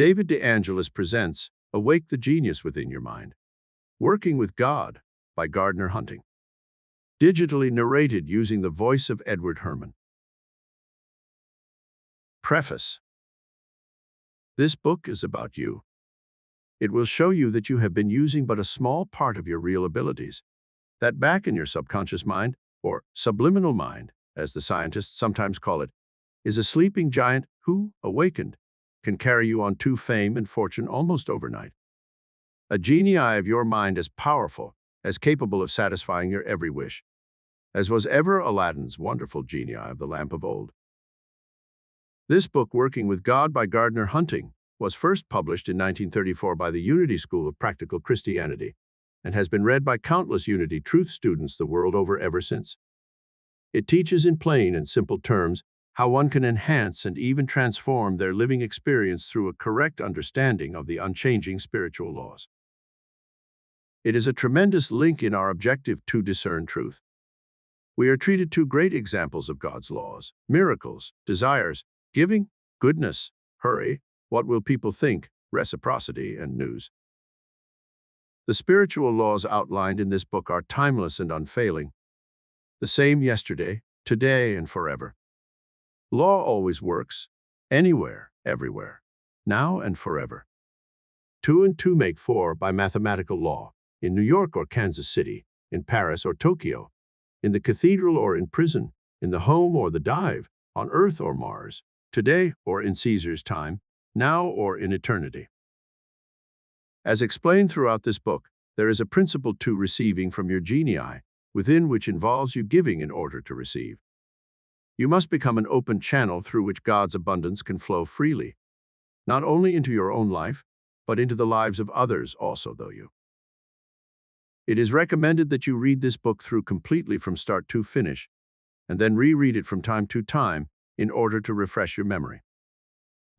David de Angelis presents Awake the Genius Within Your Mind. Working with God by Gardner Hunting. Digitally narrated using the voice of Edward Herman. Preface. This book is about you. It will show you that you have been using but a small part of your real abilities. That back in your subconscious mind, or subliminal mind, as the scientists sometimes call it, is a sleeping giant who, awakened, can carry you on to fame and fortune almost overnight. A genii of your mind as powerful, as capable of satisfying your every wish, as was ever Aladdin's wonderful genii of the lamp of old. This book, Working with God by Gardner Hunting, was first published in 1934 by the Unity School of Practical Christianity and has been read by countless Unity Truth students the world over ever since. It teaches in plain and simple terms how one can enhance and even transform their living experience through a correct understanding of the unchanging spiritual laws. It is a tremendous link in our objective to discern truth. We are treated to great examples of God's laws, miracles, desires, giving, goodness, hurry, what will people think, reciprocity, and news. The spiritual laws outlined in this book are timeless and unfailing, the same yesterday, today, and forever. Law always works, anywhere, everywhere, now and forever. 2 and 2 make 4 by mathematical law, in New York or Kansas City, in Paris or Tokyo, in the cathedral or in prison, in the home or the dive, on Earth or Mars, today or in Caesar's time, now or in eternity. As explained throughout this book, there is a principle to receiving from your genii, within which involves you giving in order to receive. You must become an open channel through which God's abundance can flow freely, not only into your own life, but into the lives of others also, though you. It is recommended that you read this book through completely from start to finish, and then reread it from time to time in order to refresh your memory.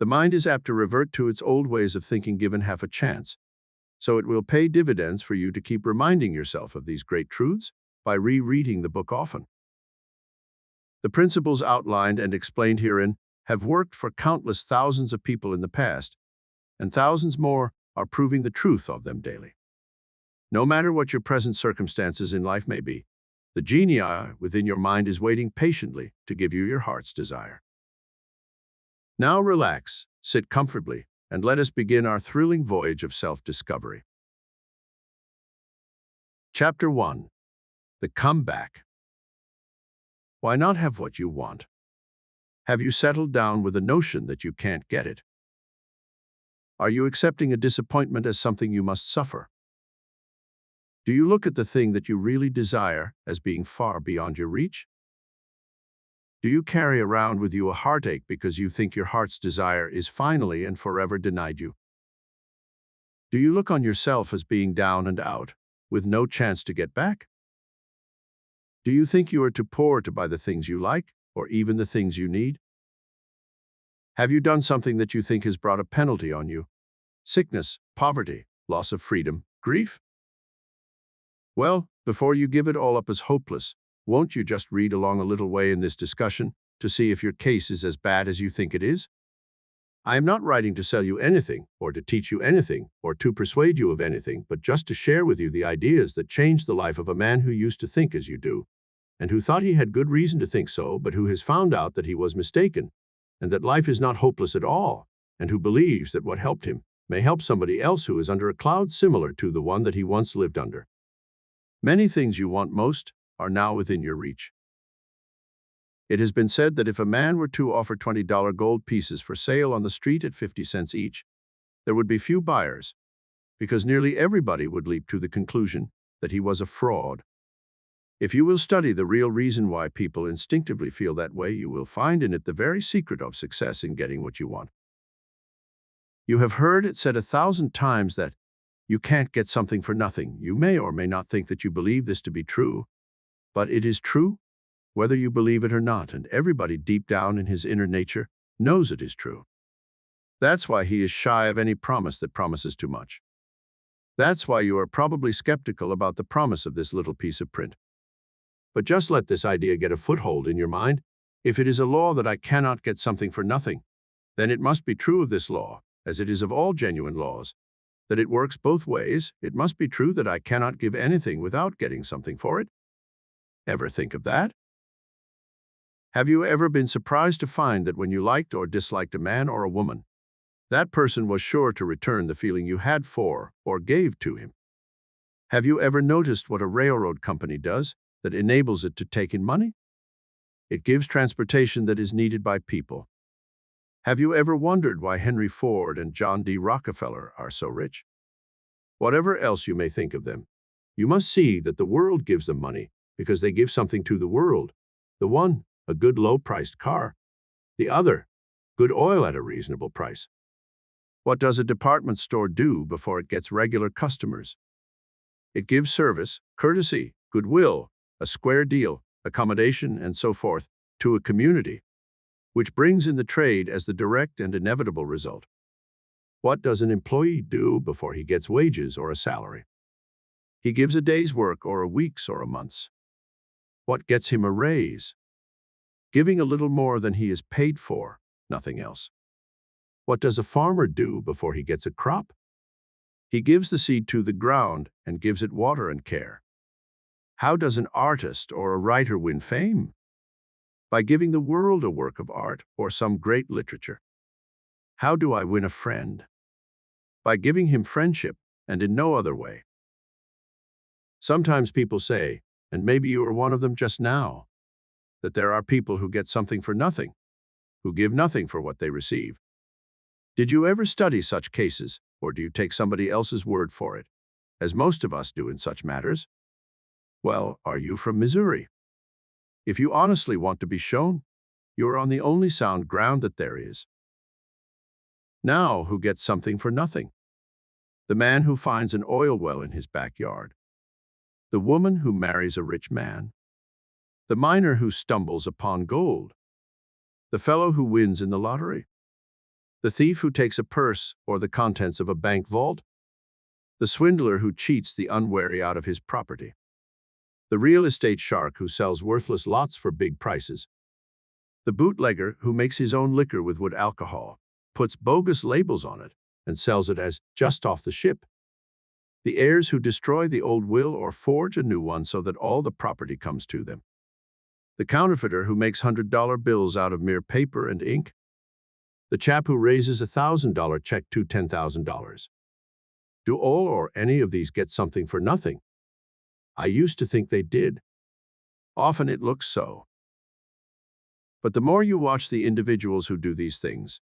The mind is apt to revert to its old ways of thinking given half a chance, so it will pay dividends for you to keep reminding yourself of these great truths by rereading the book often. The principles outlined and explained herein have worked for countless thousands of people in the past, and thousands more are proving the truth of them daily. No matter what your present circumstances in life may be, the genii within your mind is waiting patiently to give you your heart's desire. Now relax, sit comfortably, and let us begin our thrilling voyage of self-discovery. Chapter 1. The Comeback. Why not have what you want? Have you settled down with a notion that you can't get it? Are you accepting a disappointment as something you must suffer? Do you look at the thing that you really desire as being far beyond your reach? Do you carry around with you a heartache because you think your heart's desire is finally and forever denied you? Do you look on yourself as being down and out, with no chance to get back? Do you think you are too poor to buy the things you like, or even the things you need? Have you done something that you think has brought a penalty on you? Sickness, poverty, loss of freedom, grief? Well, before you give it all up as hopeless, won't you just read along a little way in this discussion to see if your case is as bad as you think it is? I am not writing to sell you anything, or to teach you anything, or to persuade you of anything, but just to share with you the ideas that changed the life of a man who used to think as you do, and who thought he had good reason to think so, but who has found out that he was mistaken, and that life is not hopeless at all, and who believes that what helped him may help somebody else who is under a cloud similar to the one that he once lived under. Many things you want most are now within your reach. It has been said that if a man were to offer $20 gold pieces for sale on the street at 50 cents each, there would be few buyers, because nearly everybody would leap to the conclusion that he was a fraud. If you will study the real reason why people instinctively feel that way, you will find in it the very secret of success in getting what you want. You have heard it said 1,000 times that you can't get something for nothing. You may or may not think that you believe this to be true, but it is true, whether you believe it or not, and everybody deep down in his inner nature knows it is true. That's why he is shy of any promise that promises too much. That's why you are probably skeptical about the promise of this little piece of print. But just let this idea get a foothold in your mind. If it is a law that I cannot get something for nothing, then it must be true of this law as it is of all genuine laws, that it works both ways. It must be true that I cannot give anything without getting something for it. Ever think of that? Have you ever been surprised to find that when you liked or disliked a man or a woman, that person was sure to return the feeling you had for or gave to him? Have you ever noticed what a railroad company does that enables it to take in money? It gives transportation that is needed by people. Have you ever wondered why Henry Ford and John D. Rockefeller are so rich? Whatever else you may think of them, you must see that the world gives them money because they give something to the world. The one, a good low-priced car. The other, good oil at a reasonable price. What does a department store do before it gets regular customers? It gives service, courtesy, goodwill, a square deal, accommodation, and so forth to a community, which brings in the trade as the direct and inevitable result. What does an employee do before he gets wages or a salary? He gives a day's work or a week's or a month's. What gets him a raise? Giving a little more than he is paid for, nothing else. What does a farmer do before he gets a crop? He gives the seed to the ground and gives it water and care. How does an artist or a writer win fame? By giving the world a work of art or some great literature. How do I win a friend? By giving him friendship and in no other way. Sometimes people say, and maybe you are one of them just now, that there are people who get something for nothing, who give nothing for what they receive. Did you ever study such cases, or do you take somebody else's word for it, as most of us do in such matters? Well, are you from Missouri? If you honestly want to be shown, you are on the only sound ground that there is. Now, who gets something for nothing? The man who finds an oil well in his backyard. The woman who marries a rich man. The miner who stumbles upon gold. The fellow who wins in the lottery. The thief who takes a purse or the contents of a bank vault. The swindler who cheats the unwary out of his property. The real estate shark who sells worthless lots for big prices. The bootlegger who makes his own liquor with wood alcohol, puts bogus labels on it, and sells it as just off the ship. The heirs who destroy the old will or forge a new one so that all the property comes to them. The counterfeiter who makes $100 bills out of mere paper and ink. The chap who raises a $1,000 check to $10,000. Do all or any of these get something for nothing? I used to think they did. Often it looks so. But the more you watch the individuals who do these things,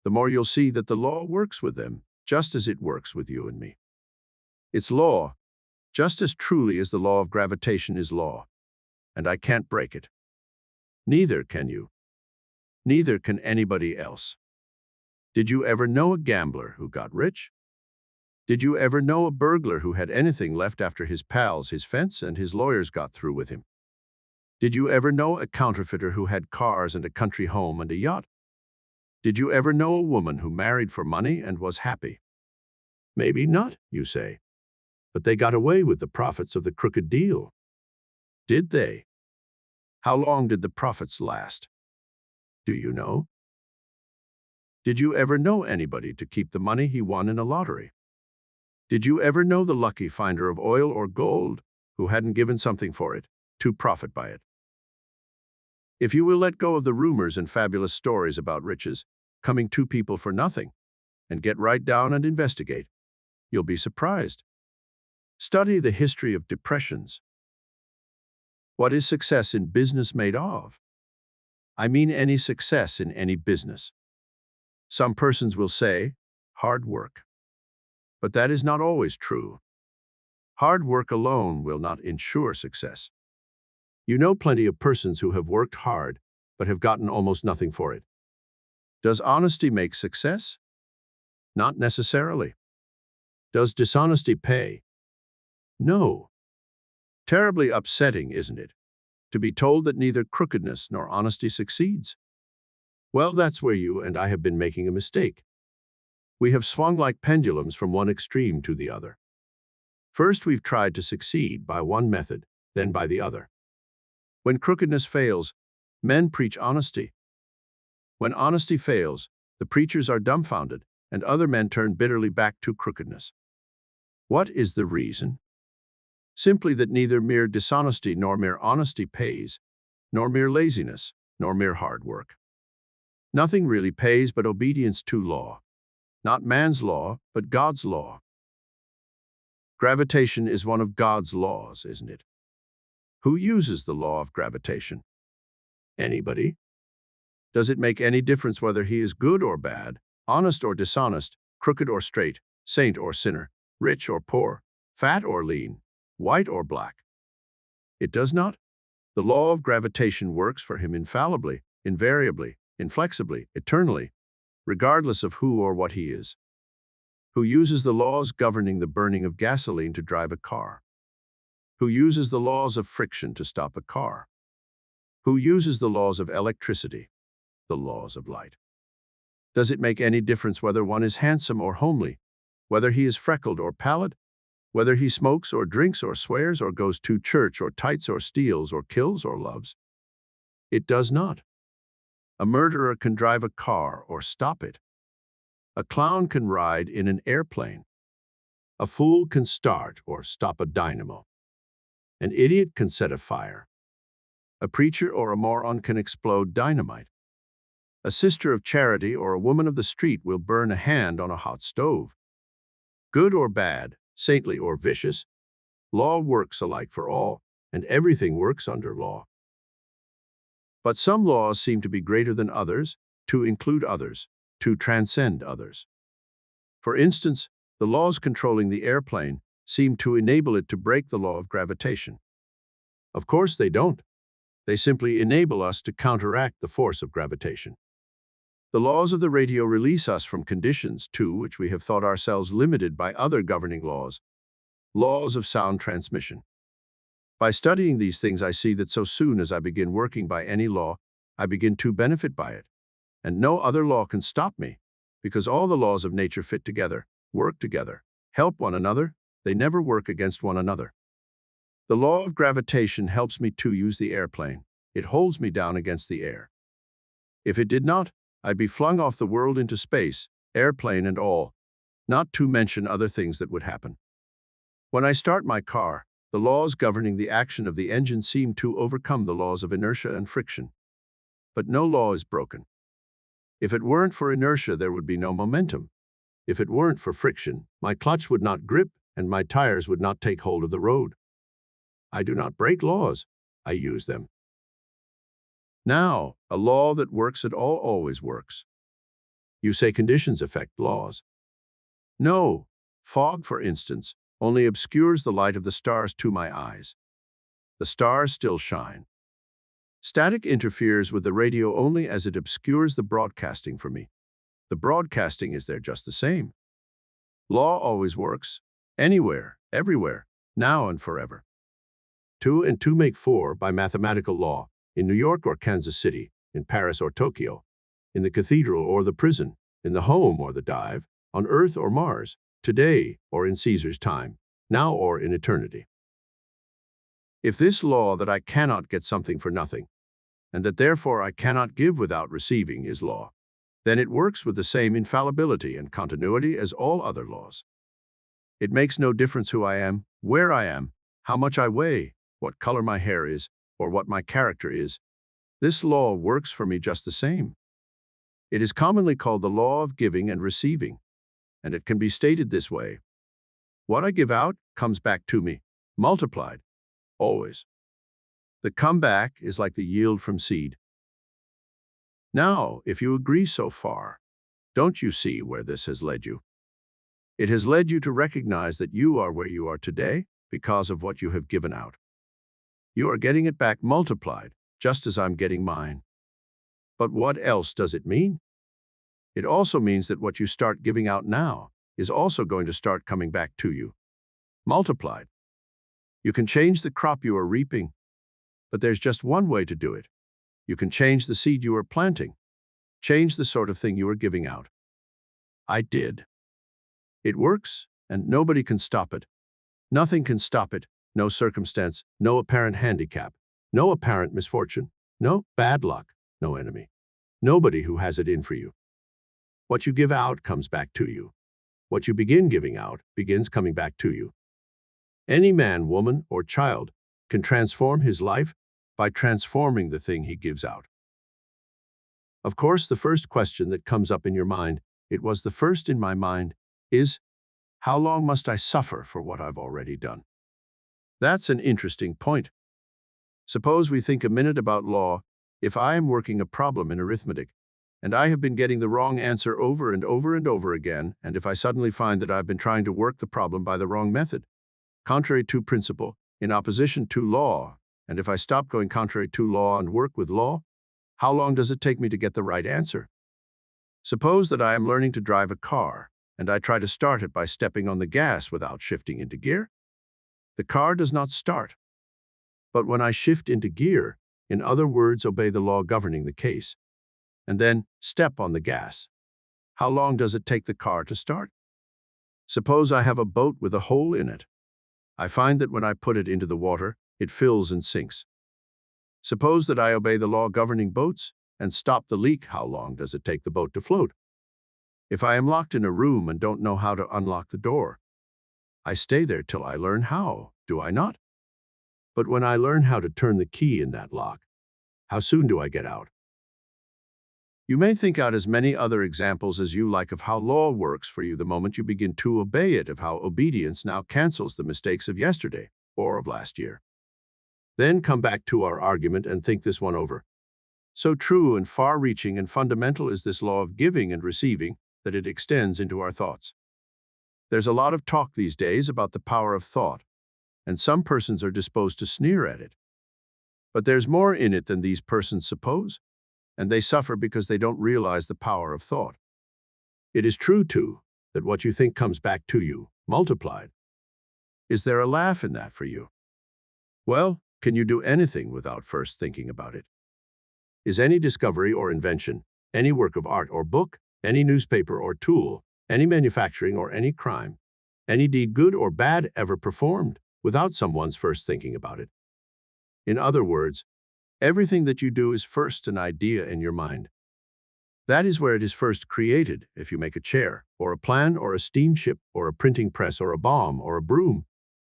the more you'll see that the law works with them, just as it works with you and me. It's law, just as truly as the law of gravitation is law, and I can't break it. Neither can you. Neither can anybody else. Did you ever know a gambler who got rich? Did you ever know a burglar who had anything left after his pals, his fence, and his lawyers got through with him? Did you ever know a counterfeiter who had cars and a country home and a yacht? Did you ever know a woman who married for money and was happy? Maybe not, you say. But they got away with the profits of the crooked deal. Did they? How long did the profits last? Do you know? Did you ever know anybody to keep the money he won in a lottery? Did you ever know the lucky finder of oil or gold who hadn't given something for it to profit by it? If you will let go of the rumors and fabulous stories about riches coming to people for nothing and get right down and investigate, you'll be surprised. Study the history of depressions. What is success in business made of? I mean any success in any business. Some persons will say, hard work. But that is not always true. Hard work alone will not ensure success. You know plenty of persons who have worked hard, but have gotten almost nothing for it. Does honesty make success? Not necessarily. Does dishonesty pay? No. Terribly upsetting, isn't it, to be told that neither crookedness nor honesty succeeds? Well, that's where you and I have been making a mistake. We have swung like pendulums from one extreme to the other. First, we've tried to succeed by one method, then by the other. When crookedness fails, men preach honesty. When honesty fails, the preachers are dumbfounded and other men turn bitterly back to crookedness. What is the reason? Simply that neither mere dishonesty nor mere honesty pays, nor mere laziness, nor mere hard work. Nothing really pays but obedience to law. Not man's law, but God's law. Gravitation is one of God's laws, isn't it? Who uses the law of gravitation? Anybody? Does it make any difference whether he is good or bad, honest or dishonest, crooked or straight, saint or sinner, rich or poor, fat or lean, white or black? It does not. The law of gravitation works for him infallibly, invariably, inflexibly, eternally, regardless of who or what he is. Who uses the laws governing the burning of gasoline to drive a car? Who uses the laws of friction to stop a car? Who uses the laws of electricity, the laws of light? Does it make any difference whether one is handsome or homely, whether he is freckled or pallid, whether he smokes or drinks or swears or goes to church or tights or steals or kills or loves? It does not. A murderer can drive a car or stop it. A clown can ride in an airplane. A fool can start or stop a dynamo. An idiot can set a fire. A preacher or a moron can explode dynamite. A sister of charity or a woman of the street will burn a hand on a hot stove. Good or bad, saintly or vicious, law works alike for all, and everything works under law. But some laws seem to be greater than others, to include others, to transcend others. For instance, the laws controlling the airplane seem to enable it to break the law of gravitation. Of course they don't. They simply enable us to counteract the force of gravitation. The laws of the radio release us from conditions to which we have thought ourselves limited by other governing laws, laws of sound transmission. By studying these things, I see that so soon as I begin working by any law, I begin to benefit by it. And no other law can stop me, because all the laws of nature fit together, work together, help one another, they never work against one another. The law of gravitation helps me to use the airplane. It holds me down against the air. If it did not, I'd be flung off the world into space, airplane and all, not to mention other things that would happen. When I start my car, the laws governing the action of the engine seem to overcome the laws of inertia and friction. But no law is broken. If it weren't for inertia, there would be no momentum. If it weren't for friction, my clutch would not grip and my tires would not take hold of the road. I do not break laws, I use them. Now, a law that works at all always works. You say conditions affect laws. No, fog, for instance, only obscures the light of the stars to my eyes. The stars still shine. Static interferes with the radio only as it obscures the broadcasting for me. The broadcasting is there just the same. Law always works, anywhere, everywhere, now and forever. 2 and 2 make 4 by mathematical law, in New York or Kansas City, in Paris or Tokyo, in the cathedral or the prison, in the home or the dive, on Earth or Mars, today or in Caesar's time, now or in eternity. If this law that I cannot get something for nothing, and that therefore I cannot give without receiving is law, then it works with the same infallibility and continuity as all other laws. It makes no difference who I am, where I am, how much I weigh, what color my hair is, or what my character is. This law works for me just the same. It is commonly called the law of giving and receiving, and it can be stated this way. What I give out comes back to me, multiplied, always. The comeback is like the yield from seed. Now, if you agree so far, don't you see where this has led you? It has led you to recognize that you are where you are today because of what you have given out. You are getting it back multiplied, just as I'm getting mine. But what else does it mean? It also means that what you start giving out now is also going to start coming back to you, multiplied. You can change the crop you are reaping, but there's just one way to do it. You can change the seed you are planting, change the sort of thing you are giving out. I did. It works, and nobody can stop it. Nothing can stop it. No circumstance, no apparent handicap, no apparent misfortune, no bad luck, no enemy. Nobody who has it in for you. What you give out comes back to you. What you begin giving out begins coming back to you. Any man, woman, or child can transform his life by transforming the thing he gives out. Of course, the first question that comes up in your mind, it was the first in my mind, is, how long must I suffer for what I've already done? That's an interesting point. Suppose we think a minute about law. If I am working a problem in arithmetic, and I have been getting the wrong answer over and over and over again, and if I suddenly find that I've been trying to work the problem by the wrong method, contrary to principle, in opposition to law, and if I stop going contrary to law and work with law, how long does it take me to get the right answer? Suppose that I am learning to drive a car, and I try to start it by stepping on the gas without shifting into gear. The car does not start. But when I shift into gear, in other words, obey the law governing the case, and then step on the gas, how long does it take the car to start? Suppose I have a boat with a hole in it. I find that when I put it into the water, it fills and sinks. Suppose that I obey the law governing boats and stop the leak, how long does it take the boat to float? If I am locked in a room and don't know how to unlock the door, I stay there till I learn how, do I not? But when I learn how to turn the key in that lock, how soon do I get out? You may think out as many other examples as you like of how law works for you the moment you begin to obey it, of how obedience now cancels the mistakes of yesterday or of last year. Then come back to our argument and think this one over. So true and far-reaching and fundamental is this law of giving and receiving that it extends into our thoughts. There's a lot of talk these days about the power of thought, and some persons are disposed to sneer at it. But there's more in it than these persons suppose, and they suffer because they don't realize the power of thought. It is true, too, that what you think comes back to you, multiplied. Is there a laugh in that for you? Well, can you do anything without first thinking about it? Is any discovery or invention, any work of art or book, any newspaper or tool, any manufacturing or any crime, any deed good or bad ever performed without someone's first thinking about it? In other words, everything that you do is first an idea in your mind. That is where it is first created. If you make a chair, or a plan, or a steamship, or a printing press, or a bomb, or a broom,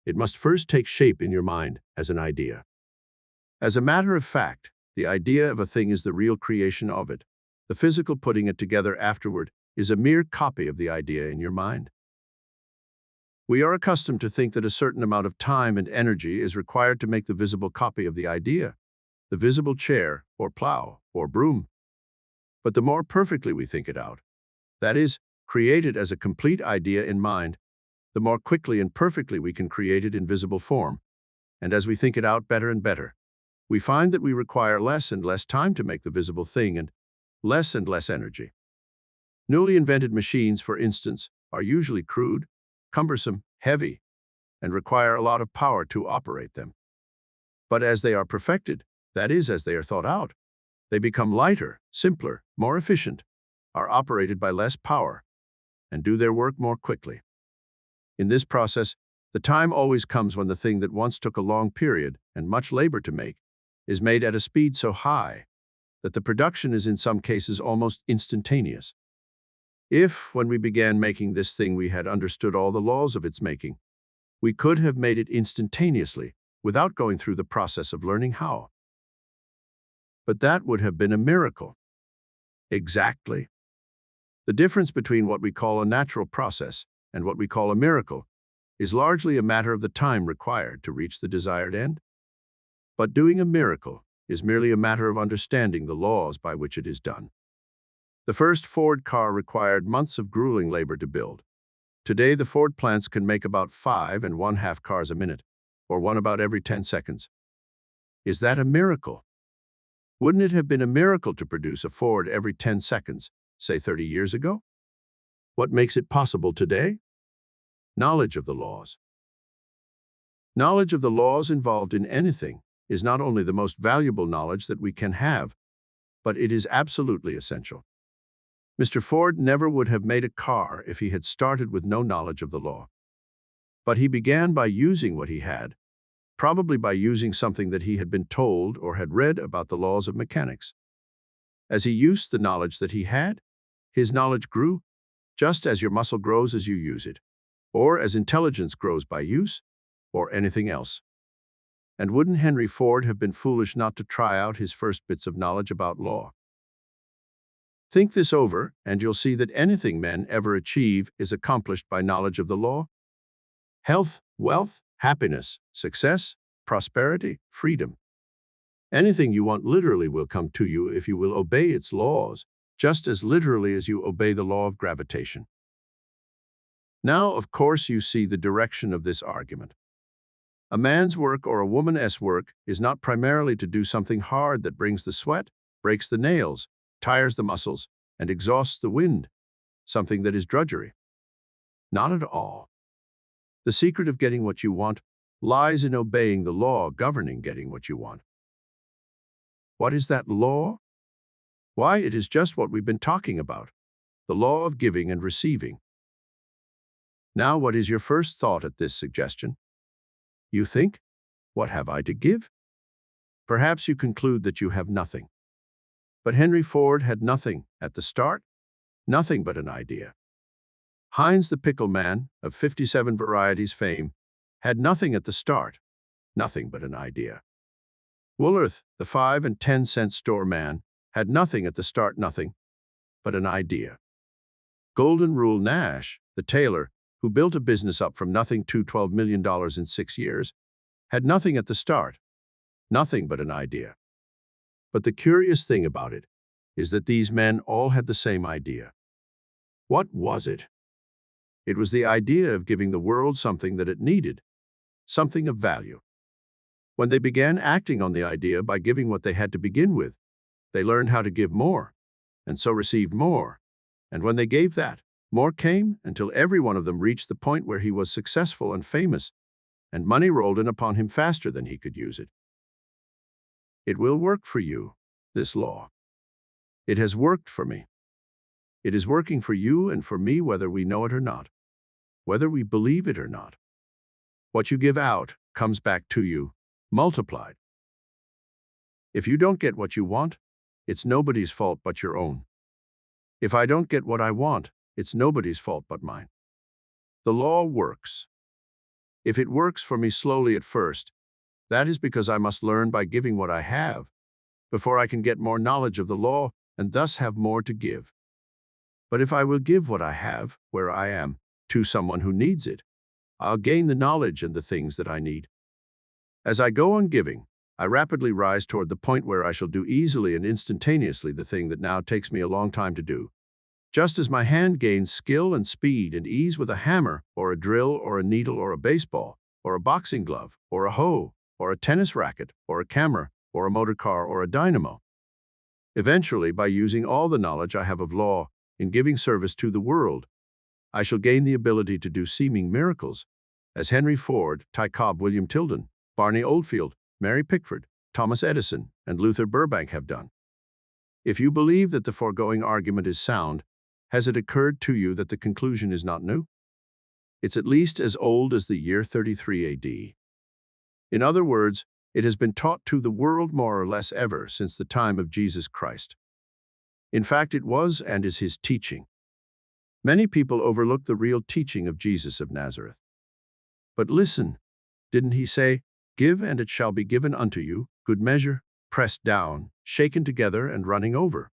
it must first take shape in your mind as an idea. As a matter of fact, the idea of a thing is the real creation of it. The physical putting it together afterward is a mere copy of the idea in your mind. We are accustomed to think that a certain amount of time and energy is required to make the visible copy of the idea, the visible chair, or plow, or broom. But the more perfectly we think it out, that is, create it as a complete idea in mind, the more quickly and perfectly we can create it in visible form. And as we think it out better and better, we find that we require less and less time to make the visible thing and less energy. Newly invented machines, for instance, are usually crude, cumbersome, heavy, and require a lot of power to operate them. But as they are perfected, that is, as they are thought out, they become lighter, simpler, more efficient, are operated by less power, and do their work more quickly. In this process, the time always comes when the thing that once took a long period and much labor to make is made at a speed so high that the production is in some cases almost instantaneous. If, when we began making this thing, we had understood all the laws of its making, we could have made it instantaneously without going through the process of learning how. But that would have been a miracle. Exactly. The difference between what we call a natural process and what we call a miracle is largely a matter of the time required to reach the desired end. But doing a miracle is merely a matter of understanding the laws by which it is done. The first Ford car required months of grueling labor to build. Today, the Ford plants can make about 5½ cars a minute, or one about every 10 seconds. Is that a miracle? Wouldn't it have been a miracle to produce a Ford every 10 seconds, say 30 years ago? What makes it possible today? Knowledge of the laws. Knowledge of the laws involved in anything is not only the most valuable knowledge that we can have, but it is absolutely essential. Mr. Ford never would have made a car if he had started with no knowledge of the law. But he began by using what he had, probably by using something that he had been told or had read about the laws of mechanics. As he used the knowledge that he had, His knowledge grew, just as your muscle grows as you use it, or as intelligence grows by use, or anything else. And wouldn't Henry Ford have been foolish not to try out his first bits of knowledge about law? Think this over, and you'll see that anything men ever achieve is accomplished by knowledge of the law. Health, wealth, happiness, success, prosperity, freedom. Anything you want literally will come to you if you will obey its laws, just as literally as you obey the law of gravitation. Now, of course, you see the direction of this argument. A man's work or a woman's work is not primarily to do something hard that brings the sweat, breaks the nails, tires the muscles, and exhausts the wind, something that is drudgery. Not at all. The secret of getting what you want lies in obeying the law governing getting what you want. What is that law? Why, it is just what we've been talking about, the law of giving and receiving. Now, what is your first thought at this suggestion? You think, what have I to give? Perhaps you conclude that you have nothing. But Henry Ford had nothing at the start, nothing but an idea. Heinz the Pickle Man, of 57 Varieties fame, had nothing at the start, nothing but an idea. Woolworth, the 5 and 10 cent store man, had nothing at the start, nothing but an idea. Golden Rule Nash, the tailor, who built a business up from nothing to $12 million in 6 years, had nothing at the start, nothing but an idea. But the curious thing about it is that these men all had the same idea. What was it? It was the idea of giving the world something that it needed, something of value. When they began acting on the idea by giving what they had to begin with, they learned how to give more, and so received more. And when they gave that, more came until every one of them reached the point where he was successful and famous, and money rolled in upon him faster than he could use it. It will work for you, this law. It has worked for me. It is working for you and for me whether we know it or not, whether we believe it or not. What you give out comes back to you, multiplied. If you don't get what you want, it's nobody's fault but your own. If I don't get what I want, it's nobody's fault but mine. The law works. If it works for me slowly at first, that is because I must learn by giving what I have, before I can get more knowledge of the law and thus have more to give. But if I will give what I have, where I am, to someone who needs it, I'll gain the knowledge and the things that I need. As I go on giving, I rapidly rise toward the point where I shall do easily and instantaneously the thing that now takes me a long time to do. Just as my hand gains skill and speed and ease with a hammer, or a drill, or a needle, or a baseball, or a boxing glove, or a hoe, or a tennis racket, or a camera, or a motor car, or a dynamo. Eventually, by using all the knowledge I have of law in giving service to the world, I shall gain the ability to do seeming miracles, as Henry Ford, Ty Cobb, William Tilden, Barney Oldfield, Mary Pickford, Thomas Edison, and Luther Burbank have done. If you believe that the foregoing argument is sound, has it occurred to you that the conclusion is not new? It's at least as old as the year 33 AD. In other words, it has been taught to the world more or less ever since the time of Jesus Christ. In fact, it was and is his teaching. Many people overlook the real teaching of Jesus of Nazareth. But listen, didn't he say, "Give and it shall be given unto you, good measure, pressed down, shaken together, and running over"?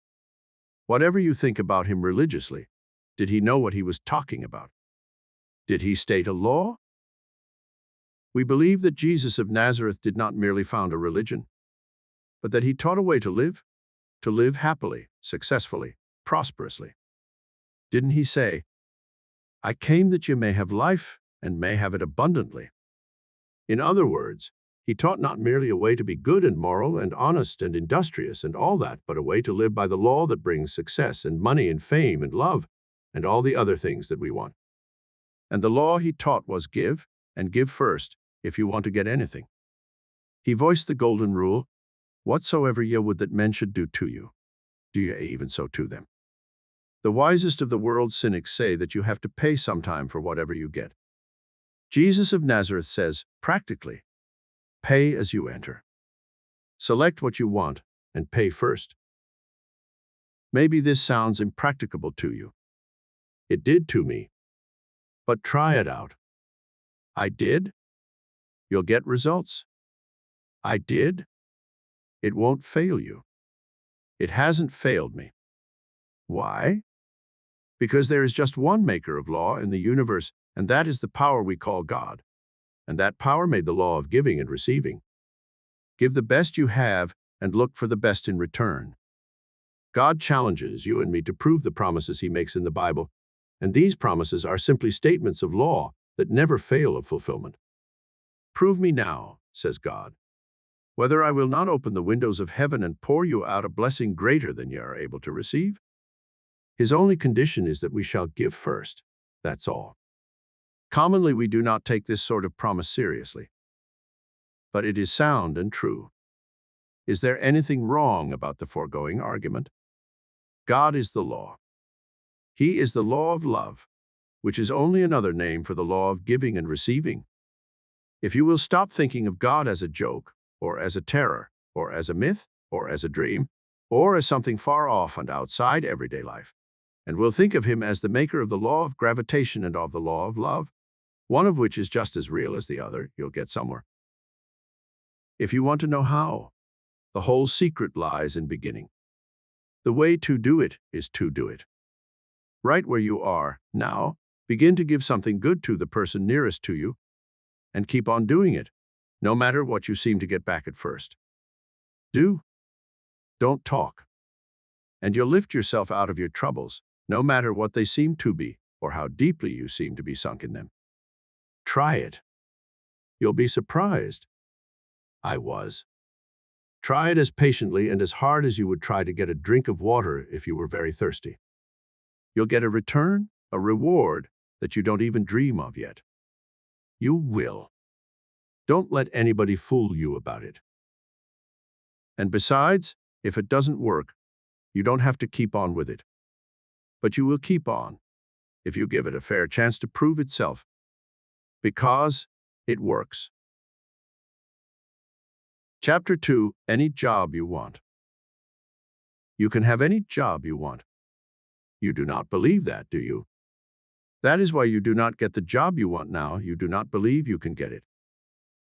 Whatever you think about him religiously, did he know what he was talking about? Did he state a law? We believe that Jesus of Nazareth did not merely found a religion, but that he taught a way to live happily, successfully, prosperously. Didn't he say, "I came that you may have life and may have it abundantly"? In other words, he taught not merely a way to be good and moral and honest and industrious and all that, but a way to live by the law that brings success and money and fame and love and all the other things that we want. And the law he taught was give, and give first, if you want to get anything. He voiced the golden rule, "Whatsoever ye would that men should do to you, do ye even so to them." The wisest of the world's cynics say that you have to pay sometime for whatever you get. Jesus of Nazareth says, practically, pay as you enter. Select what you want and pay first. Maybe this sounds impracticable to you. It did to me. But try it out. I did? You'll get results. I did? It won't fail you. It hasn't failed me. Why? Because there is just one maker of law in the universe, and that is the power we call God. And that power made the law of giving and receiving. Give the best you have and look for the best in return. God challenges you and me to prove the promises he makes in the Bible, and these promises are simply statements of law that never fail of fulfillment. Prove me now, says God, whether I will not open the windows of heaven and pour you out a blessing greater than you are able to receive. His only condition is that we shall give first. That's all. Commonly, we do not take this sort of promise seriously. But it is sound and true. Is there anything wrong about the foregoing argument? God is the law. He is the law of love, which is only another name for the law of giving and receiving. If you will stop thinking of God as a joke, or as a terror, or as a myth, or as a dream, or as something far off and outside everyday life, and will think of him as the maker of the law of gravitation and of the law of love, one of which is just as real as the other, you'll get somewhere. If you want to know how, the whole secret lies in beginning. The way to do it is to do it. Right where you are now, begin to give something good to the person nearest to you, and keep on doing it, no matter what you seem to get back at first. Do. Don't talk. And you'll lift yourself out of your troubles, no matter what they seem to be, or how deeply you seem to be sunk in them. Try it. You'll be surprised. I was. Try it as patiently and as hard as you would try to get a drink of water if you were very thirsty. You'll get a return, a reward that you don't even dream of yet. You will. Don't let anybody fool you about it. And besides, if it doesn't work, you don't have to keep on with it. But you will keep on if you give it a fair chance to prove itself, because it works. Chapter 2. Any job you want. You can have any job you want. You do not believe that, do you? That is why you do not get the job you want now. You do not believe you can get it.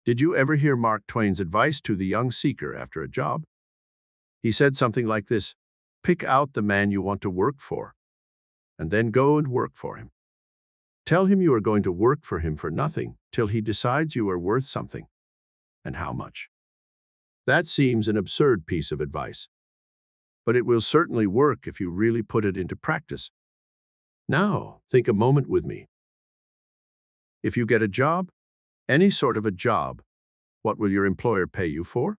Did you ever hear Mark Twain's advice to the young seeker after a job? He said something like this: pick out the man you want to work for, and then go and work for him. Tell him you are going to work for him for nothing till he decides you are worth something, and how much. That seems an absurd piece of advice, but it will certainly work if you really put it into practice. Now, think a moment with me. If you get a job, any sort of a job, what will your employer pay you for?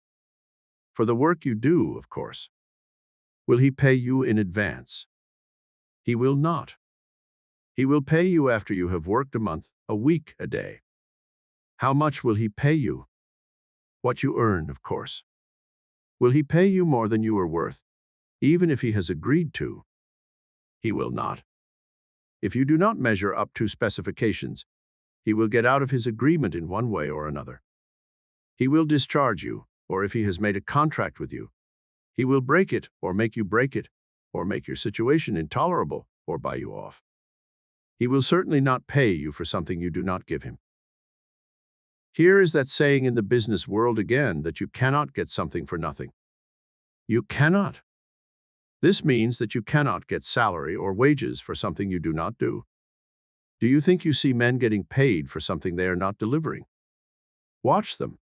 For the work you do, of course. Will he pay you in advance? He will not. He will pay you after you have worked a month, a week, a day. How much will he pay you? What you earn, of course. Will he pay you more than you are worth, even if he has agreed to? He will not. If you do not measure up to specifications, he will get out of his agreement in one way or another. He will discharge you, or if he has made a contract with you, he will break it, or make you break it, or make your situation intolerable, or buy you off. He will certainly not pay you for something you do not give him. Here is that saying in the business world again, that you cannot get something for nothing. You cannot. This means that you cannot get salary or wages for something you do not do. Do you think you see men getting paid for something they are not delivering? Watch them.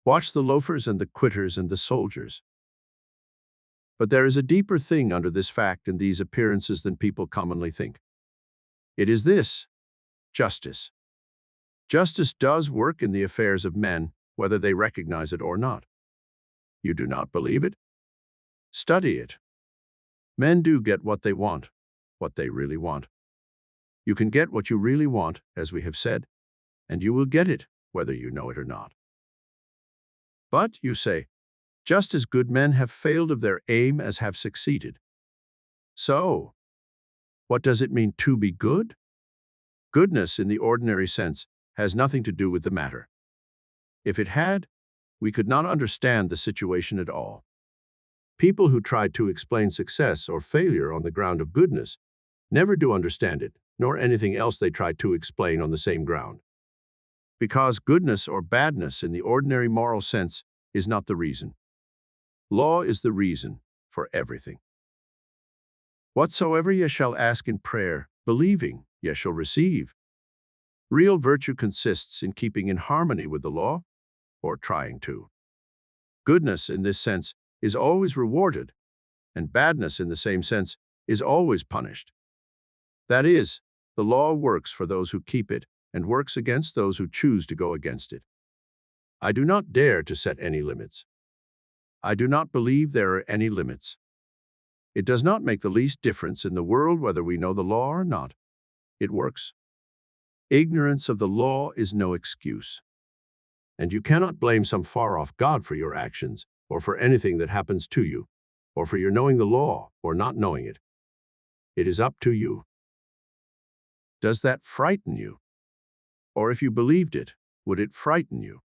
Watch the loafers and the quitters and the soldiers. But there is a deeper thing under this fact and these appearances than people commonly think. It is this: justice. Justice does work in the affairs of men, whether they recognize it or not. You do not believe it? Study it. Men do get what they want, what they really want. You can get what you really want, as we have said, and you will get it, whether you know it or not. But, you say, just as good men have failed of their aim as have succeeded. So, what does it mean to be good? Goodness, in the ordinary sense, has nothing to do with the matter. If it had, we could not understand the situation at all. People who try to explain success or failure on the ground of goodness never do understand it, nor anything else they try to explain on the same ground. Because goodness or badness in the ordinary moral sense is not the reason. Law is the reason for everything. Whatsoever ye shall ask in prayer, believing, ye shall receive. Real virtue consists in keeping in harmony with the law, or trying to. Goodness, in this sense, is always rewarded, and badness, in the same sense, is always punished. That is, the law works for those who keep it, and works against those who choose to go against it. I do not dare to set any limits. I do not believe there are any limits. It does not make the least difference in the world whether we know the law or not. It works. Ignorance of the law is no excuse. And you cannot blame some far-off God for your actions, or for anything that happens to you, or for your knowing the law or not knowing it. It is up to you. Does that frighten you? Or if you believed it, would it frighten you?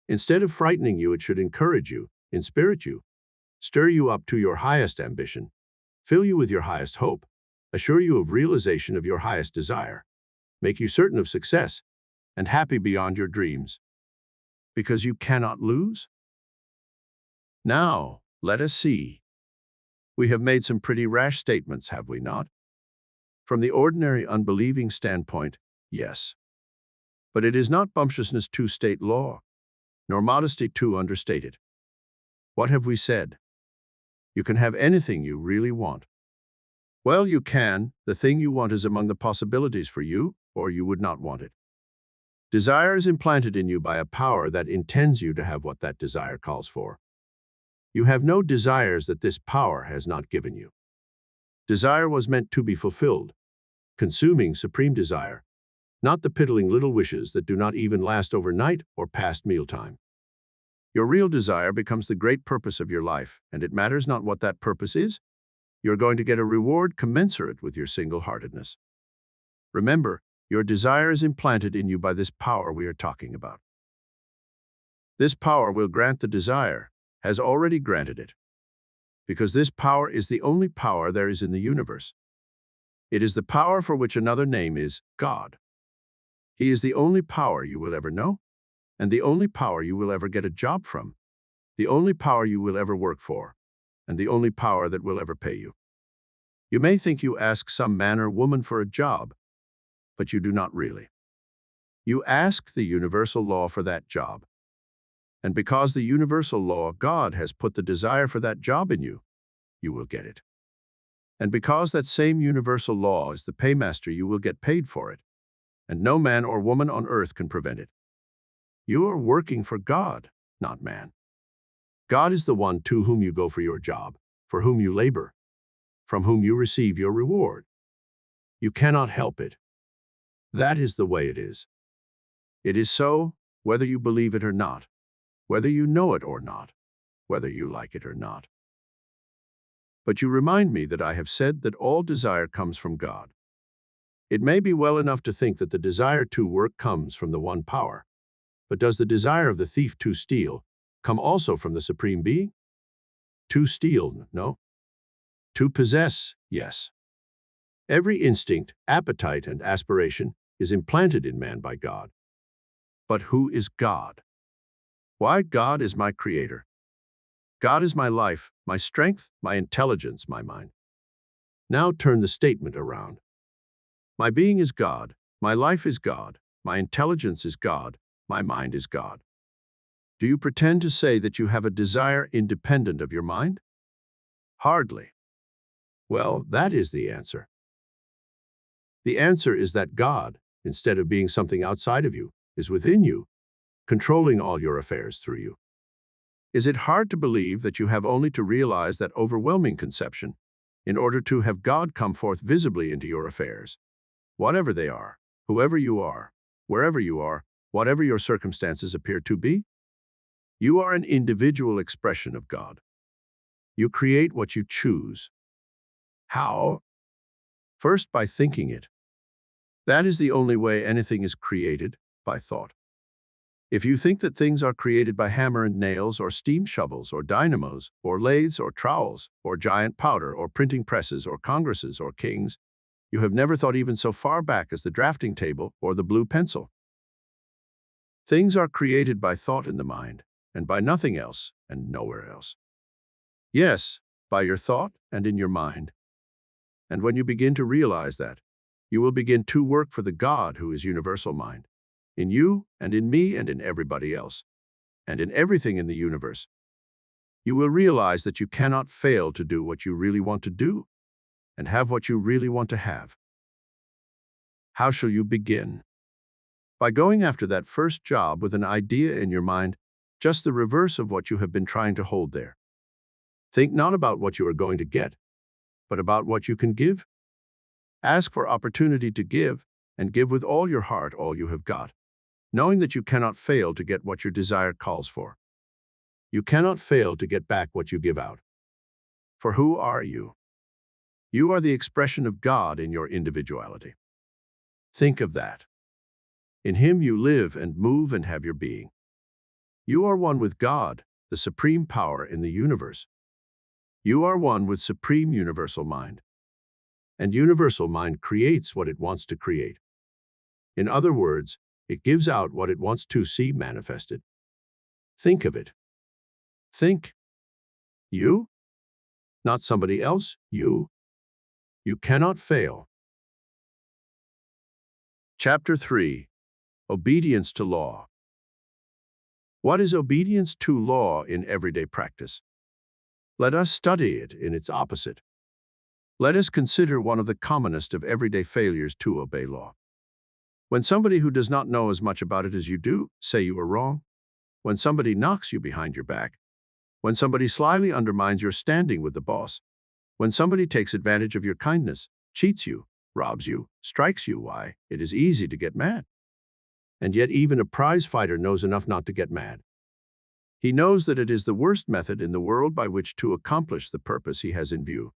Instead of frightening you, it should encourage you, inspirit you, stir you up to your highest ambition, fill you with your highest hope, assure you of realization of your highest desire, make you certain of success, and happy beyond your dreams. Because you cannot lose? Now, let us see. We have made some pretty rash statements, have we not? From the ordinary unbelieving standpoint, yes. But it is not bumptiousness to state law, nor modesty to understate it. What have we said? You can have anything you really want. Well, you can. The thing you want is among the possibilities for you, or you would not want it. Desire is implanted in you by a power that intends you to have what that desire calls for. You have no desires that this power has not given you. Desire was meant to be fulfilled, consuming supreme desire, not the piddling little wishes that do not even last overnight or past mealtime. Your real desire becomes the great purpose of your life, and it matters not what that purpose is. You're going to get a reward commensurate with your single-heartedness. Remember, your desire is implanted in you by this power we are talking about. This power will grant the desire, has already granted it, because this power is the only power there is in the universe. It is the power for which another name is God. He is the only power you will ever know, and the only power you will ever get a job from, the only power you will ever work for, and the only power that will ever pay you. You may think you ask some man or woman for a job, but you do not really. You ask the universal law for that job. And because the universal law, God, has put the desire for that job in you, you will get it. And because that same universal law is the paymaster, you will get paid for it, and no man or woman on earth can prevent it. You are working for God, not man. God is the one to whom you go for your job, for whom you labor, from whom you receive your reward. You cannot help it. That is the way it is. It is so, whether you believe it or not, whether you know it or not, whether you like it or not. But you remind me that I have said that all desire comes from God. It may be well enough to think that the desire to work comes from the one power, but does the desire of the thief to steal come also from the Supreme Being? To steal, no. To possess, yes. Every instinct, appetite, and aspiration is implanted in man by God. But who is God? Why, God is my creator. God is my life, my strength, my intelligence, my mind. Now turn the statement around. My being is God, my life is God, my intelligence is God, my mind is God. Do you pretend to say that you have a desire independent of your mind? Hardly. Well, that is the answer. The answer is that God, instead of being something outside of you, is within you, controlling all your affairs through you. Is it hard to believe that you have only to realize that overwhelming conception in order to have God come forth visibly into your affairs? Whatever they are, whoever you are, wherever you are, whatever your circumstances appear to be, you are an individual expression of God. You create what you choose. How? First, by thinking it. That is the only way anything is created, by thought. If you think that things are created by hammer and nails or steam shovels or dynamos or lathes or trowels or giant powder or printing presses or congresses or kings, you have never thought even so far back as the drafting table or the blue pencil. Things are created by thought in the mind, and by nothing else and nowhere else. Yes, by your thought and in your mind. And when you begin to realize that, you will begin to work for the God who is universal mind, in you and in me and in everybody else, and in everything in the universe. You will realize that you cannot fail to do what you really want to do and have what you really want to have. How shall you begin? By going after that first job with an idea in your mind, just the reverse of what you have been trying to hold there. Think not about what you are going to get, but about what you can give. Ask for opportunity to give, and give with all your heart all you have got, knowing that you cannot fail to get what your desire calls for. You cannot fail to get back what you give out. For who are you? You are the expression of God in your individuality. Think of that. In Him you live and move and have your being. You are one with God, the supreme power in the universe. You are one with supreme universal mind. And universal mind creates what it wants to create. In other words, it gives out what it wants to see manifested. Think of it. Think. You? Not somebody else, you. You cannot fail. Chapter 3. Obedience to Law. What is obedience to law in everyday practice? Let us study it in its opposite. Let us consider one of the commonest of everyday failures to obey law. When somebody who does not know as much about it as you do say you are wrong, when somebody knocks you behind your back, when somebody slyly undermines your standing with the boss, when somebody takes advantage of your kindness, cheats you, robs you, strikes you, why, it is easy to get mad. And yet even a prize fighter knows enough not to get mad. He knows that it is the worst method in the world by which to accomplish the purpose he has in view.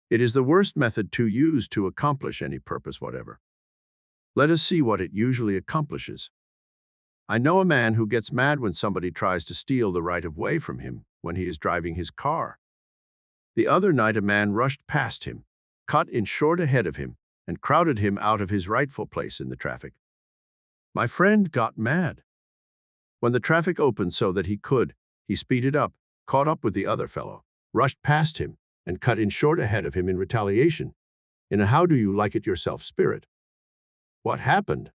It is the worst method to use to accomplish any purpose whatever. Let us see what it usually accomplishes. I know a man who gets mad when somebody tries to steal the right of way from him when he is driving his car. The other night a man rushed past him, cut in short ahead of him, and crowded him out of his rightful place in the traffic. My friend got mad. When the traffic opened so that he could, he speeded up, caught up with the other fellow, rushed past him, and cut in short ahead of him in retaliation, in a how-do-you-like-it-yourself spirit. What happened?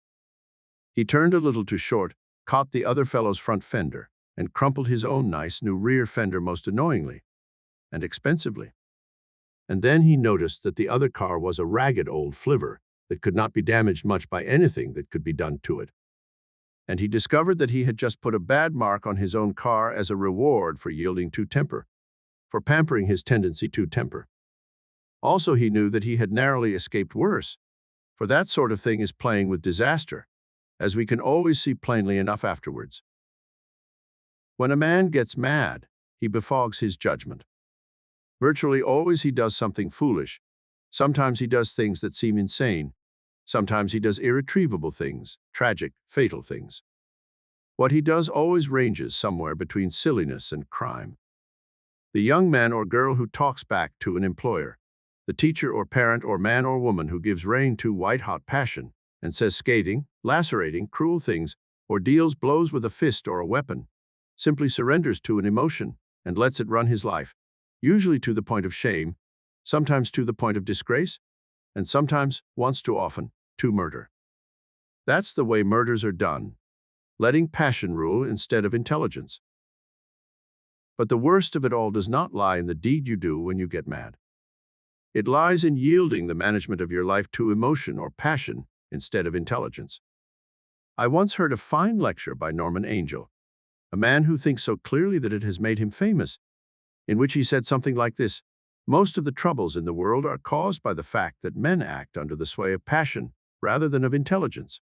He turned a little too short, caught the other fellow's front fender, and crumpled his own nice new rear fender most annoyingly and expensively. And then he noticed that the other car was a ragged old flivver that could not be damaged much by anything that could be done to it. And he discovered that he had just put a bad mark on his own car as a reward for yielding to temper, for pampering his tendency to temper. Also, he knew that he had narrowly escaped worse, for that sort of thing is playing with disaster, as we can always see plainly enough afterwards. When a man gets mad, he befogs his judgment. Virtually always he does something foolish. Sometimes he does things that seem insane. Sometimes he does irretrievable things, tragic, fatal things. What he does always ranges somewhere between silliness and crime. The young man or girl who talks back to an employer, the teacher or parent or man or woman who gives rein to white-hot passion and says scathing, lacerating, cruel things, or deals blows with a fist or a weapon, simply surrenders to an emotion and lets it run his life, usually to the point of shame, sometimes to the point of disgrace, and sometimes, once too often, to murder. That's the way murders are done, letting passion rule instead of intelligence. But the worst of it all does not lie in the deed you do when you get mad. It lies in yielding the management of your life to emotion or passion instead of intelligence. I once heard a fine lecture by Norman Angel, a man who thinks so clearly that it has made him famous, in which he said something like this: most of the troubles in the world are caused by the fact that men act under the sway of passion rather than of intelligence.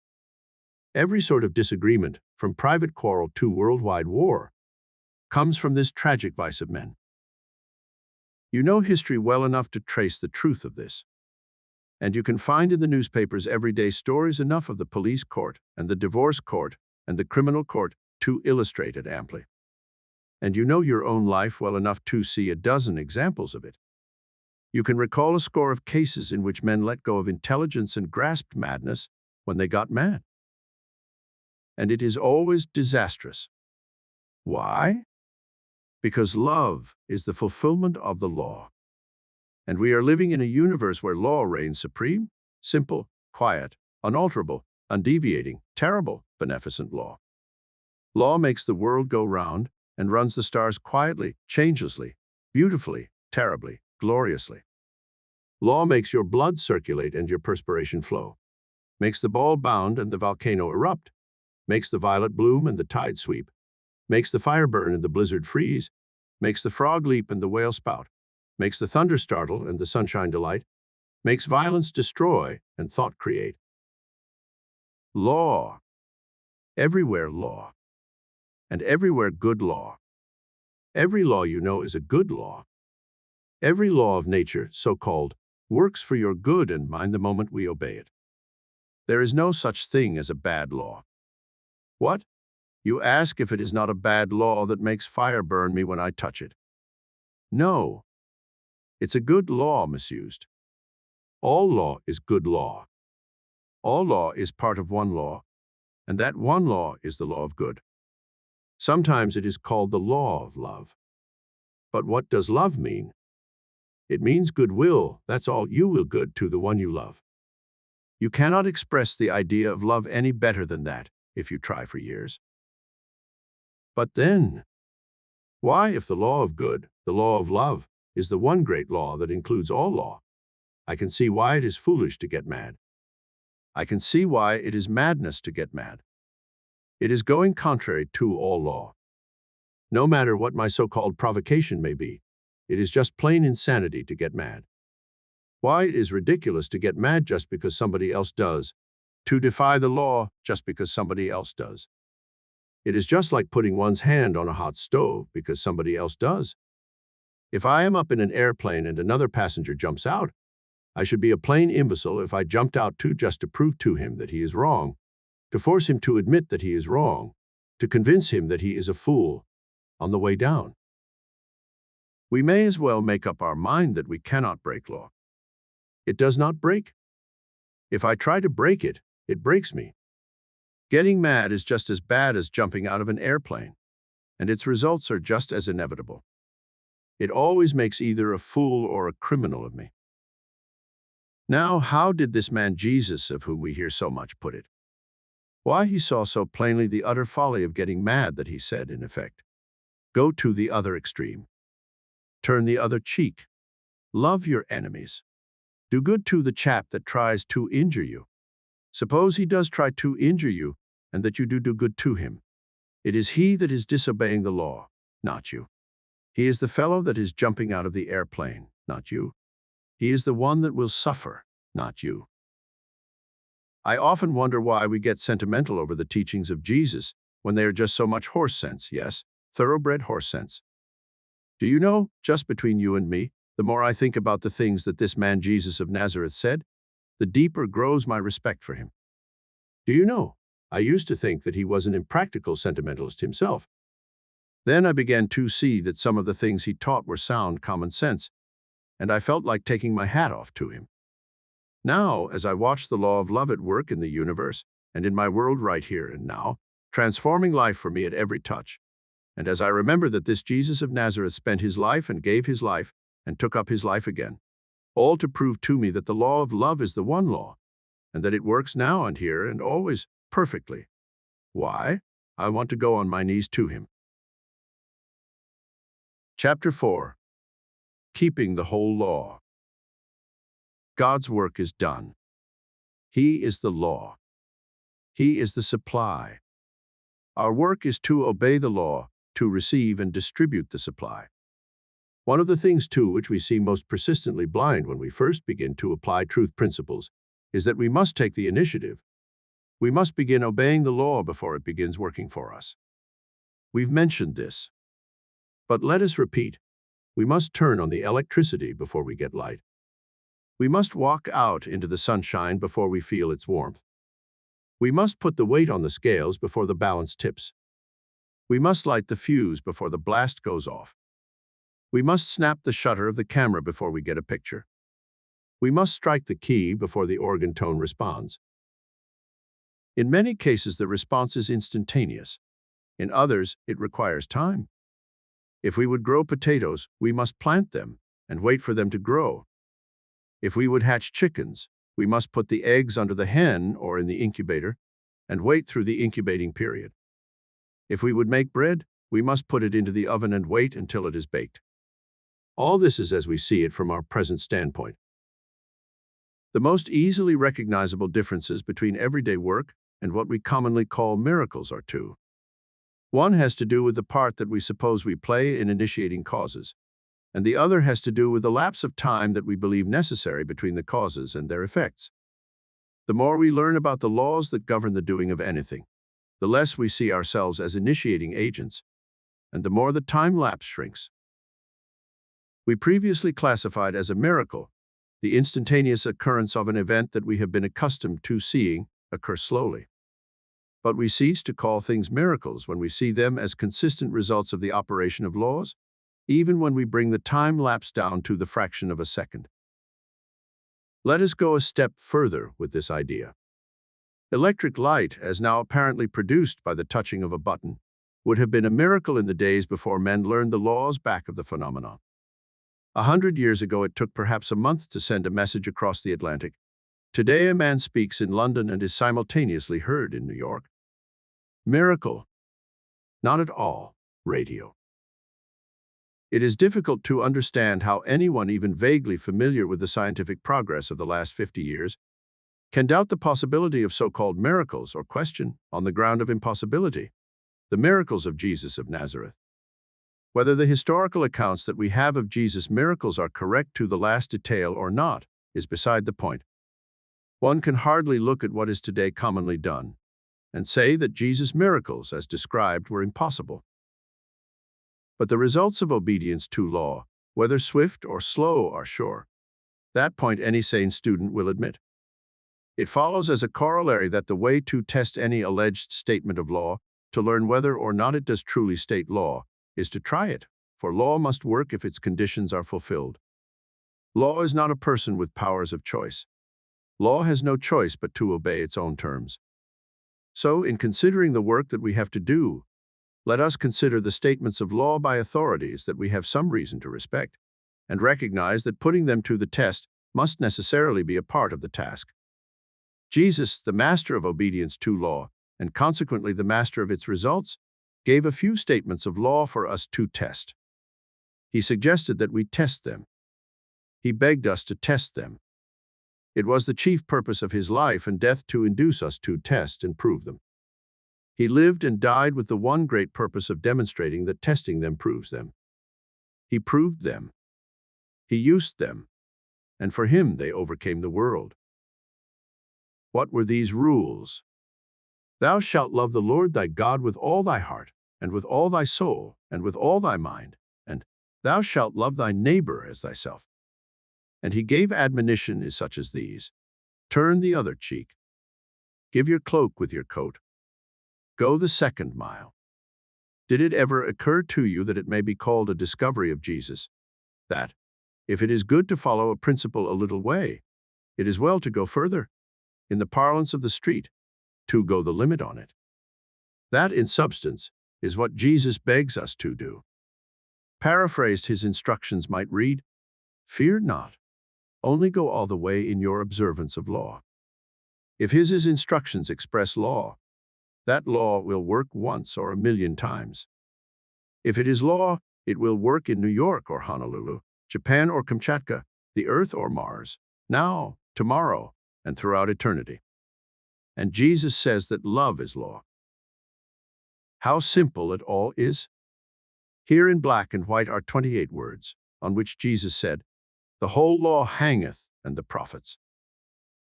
Every sort of disagreement, from private quarrel to worldwide war, comes from this tragic vice of men. You know history well enough to trace the truth of this. And you can find in the newspapers every day stories enough of the police court and the divorce court and the criminal court to illustrate it amply. And you know your own life well enough to see a dozen examples of it. You can recall a score of cases in which men let go of intelligence and grasped madness when they got mad. And it is always disastrous. Why? Because love is the fulfillment of the law. And we are living in a universe where law reigns supreme, simple, quiet, unalterable, undeviating, terrible, beneficent law. Law makes the world go round and runs the stars quietly, changelessly, beautifully, terribly, gloriously. Law makes your blood circulate and your perspiration flow, makes the ball bound and the volcano erupt, makes the violet bloom and the tide sweep, makes the fire burn and the blizzard freeze, makes the frog leap and the whale spout, makes the thunder startle and the sunshine delight, makes violence destroy and thought create. Law. Everywhere law. And everywhere good law. Every law you know is a good law. Every law of nature, so-called, works for your good and mine the moment we obey it. There is no such thing as a bad law. What? You ask if it is not a bad law that makes fire burn me when I touch it. No. It's a good law misused. All law is good law. All law is part of one law, and that one law is the law of good. Sometimes it is called the law of love. But what does love mean? It means goodwill, that's all. You will good to the one you love. You cannot express the idea of love any better than that if you try for years. But then, why, if the law of good, the law of love, is the one great law that includes all law, I can see why it is foolish to get mad. I can see why it is madness to get mad. It is going contrary to all law. No matter what my so-called provocation may be, it is just plain insanity to get mad. Why it is ridiculous to get mad just because somebody else does, to defy the law just because somebody else does. It is just like putting one's hand on a hot stove because somebody else does. If I am up in an airplane and another passenger jumps out, I should be a plain imbecile if I jumped out too just to prove to him that he is wrong, to force him to admit that he is wrong, to convince him that he is a fool on the way down. We may as well make up our mind that we cannot break law. It does not break. If I try to break it, it breaks me. Getting mad is just as bad as jumping out of an airplane, and its results are just as inevitable. It always makes either a fool or a criminal of me. Now, how did this man Jesus, of whom we hear so much, put it? Why, he saw so plainly the utter folly of getting mad that he said, in effect, go to the other extreme. Turn the other cheek. Love your enemies. Do good to the chap that tries to injure you. Suppose he does try to injure you, and that you do good to him. It is he that is disobeying the law, not you. He is the fellow that is jumping out of the airplane, not you. He is the one that will suffer, not you. I often wonder why we get sentimental over the teachings of Jesus when they are just so much horse sense, yes, thoroughbred horse sense. Do you know, just between you and me, the more I think about the things that this man Jesus of Nazareth said, the deeper grows my respect for him. Do you know, I used to think that he was an impractical sentimentalist himself. Then I began to see that some of the things he taught were sound common sense, and I felt like taking my hat off to him. Now, as I watch the law of love at work in the universe and in my world right here and now, transforming life for me at every touch, and as I remember that this Jesus of Nazareth spent his life and gave his life and took up his life again, all to prove to me that the law of love is the one law, and that it works now and here and always perfectly. Why? I want to go on my knees to him. Chapter 4. Keeping the whole law. God's work is done. He is the law. He is the supply. Our work is to obey the law, to receive and distribute the supply. One of the things, to which we seem most persistently blind when we first begin to apply truth principles, is that we must take the initiative. We must begin obeying the law before it begins working for us. We've mentioned this. But let us repeat, we must turn on the electricity before we get light. We must walk out into the sunshine before we feel its warmth. We must put the weight on the scales before the balance tips. We must light the fuse before the blast goes off. We must snap the shutter of the camera before we get a picture. We must strike the key before the organ tone responds. In many cases, the response is instantaneous. In others, it requires time. If we would grow potatoes, we must plant them and wait for them to grow. If we would hatch chickens, we must put the eggs under the hen or in the incubator and wait through the incubating period. If we would make bread, we must put it into the oven and wait until it is baked. All this is as we see it from our present standpoint. The most easily recognizable differences between everyday work and what we commonly call miracles are two. One has to do with the part that we suppose we play in initiating causes, and the other has to do with the lapse of time that we believe necessary between the causes and their effects. The more we learn about the laws that govern the doing of anything, the less we see ourselves as initiating agents, and the more the time lapse shrinks. We previously classified as a miracle the instantaneous occurrence of an event that we have been accustomed to seeing occur slowly. But we cease to call things miracles when we see them as consistent results of the operation of laws, even when we bring the time lapse down to the fraction of a second. Let us go a step further with this idea. Electric light, as now apparently produced by the touching of a button, would have been a miracle in the days before men learned the laws back of the phenomenon. 100 years ago, it took perhaps a month to send a message across the Atlantic. Today, a man speaks in London and is simultaneously heard in New York. Miracle? Not at all. Radio. It is difficult to understand how anyone even vaguely familiar with the scientific progress of the last 50 years can doubt the possibility of so-called miracles or question, on the ground of impossibility, the miracles of Jesus of Nazareth. Whether the historical accounts that we have of Jesus' miracles are correct to the last detail or not is beside the point. One can hardly look at what is today commonly done and say that Jesus' miracles, as described, were impossible. But the results of obedience to law, whether swift or slow, are sure. That point any sane student will admit. It follows as a corollary that the way to test any alleged statement of law, to learn whether or not it does truly state law, is to try it, for law must work if its conditions are fulfilled. Law is not a person with powers of choice. Law has no choice but to obey its own terms. So, in considering the work that we have to do, let us consider the statements of law by authorities that we have some reason to respect, and recognize that putting them to the test must necessarily be a part of the task. Jesus, the master of obedience to law, and consequently the master of its results, gave a few statements of law for us to test. He suggested that we test them. He begged us to test them. It was the chief purpose of his life and death to induce us to test and prove them. He lived and died with the one great purpose of demonstrating that testing them proves them. He proved them. He used them. And for him they overcame the world. What were these rules? Thou shalt love the Lord thy God with all thy heart, and with all thy soul, and with all thy mind, and thou shalt love thy neighbor as thyself. And he gave admonition is such as these. Turn the other cheek. Give your cloak with your coat. Go the second mile. Did it ever occur to you that it may be called a discovery of Jesus, that, if it is good to follow a principle a little way, it is well to go further, in the parlance of the street, to go the limit on it? That, in substance, is what Jesus begs us to do. Paraphrased, his instructions might read, "Fear not, only go all the way in your observance of law." If his instructions express law, that law will work once or a million times. If it is law, it will work in New York or Honolulu, Japan or Kamchatka, the Earth or Mars, now, tomorrow, and throughout eternity. And Jesus says that love is law. How simple it all is. Here in black and white are 28 words, on which Jesus said, "The whole law hangeth, and the prophets."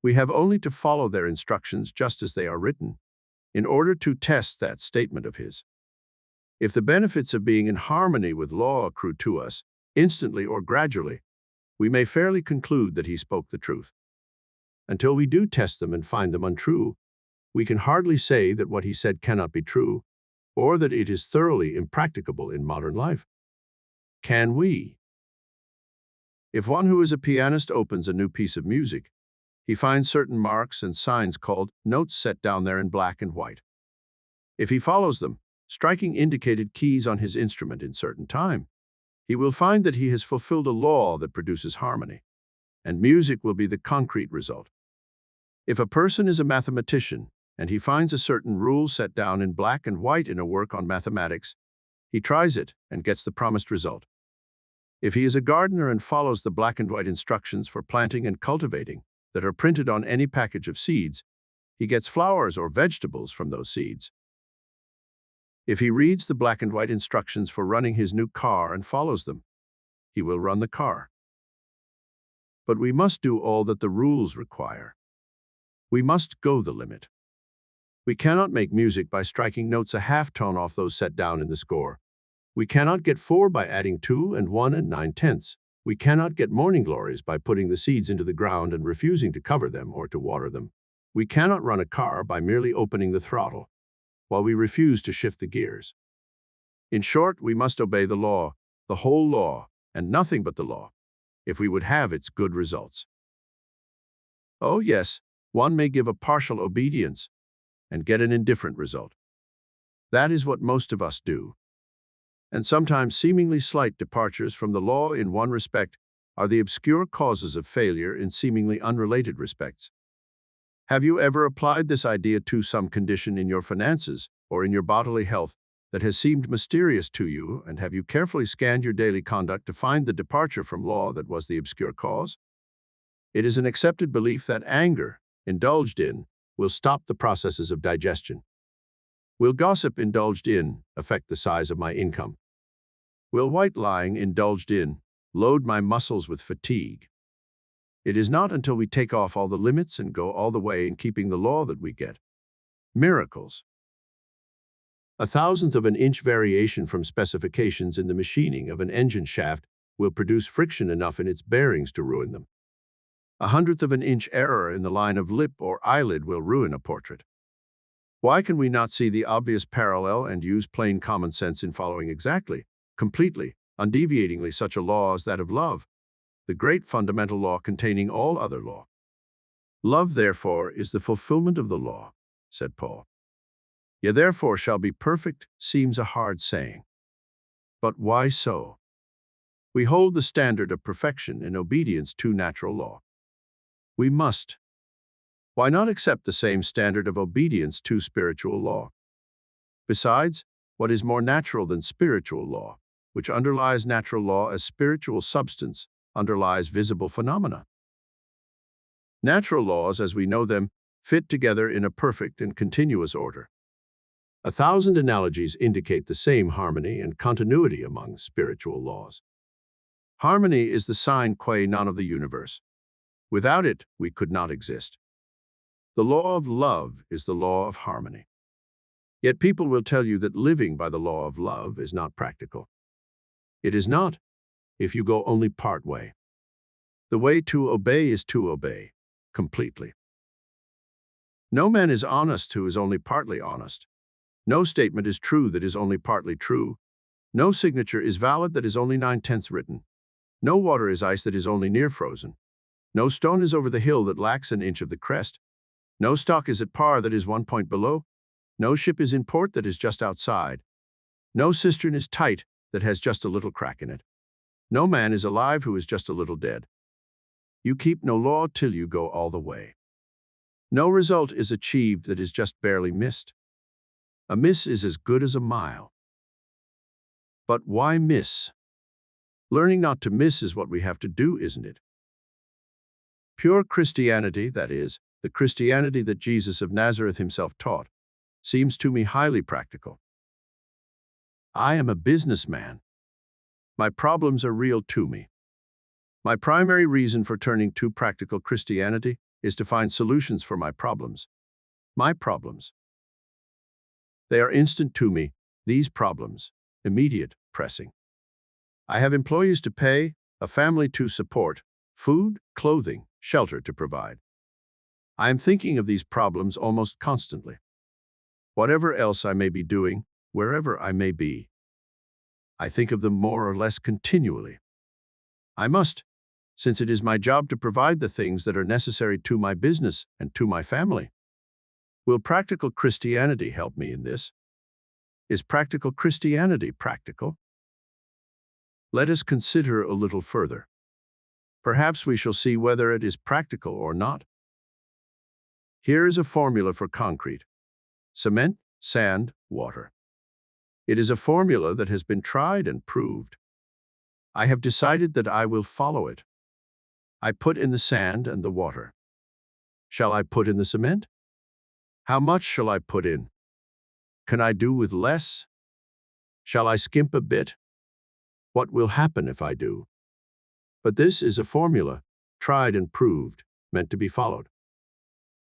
We have only to follow their instructions just as they are written, in order to test that statement of his. If the benefits of being in harmony with law accrue to us, instantly or gradually, we may fairly conclude that he spoke the truth. Until we do test them and find them untrue, we can hardly say that what he said cannot be true, or that it is thoroughly impracticable in modern life. Can we? If one who is a pianist opens a new piece of music, he finds certain marks and signs called notes set down there in black and white. If he follows them, striking indicated keys on his instrument in certain time, he will find that he has fulfilled a law that produces harmony, and music will be the concrete result. If a person is a mathematician and he finds a certain rule set down in black and white in a work on mathematics, he tries it and gets the promised result. If he is a gardener and follows the black and white instructions for planting and cultivating that are printed on any package of seeds, he gets flowers or vegetables from those seeds. If he reads the black and white instructions for running his new car and follows them, he will run the car. But we must do all that the rules require. We must go the limit. We cannot make music by striking notes a half tone off those set down in the score. We cannot get 4 by adding 2 and 1 and 9/10. We cannot get morning glories by putting the seeds into the ground and refusing to cover them or to water them. We cannot run a car by merely opening the throttle, while we refuse to shift the gears. In short, we must obey the law, the whole law, and nothing but the law, if we would have its good results. Oh yes, one may give a partial obedience and get an indifferent result. That is what most of us do. And sometimes seemingly slight departures from the law in one respect are the obscure causes of failure in seemingly unrelated respects. Have you ever applied this idea to some condition in your finances or in your bodily health that has seemed mysterious to you, and have you carefully scanned your daily conduct to find the departure from law that was the obscure cause? It is an accepted belief that anger, indulged in, will stop the processes of digestion. Will gossip indulged in affect the size of my income? Will white lying indulged in load my muscles with fatigue? It is not until we take off all the limits and go all the way in keeping the law that we get miracles. 1/1000th of an inch variation from specifications in the machining of an engine shaft will produce friction enough in its bearings to ruin them. 1/100th of an inch error in the line of lip or eyelid will ruin a portrait. Why can we not see the obvious parallel and use plain common sense in following exactly, completely, undeviatingly such a law as that of love, the great fundamental law containing all other law? Love, therefore, is the fulfillment of the law, said Paul. Ye therefore shall be perfect seems a hard saying. But why so? We hold the standard of perfection in obedience to natural law. We must. Why not accept the same standard of obedience to spiritual law? Besides, what is more natural than spiritual law, which underlies natural law as spiritual substance, underlies visible phenomena? Natural laws, as we know them, fit together in a perfect and continuous order. 1,000 analogies indicate the same harmony and continuity among spiritual laws. Harmony is the sine qua non of the universe. Without it, we could not exist. The law of love is the law of harmony. Yet people will tell you that living by the law of love is not practical. It is not, if you go only part way. The way to obey is to obey, completely. No man is honest who is only partly honest. No statement is true that is only partly true. No signature is valid that is only 9/10 written. No water is ice that is only near frozen. No stone is over the hill that lacks an inch of the crest. No stock is at par that is 1 point below. No ship is in port that is just outside. No cistern is tight that has just a little crack in it. No man is alive who is just a little dead. You keep no law till you go all the way. No result is achieved that is just barely missed. A miss is as good as a mile. But why miss? Learning not to miss is what we have to do, isn't it? Pure Christianity, that is, the Christianity that Jesus of Nazareth himself taught, seems to me highly practical. I am a businessman. My problems are real to me. My primary reason for turning to practical Christianity is to find solutions for my problems. My problems. They are instant to me, these problems, immediate, pressing. I have employees to pay, a family to support, food, clothing, shelter to provide. I am thinking of these problems almost constantly. Whatever else I may be doing, wherever I may be, I think of them more or less continually. I must, since it is my job to provide the things that are necessary to my business and to my family. Will practical Christianity help me in this? Is practical Christianity practical? Let us consider a little further. Perhaps we shall see whether it is practical or not. Here is a formula for concrete: cement, sand, water. It is a formula that has been tried and proved. I have decided that I will follow it. I put in the sand and the water. Shall I put in the cement? How much shall I put in? Can I do with less? Shall I skimp a bit? What will happen if I do? But this is a formula, tried and proved, meant to be followed.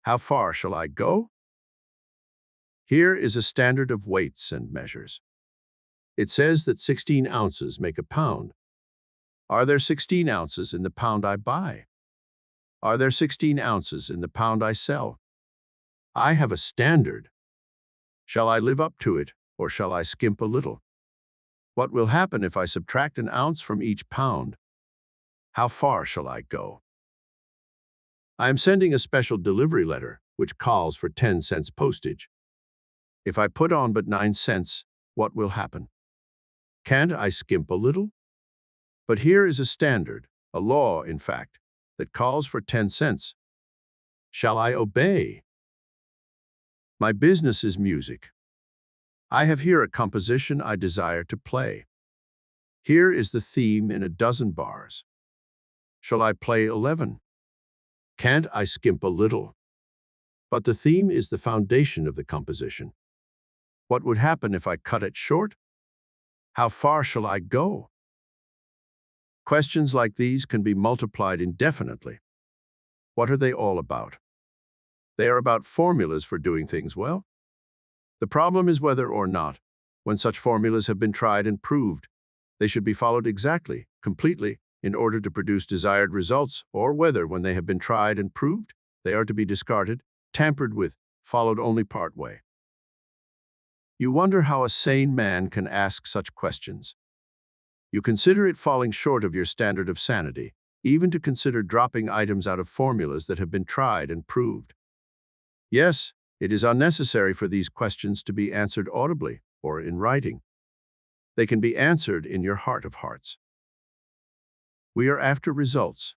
How far shall I go? Here is a standard of weights and measures. It says that 16 ounces make a pound. Are there 16 ounces in the pound I buy? Are there 16 ounces in the pound I sell? I have a standard. Shall I live up to it, or shall I skimp a little? What will happen if I subtract an ounce from each pound? How far shall I go? I am sending a special delivery letter, which calls for 10 cents postage. If I put on but 9 cents, what will happen? Can't I skimp a little? But here is a standard, a law, in fact, that calls for 10 cents. Shall I obey? My business is music. I have here a composition I desire to play. Here is the theme in a dozen bars. Shall I play 11? Can't I skimp a little? But the theme is the foundation of the composition. What would happen if I cut it short? How far shall I go? Questions like these can be multiplied indefinitely. What are they all about? They are about formulas for doing things well. The problem is whether or not, when such formulas have been tried and proved, they should be followed exactly, completely, in order to produce desired results, or whether, when they have been tried and proved, they are to be discarded, tampered with, followed only part way. You wonder how a sane man can ask such questions. You consider it falling short of your standard of sanity, even to consider dropping items out of formulas that have been tried and proved. Yes, it is unnecessary for these questions to be answered audibly or in writing. They can be answered in your heart of hearts. We are after results.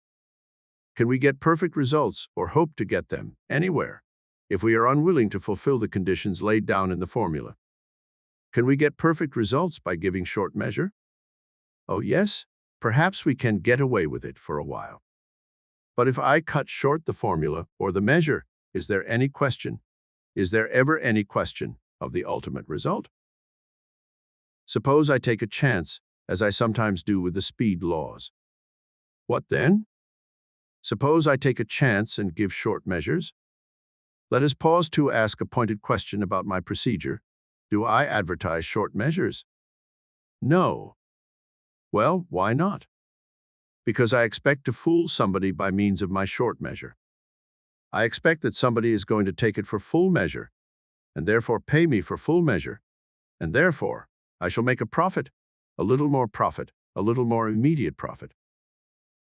Can we get perfect results or hope to get them anywhere if we are unwilling to fulfill the conditions laid down in the formula? Can we get perfect results by giving short measure? Oh yes, perhaps we can get away with it for a while. But if I cut short the formula or the measure, is there any question? Is there ever any question of the ultimate result? Suppose I take a chance, as I sometimes do with the speed laws. What then? Suppose I take a chance and give short measures? Let us pause to ask a pointed question about my procedure. Do I advertise short measures? No. Well, why not? Because I expect to fool somebody by means of my short measure. I expect that somebody is going to take it for full measure, and therefore pay me for full measure, and therefore I shall make a profit, a little more immediate profit.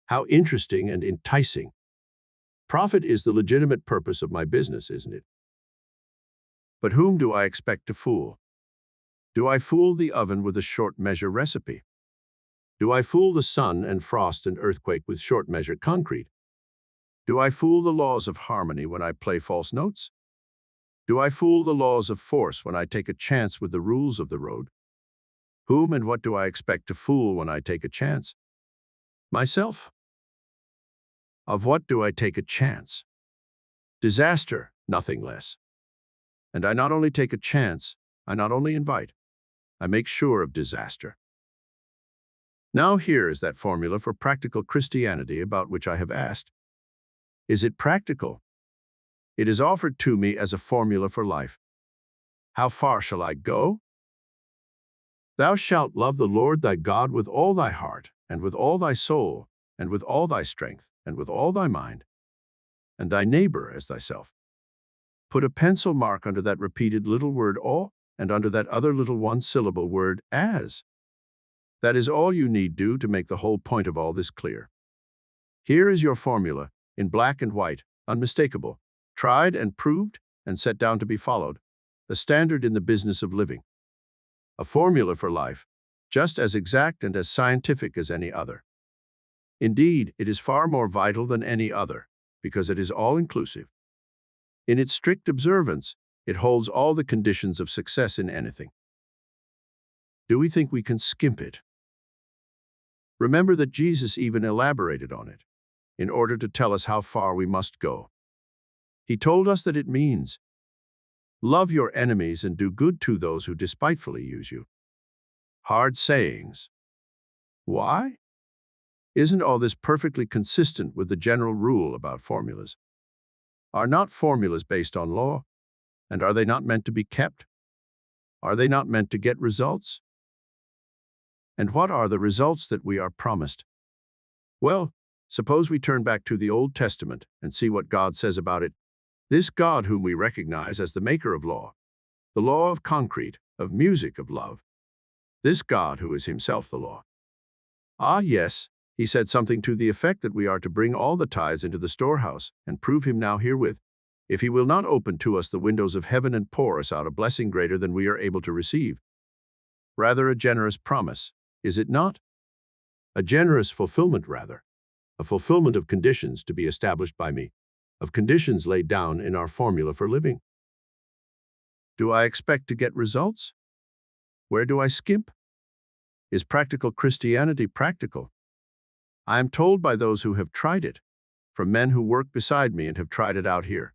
How interesting and enticing. Profit is the legitimate purpose of my business, isn't it? But whom do I expect to fool? Do I fool the oven with a short measure recipe? Do I fool the sun and frost and earthquake with short measure concrete? Do I fool the laws of harmony when I play false notes? Do I fool the laws of force when I take a chance with the rules of the road? Whom and what do I expect to fool when I take a chance? Myself. Of what do I take a chance? Disaster, nothing less. And I not only take a chance, I not only invite, I make sure of disaster. Now here is that formula for practical Christianity about which I have asked. Is it practical? It is offered to me as a formula for life. How far shall I go? Thou shalt love the Lord thy God with all thy heart, and with all thy soul, and with all thy strength, and with all thy mind. and thy neighbor as thyself. Put a pencil mark under that repeated little word all and under that other little one-syllable word as. That is all you need do to make the whole point of all this clear. Here is your formula, in black and white, unmistakable, tried and proved and set down to be followed, a standard in the business of living. A formula for life, just as exact and as scientific as any other. Indeed, it is far more vital than any other, because it is all-inclusive. In its strict observance, it holds all the conditions of success in anything. Do we think we can skimp it? Remember that Jesus even elaborated on it, in order to tell us how far we must go. He told us that it means, love your enemies and do good to those who despitefully use you. Hard sayings. Why? Isn't all this perfectly consistent with the general rule about formulas? Are not formulas based on law? And are they not meant to be kept? Are they not meant to get results? And what are the results that we are promised? Well, suppose we turn back to the Old Testament and see what God says about it. This God whom we recognize as the maker of law, the law of concrete, of music, of love. This God who is himself the law. Ah, yes, he said something to the effect that we are to bring all the tithes into the storehouse and prove him now herewith, if he will not open to us the windows of heaven and pour us out a blessing greater than we are able to receive. Rather a generous promise, is it not? A generous fulfillment, rather. A fulfillment of conditions to be established by me, of conditions laid down in our formula for living. Do I expect to get results? Where do I skimp? Is practical Christianity practical? I am told by those who have tried it, from men who work beside me and have tried it out here,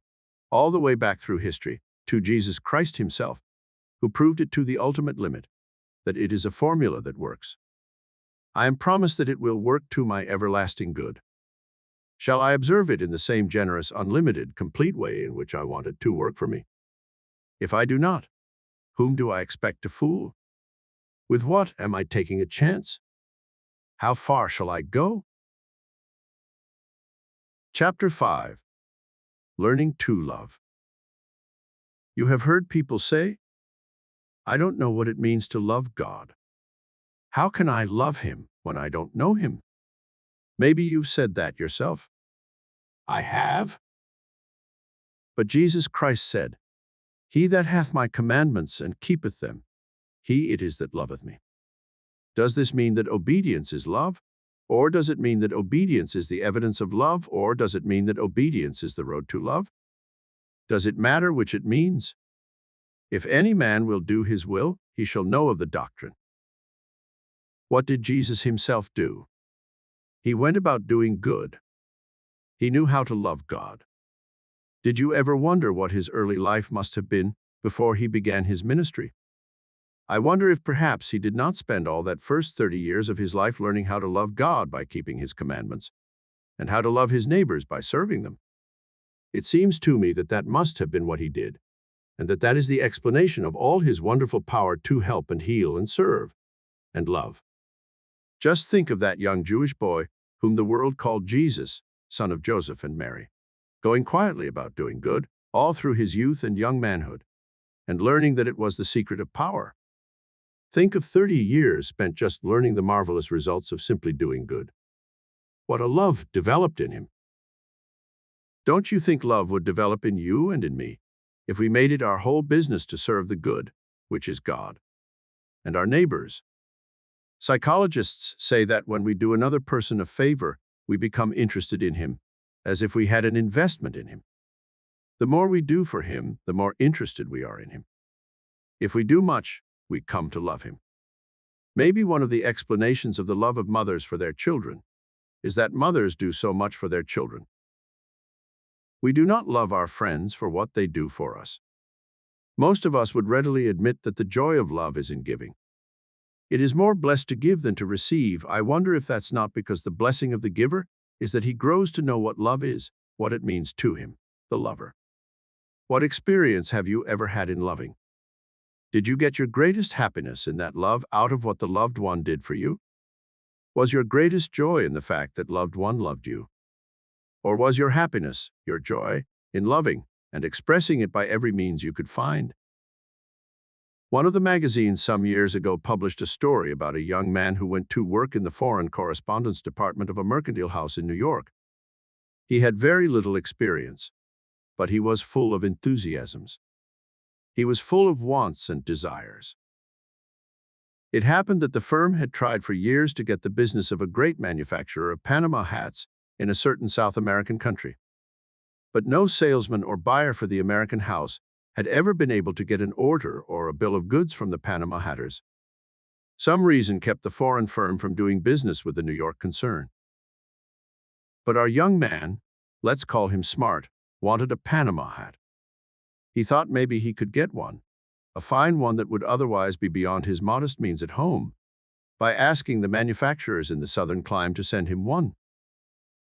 all the way back through history, to Jesus Christ himself, who proved it to the ultimate limit, that it is a formula that works. I am promised that it will work to my everlasting good. Shall I observe it in the same generous, unlimited, complete way in which I want it to work for me? If I do not, whom do I expect to fool? With what am I taking a chance? How far shall I go? Chapter 5. Learning to Love. You have heard people say, I don't know what it means to love God. How can I love him when I don't know him? Maybe you've said that yourself. I have. But Jesus Christ said, He that hath my commandments and keepeth them, he it is that loveth me. Does this mean that obedience is love? Or does it mean that obedience is the evidence of love? Or does it mean that obedience is the road to love? Does it matter which it means? If any man will do his will, he shall know of the doctrine. What did Jesus himself do? He went about doing good. He knew how to love God. Did you ever wonder what his early life must have been before he began his ministry? I wonder if perhaps he did not spend all that first 30 years of his life learning how to love God by keeping his commandments, and how to love his neighbors by serving them. It seems to me that that must have been what he did, and that that is the explanation of all his wonderful power to help and heal and serve and love. Just think of that young Jewish boy whom the world called Jesus, son of Joseph and Mary, going quietly about doing good all through his youth and young manhood, and learning that it was the secret of power. Think of 30 years spent just learning the marvelous results of simply doing good. What a love developed in him. Don't you think love would develop in you and in me if we made it our whole business to serve the good, which is God, and our neighbors? Psychologists say that when we do another person a favor, we become interested in him, as if we had an investment in him. The more we do for him, the more interested we are in him. If we do much, we come to love him. Maybe one of the explanations of the love of mothers for their children is that mothers do so much for their children. We do not love our friends for what they do for us. Most of us would readily admit that the joy of love is in giving. It is more blessed to give than to receive. I wonder if that's not because the blessing of the giver is that he grows to know what love is, what it means to him, the lover. What experience have you ever had in loving? Did you get your greatest happiness in that love out of what the loved one did for you? Was your greatest joy in the fact that loved one loved you? Or was your happiness, your joy, in loving and expressing it by every means you could find? One of the magazines some years ago published a story about a young man who went to work in the foreign correspondence department of a mercantile house in New York. He had very little experience, but he was full of enthusiasms. He was full of wants and desires. It happened that the firm had tried for years to get the business of a great manufacturer of Panama hats in a certain South American country. But no salesman or buyer for the American house had ever been able to get an order or a bill of goods from the Panama hatters. Some reason kept the foreign firm from doing business with the New York concern. But our young man, let's call him Smart, wanted a Panama hat. He thought maybe he could get one, a fine one that would otherwise be beyond his modest means at home, by asking the manufacturers in the southern clime to send him one.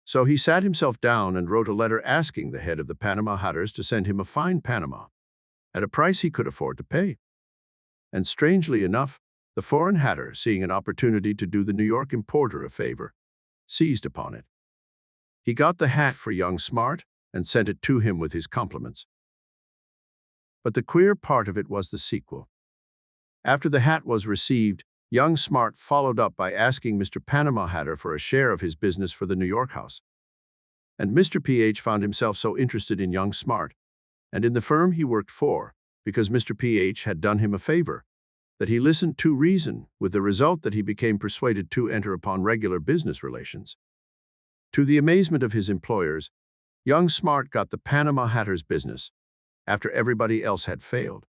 So he sat himself down and wrote a letter asking the head of the Panama hatters to send him a fine Panama, at a price he could afford to pay. And strangely enough, the foreign hatter, seeing an opportunity to do the New York importer a favor, seized upon it. He got the hat for young Smart and sent it to him with his compliments. But the queer part of it was the sequel. After the hat was received, young Smart followed up by asking Mr. Panama Hatter for a share of his business for the New York house. And Mr. PH found himself so interested in young Smart and in the firm he worked for, because Mr. PH had done him a favor, that he listened to reason, with the result that he became persuaded to enter upon regular business relations. To the amazement of his employers, young Smart got the Panama Hatter's business, after everybody else had failed.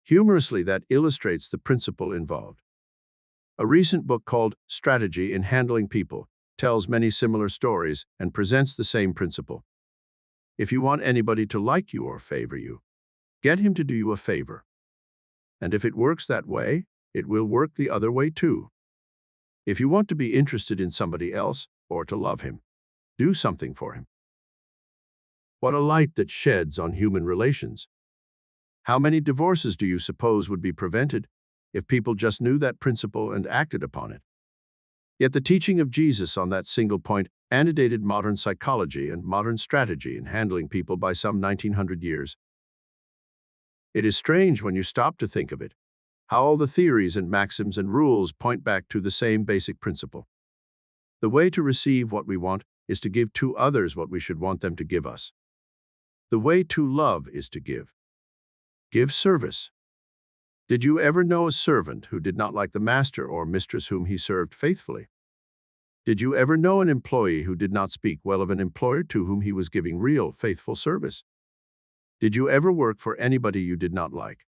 Humorously, that illustrates the principle involved. A recent book called Strategy in Handling People tells many similar stories and presents the same principle. If you want anybody to like you or favor you, get him to do you a favor. And if it works that way, it will work the other way too. If you want to be interested in somebody else or to love him, do something for him. What a light that sheds on human relations. How many divorces do you suppose would be prevented if people just knew that principle and acted upon it? Yet the teaching of Jesus on that single point antedated modern psychology and modern strategy in handling people by some 1900 years. It is strange when you stop to think of it, how all the theories and maxims and rules point back to the same basic principle. The way to receive what we want is to give to others what we should want them to give us. The way to love is to give. Give service. Did you ever know a servant who did not like the master or mistress whom he served faithfully? Did you ever know an employee who did not speak well of an employer to whom he was giving real, faithful service? Did you ever work for anybody you did not like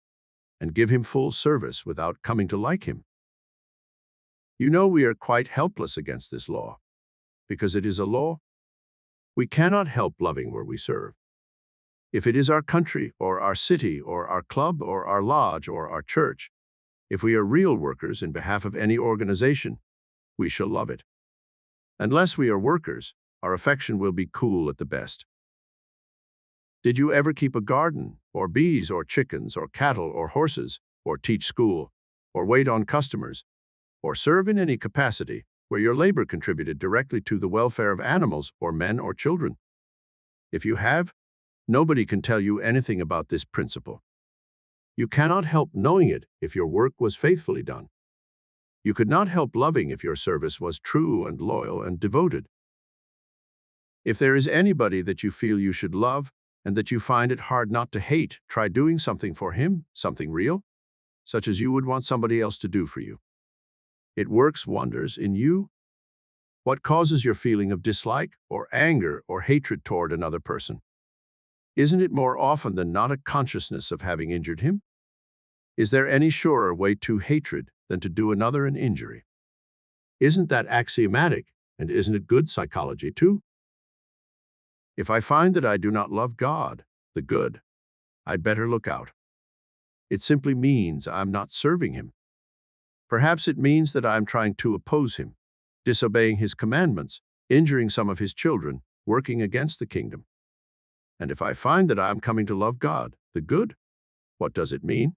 and give him full service without coming to like him? You know we are quite helpless against this law, because it is a law. We cannot help loving where we serve. If it is our country or our city or our club or our lodge or our church, if we are real workers in behalf of any organization, we shall love it. Unless we are workers, our affection will be cool at the best. Did you ever keep a garden, or bees, or chickens, or cattle, or horses, or teach school, or wait on customers, or serve in any capacity where your labor contributed directly to the welfare of animals or men or children? If you have, nobody can tell you anything about this principle. You cannot help knowing it if your work was faithfully done. You could not help loving if your service was true and loyal and devoted. If there is anybody that you feel you should love and that you find it hard not to hate, try doing something for him, something real, such as you would want somebody else to do for you. It works wonders in you. What causes your feeling of dislike or anger or hatred toward another person? Isn't it more often than not a consciousness of having injured him? Is there any surer way to hatred than to do another an injury? Isn't that axiomatic, and isn't it good psychology too? If I find that I do not love God, the good, I'd better look out. It simply means I'm not serving him. Perhaps it means that I'm trying to oppose him, disobeying his commandments, injuring some of his children, working against the kingdom. And if I find that I am coming to love God, the good, what does it mean?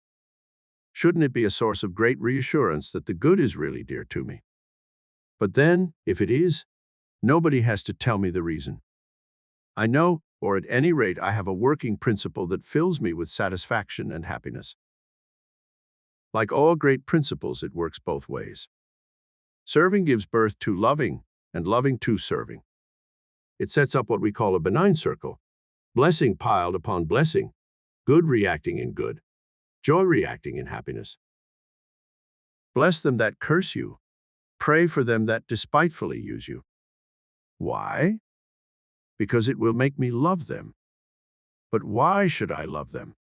Shouldn't it be a source of great reassurance that the good is really dear to me? But then, if it is, Nobody has to tell me the reason. I know, or at any rate I have a working principle that fills me with satisfaction and happiness. Like all great principles, it works both ways. Serving gives birth to loving, and loving to serving. It sets up what we call a benign circle, blessing piled upon blessing, good reacting in good, joy reacting in happiness. Bless them that curse you. Pray for them that despitefully use you. Why? Because it will make me love them. But why should I love them?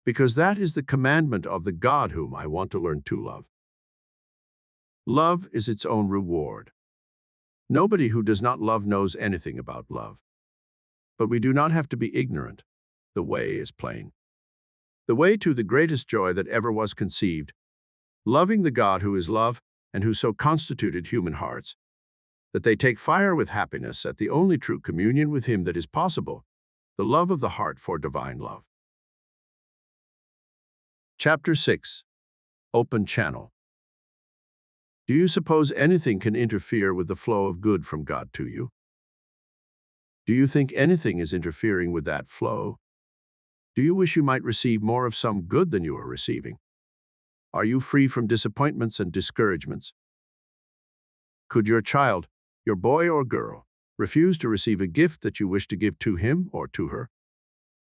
Because that is the commandment of the God whom I want to learn to love. Love is its own reward. Nobody who does not love knows anything about love. But we do not have to be ignorant. The way is plain. The way to the greatest joy that ever was conceived, loving the God who is love and who so constituted human hearts, that they take fire with happiness at the only true communion with Him that is possible, the love of the heart for divine love. Chapter 6. Open Channel. Do you suppose anything can interfere with the flow of good from God to you? Do you think anything is interfering with that flow? Do you wish you might receive more of some good than you are receiving? Are you free from disappointments and discouragements? Could your child, your boy or girl, refuse to receive a gift that you wish to give to him or to her?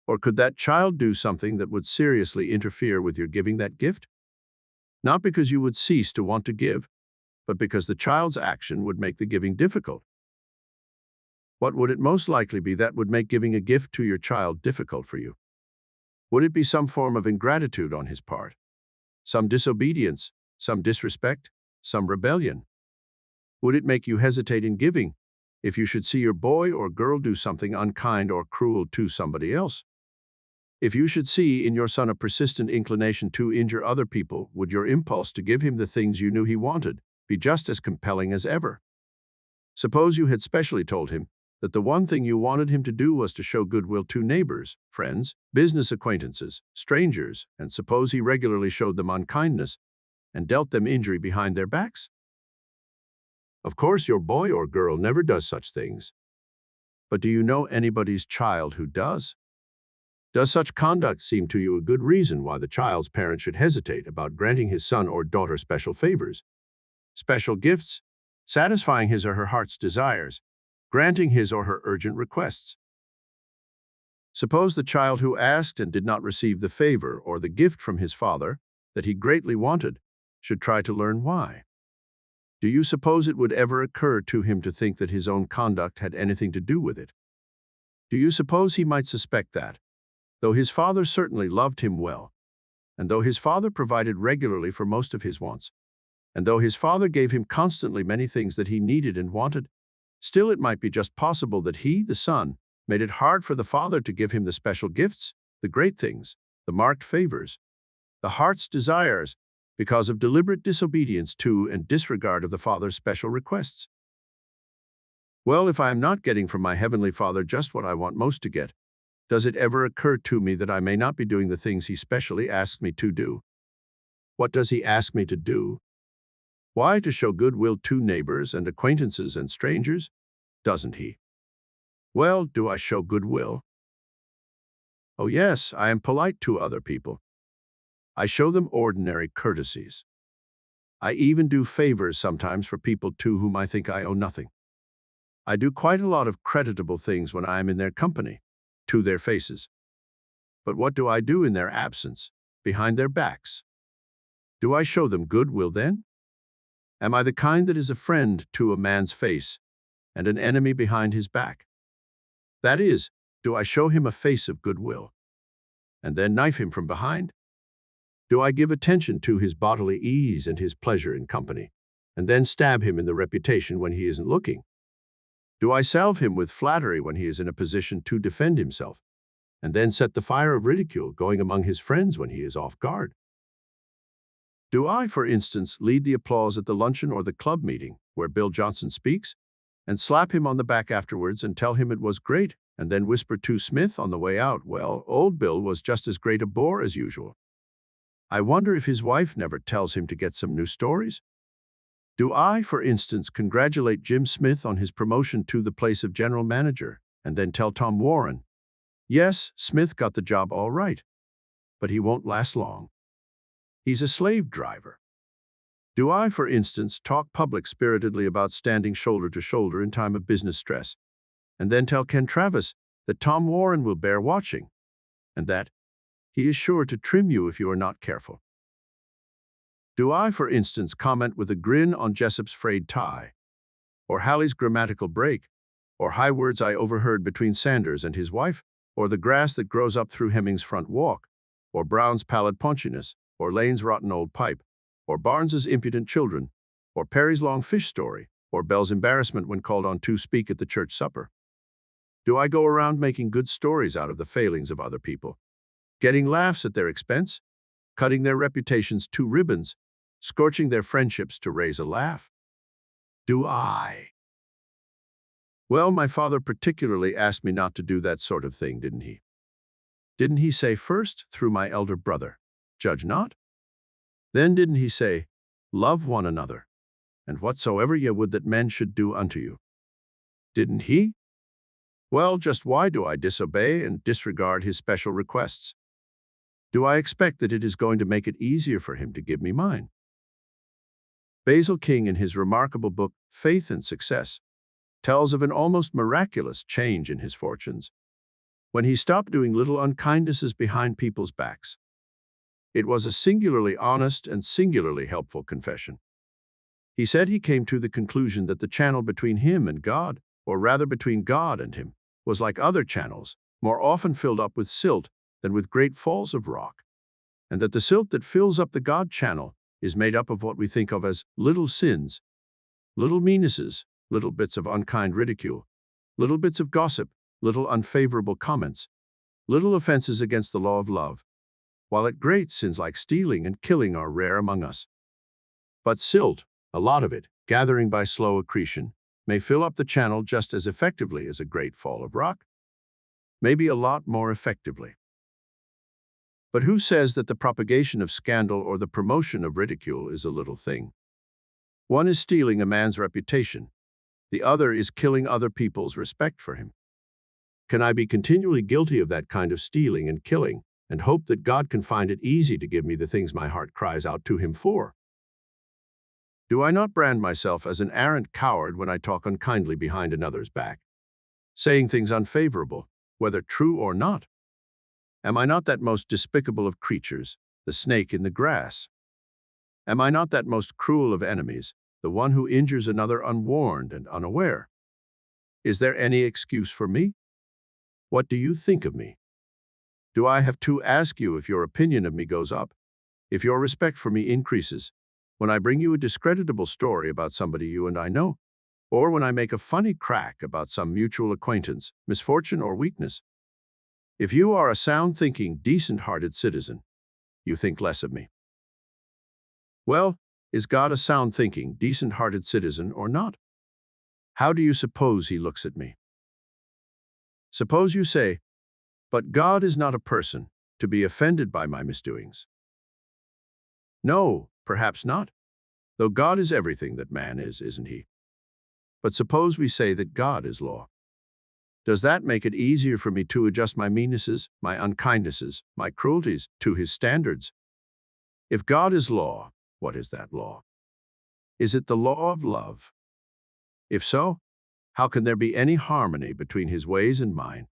Or could that child do something that would seriously interfere with your giving that gift? Not because you would cease to want to give, but because the child's action would make the giving difficult. What would it most likely be that would make giving a gift to your child difficult for you? Would it be some form of ingratitude on his part? Some disobedience, some disrespect, some rebellion? Would it make you hesitate in giving if you should see your boy or girl do something unkind or cruel to somebody else? If you should see in your son a persistent inclination to injure other people, would your impulse to give him the things you knew he wanted be just as compelling as ever? Suppose you had specially told him that the one thing you wanted him to do was to show goodwill to neighbors, friends, business acquaintances, strangers, and suppose he regularly showed them unkindness and dealt them injury behind their backs? Of course, your boy or girl never does such things. But do you know anybody's child who does? Does such conduct seem to you a good reason why the child's parent should hesitate about granting his son or daughter special favors, special gifts, satisfying his or her heart's desires, granting his or her urgent requests? Suppose the child who asked and did not receive the favor or the gift from his father that he greatly wanted should try to learn why. Do you suppose it would ever occur to him to think that his own conduct had anything to do with it? Do you suppose he might suspect that, though his father certainly loved him well, and though his father provided regularly for most of his wants, and though his father gave him constantly many things that he needed and wanted, still it might be just possible that he, the son, made it hard for the father to give him the special gifts, the great things, the marked favors, the heart's desires, because of deliberate disobedience to and disregard of the Father's special requests? Well, if I am not getting from my Heavenly Father just what I want most to get, does it ever occur to me that I may not be doing the things He specially asks me to do? What does He ask me to do? Why, to show goodwill to neighbors and acquaintances and strangers? Doesn't He? Well, do I show goodwill? Oh yes, I am polite to other people. I show them ordinary courtesies. I even do favors sometimes for people to whom I think I owe nothing. I do quite a lot of creditable things when I am in their company, to their faces. But what do I do in their absence, behind their backs? Do I show them goodwill then? Am I the kind that is a friend to a man's face and an enemy behind his back? That is, do I show him a face of goodwill and then knife him from behind? Do I give attention to his bodily ease and his pleasure in company, and then stab him in the reputation when he isn't looking? Do I salve him with flattery when he is in a position to defend himself, and then set the fire of ridicule going among his friends when he is off guard? Do I, for instance, lead the applause at the luncheon or the club meeting where Bill Johnson speaks, and slap him on the back afterwards and tell him it was great, and then whisper to Smith on the way out, well, old Bill was just as great a bore as usual? I wonder if his wife never tells him to get some new stories? Do I, for instance, congratulate Jim Smith on his promotion to the place of general manager and then tell Tom Warren, yes, Smith got the job all right, but he won't last long. He's a slave driver. Do I, for instance, talk public-spiritedly about standing shoulder to shoulder in time of business stress, and then tell Ken Travis that Tom Warren will bear watching, and that he is sure to trim you if you are not careful? Do I, for instance, comment with a grin on Jessup's frayed tie, or Hallie's grammatical break, or high words I overheard between Sanders and his wife, or the grass that grows up through Hemming's front walk, or Brown's pallid paunchiness, or Lane's rotten old pipe, or Barnes's impudent children, or Perry's long fish story, or Bell's embarrassment when called on to speak at the church supper? Do I go around making good stories out of the failings of other people, getting laughs at their expense, cutting their reputations to ribbons, scorching their friendships to raise a laugh? Do I? Well, my father particularly asked me not to do that sort of thing, didn't he? Didn't he say first, through my elder brother, judge not? Then didn't he say, love one another, and whatsoever ye would that men should do unto you? Didn't he? Well, just why do I disobey and disregard his special requests? Do I expect that it is going to make it easier for him to give me mine? Basil King, in his remarkable book, Faith and Success, tells of an almost miraculous change in his fortunes when he stopped doing little unkindnesses behind people's backs. It was a singularly honest and singularly helpful confession. He said he came to the conclusion that the channel between him and God, or rather between God and him, was like other channels, more often filled up with silt than with great falls of rock, and that the silt that fills up the God channel is made up of what we think of as little sins, little meannesses, little bits of unkind ridicule, little bits of gossip, little unfavorable comments, little offenses against the law of love, while at great sins like stealing and killing are rare among us. But silt, a lot of it, gathering by slow accretion, may fill up the channel just as effectively as a great fall of rock, maybe a lot more effectively. But who says that the propagation of scandal or the promotion of ridicule is a little thing? One is stealing a man's reputation. The other is killing other people's respect for him. Can I be continually guilty of that kind of stealing and killing and hope that God can find it easy to give me the things my heart cries out to him for? Do I not brand myself as an arrant coward when I talk unkindly behind another's back, saying things unfavorable, whether true or not? Am I not that most despicable of creatures, the snake in the grass? Am I not that most cruel of enemies, the one who injures another unwarned and unaware? Is there any excuse for me? What do you think of me? Do I have to ask you if your opinion of me goes up, if your respect for me increases, when I bring you a discreditable story about somebody you and I know, or when I make a funny crack about some mutual acquaintance, misfortune, or weakness? If you are a sound-thinking, decent-hearted citizen, you think less of me. Well, is God a sound-thinking, decent-hearted citizen or not? How do you suppose he looks at me? Suppose you say, but God is not a person to be offended by my misdoings. No, perhaps not, though God is everything that man is, isn't he? But suppose we say that God is law. Does that make it easier for me to adjust my meannesses, my unkindnesses, my cruelties to his standards? If God is law, what is that law? Is it the law of love? If so, how can there be any harmony between his ways and mine,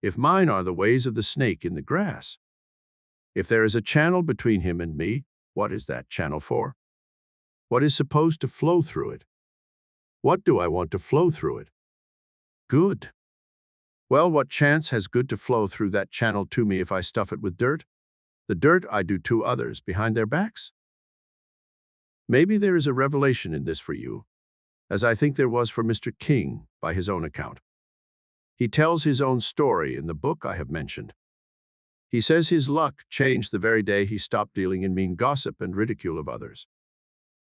if mine are the ways of the snake in the grass? If there is a channel between him and me, what is that channel for? What is supposed to flow through it? What do I want to flow through it? Good. Well, what chance has good to flow through that channel to me if I stuff it with dirt? The dirt I do to others behind their backs? Maybe there is a revelation in this for you, as I think there was for Mr. King by his own account. He tells his own story in the book I have mentioned. He says his luck changed the very day he stopped dealing in mean gossip and ridicule of others.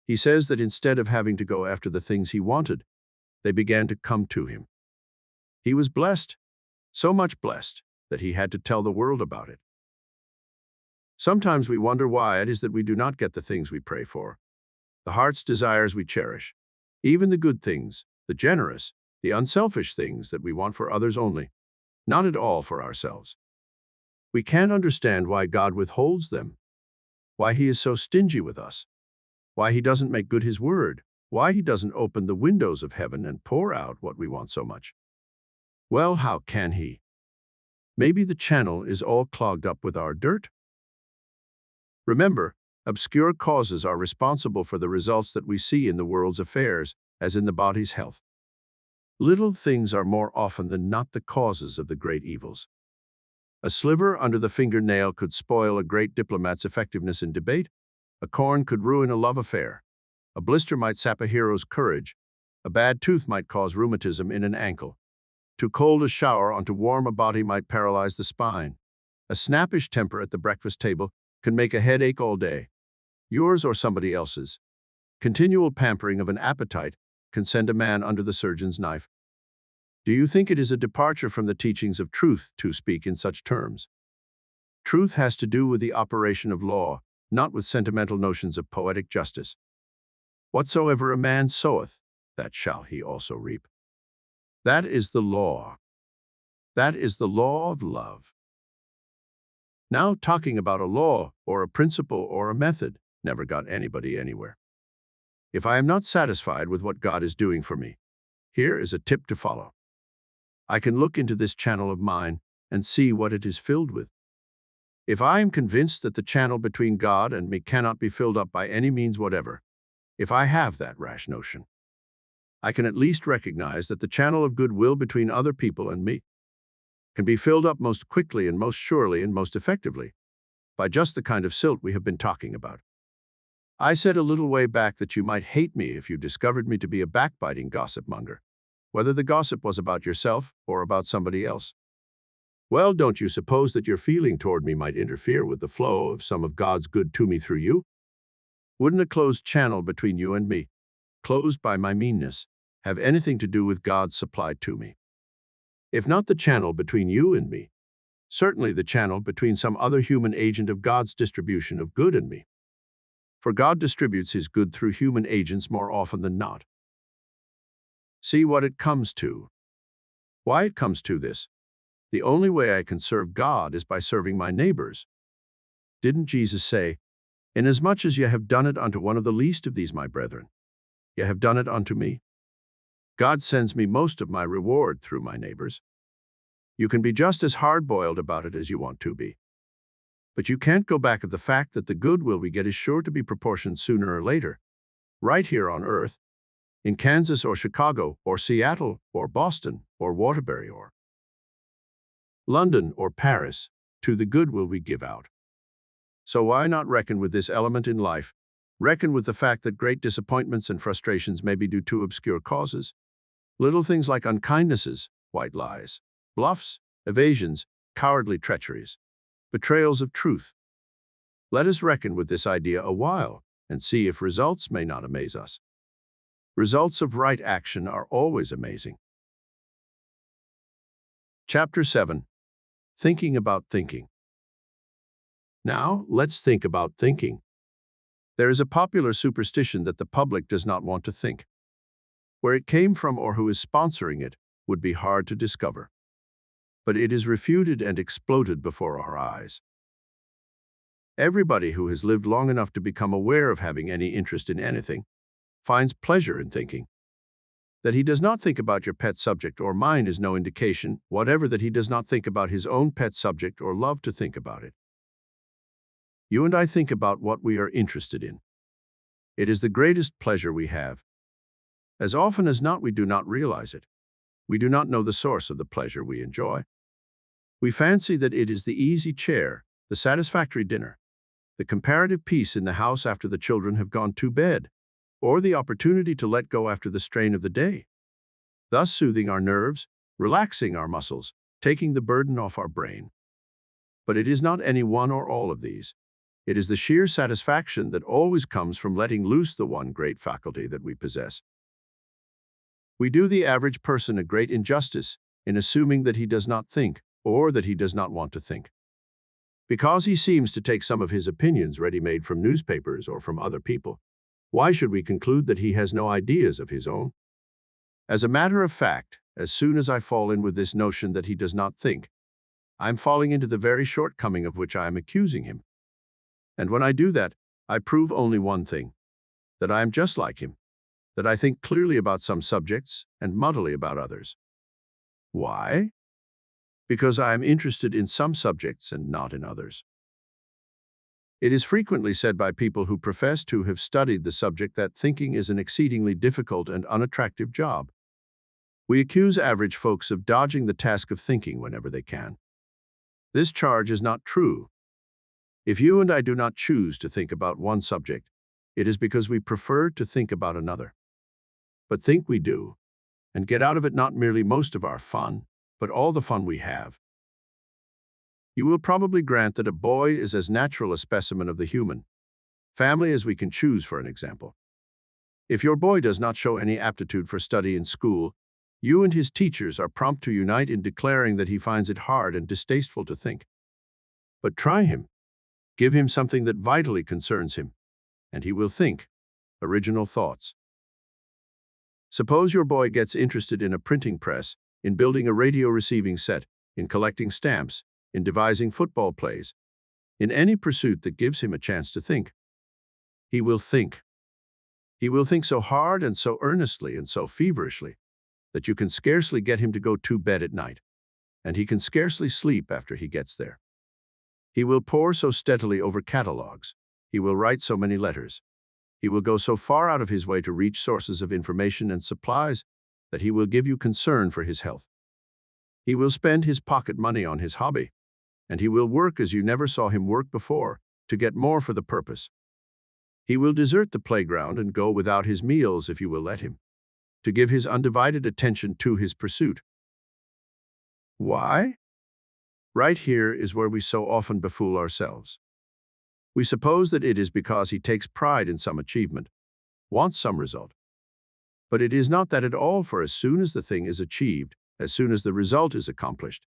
He says that instead of having to go after the things he wanted, they began to come to him. He was blessed, so much blessed, that he had to tell the world about it. Sometimes we wonder why it is that we do not get the things we pray for, the heart's desires we cherish, even the good things, the generous, the unselfish things that we want for others only, not at all for ourselves. We can't understand why God withholds them, why He is so stingy with us, why He doesn't make good His word, why He doesn't open the windows of heaven and pour out what we want so much. Well, how can He? Maybe the channel is all clogged up with our dirt? Remember, obscure causes are responsible for the results that we see in the world's affairs, as in the body's health. Little things are more often than not the causes of the great evils. A sliver under the fingernail could spoil a great diplomat's effectiveness in debate. A corn could ruin a love affair. A blister might sap a hero's courage. A bad tooth might cause rheumatism in an ankle. Too cold a shower on too warm a body might paralyze the spine. A snappish temper at the breakfast table can make a headache all day, yours or somebody else's. Continual pampering of an appetite can send a man under the surgeon's knife. Do you think it is a departure from the teachings of truth to speak in such terms? Truth has to do with the operation of law, not with sentimental notions of poetic justice. Whatsoever a man soweth, that shall he also reap. That is the law. That is the law of love. Now, talking about a law, or a principle, or a method never got anybody anywhere. If I am not satisfied with what God is doing for me, here is a tip to follow. I can look into this channel of mine and see what it is filled with. If I am convinced that the channel between God and me cannot be filled up by any means whatever, if I have that rash notion, I can at least recognize that the channel of goodwill between other people and me can be filled up most quickly and most surely and most effectively by just the kind of silt we have been talking about. I said a little way back that you might hate me if you discovered me to be a backbiting gossip monger, whether the gossip was about yourself or about somebody else. Well, don't you suppose that your feeling toward me might interfere with the flow of some of God's good to me through you? Wouldn't a closed channel between you and me, closed by my meanness, have anything to do with God's supply to me? If not the channel between you and me, certainly the channel between some other human agent of God's distribution of good in me. For God distributes His good through human agents more often than not. See what it comes to. Why it comes to this. The only way I can serve God is by serving my neighbors. Didn't Jesus say, "Inasmuch as ye have done it unto one of the least of these my brethren, ye have done it unto me"? God sends me most of my reward through my neighbors. You can be just as hard-boiled about it as you want to be. But you can't go back of the fact that the goodwill we get is sure to be proportioned sooner or later, right here on Earth, in Kansas or Chicago or Seattle or Boston or Waterbury or London or Paris, to the goodwill we give out. So why not reckon with this element in life? Reckon with the fact that great disappointments and frustrations may be due to obscure causes. Little things like unkindnesses, white lies, bluffs, evasions, cowardly treacheries, betrayals of truth. Let us reckon with this idea a while and see if results may not amaze us. Results of right action are always amazing. Chapter 7. Thinking about thinking. Now, let's think about thinking. There is a popular superstition that the public does not want to think. Where it came from or who is sponsoring it would be hard to discover. But it is refuted and exploded before our eyes. Everybody who has lived long enough to become aware of having any interest in anything finds pleasure in thinking. That he does not think about your pet subject or mine is no indication whatever that he does not think about his own pet subject or love to think about it. You and I think about what we are interested in. It is the greatest pleasure we have. As often as not, we do not realize it. We do not know the source of the pleasure we enjoy. We fancy that it is the easy chair, the satisfactory dinner, the comparative peace in the house after the children have gone to bed, or the opportunity to let go after the strain of the day, thus soothing our nerves, relaxing our muscles, taking the burden off our brain. But it is not any one or all of these. It is the sheer satisfaction that always comes from letting loose the one great faculty that we possess. We do the average person a great injustice in assuming that he does not think, or that he does not want to think. Because he seems to take some of his opinions ready-made from newspapers or from other people, Why should we conclude that he has no ideas of his own? As a matter of fact, as soon as I fall in with this notion that he does not think, I am falling into the very shortcoming of which I am accusing him. And when I do that, I prove only one thing, that I am just like him, that I think clearly about some subjects and muddily about others. Why? Because I am interested in some subjects and not in others. It is frequently said by people who profess to have studied the subject that thinking is an exceedingly difficult and unattractive job. We accuse average folks of dodging the task of thinking whenever they can. This charge is not true. If you and I do not choose to think about one subject, it is because we prefer to think about another. But think we do, and get out of it not merely most of our fun, but all the fun we have. You will probably grant that a boy is as natural a specimen of the human family as we can choose, for an example. If your boy does not show any aptitude for study in school, you and his teachers are prompt to unite in declaring that he finds it hard and distasteful to think. But try him. Give him something that vitally concerns him, and he will think original thoughts. Suppose your boy gets interested in a printing press, in building a radio receiving set, in collecting stamps, in devising football plays, in any pursuit that gives him a chance to think. He will think. He will think so hard and so earnestly and so feverishly that you can scarcely get him to go to bed at night, and he can scarcely sleep after he gets there. He will pore so steadily over catalogs. He will write so many letters. He will go so far out of his way to reach sources of information and supplies that he will give you concern for his health. He will spend his pocket money on his hobby, and he will work as you never saw him work before to get more for the purpose. He will desert the playground and go without his meals if you will let him, to give his undivided attention to his pursuit. Why? Right here is where we so often befool ourselves. We suppose that it is because he takes pride in some achievement, wants some result. But it is not that at all, for as soon as the thing is achieved, as soon as the result is accomplished,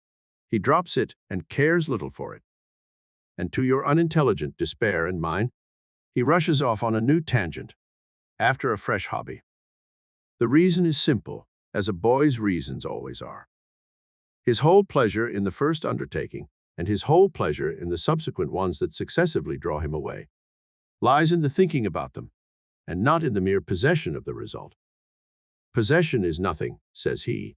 he drops it and cares little for it. And to your unintelligent despair and mine, he rushes off on a new tangent, after a fresh hobby. The reason is simple, as a boy's reasons always are. His whole pleasure in the first undertaking, and his whole pleasure in the subsequent ones that successively draw him away, lies in the thinking about them, and not in the mere possession of the result. Possession is nothing, says he.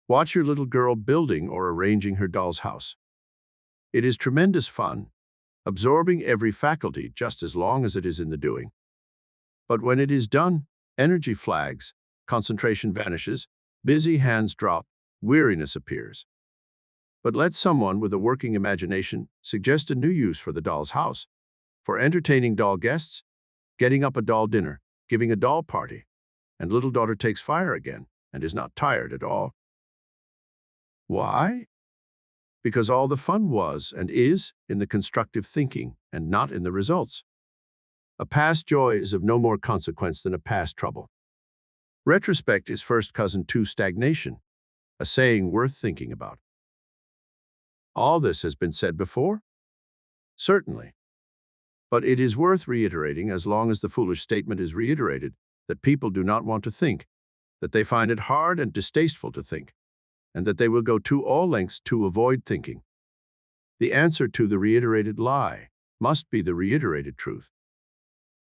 Watch your little girl building or arranging her doll's house. It is tremendous fun, absorbing every faculty just as long as it is in the doing. But when it is done, energy flags, concentration vanishes, busy hands drop, weariness appears. But let someone with a working imagination suggest a new use for the doll's house, for entertaining doll guests, getting up a doll dinner, giving a doll party, and little daughter takes fire again and is not tired at all. Why? Because all the fun was and is in the constructive thinking and not in the results. A past joy is of no more consequence than a past trouble. Retrospect is first cousin to stagnation, a saying worth thinking about. All this has been said before? Certainly. But it is worth reiterating as long as the foolish statement is reiterated that people do not want to think, that they find it hard and distasteful to think, and that they will go to all lengths to avoid thinking. The answer to the reiterated lie must be the reiterated truth.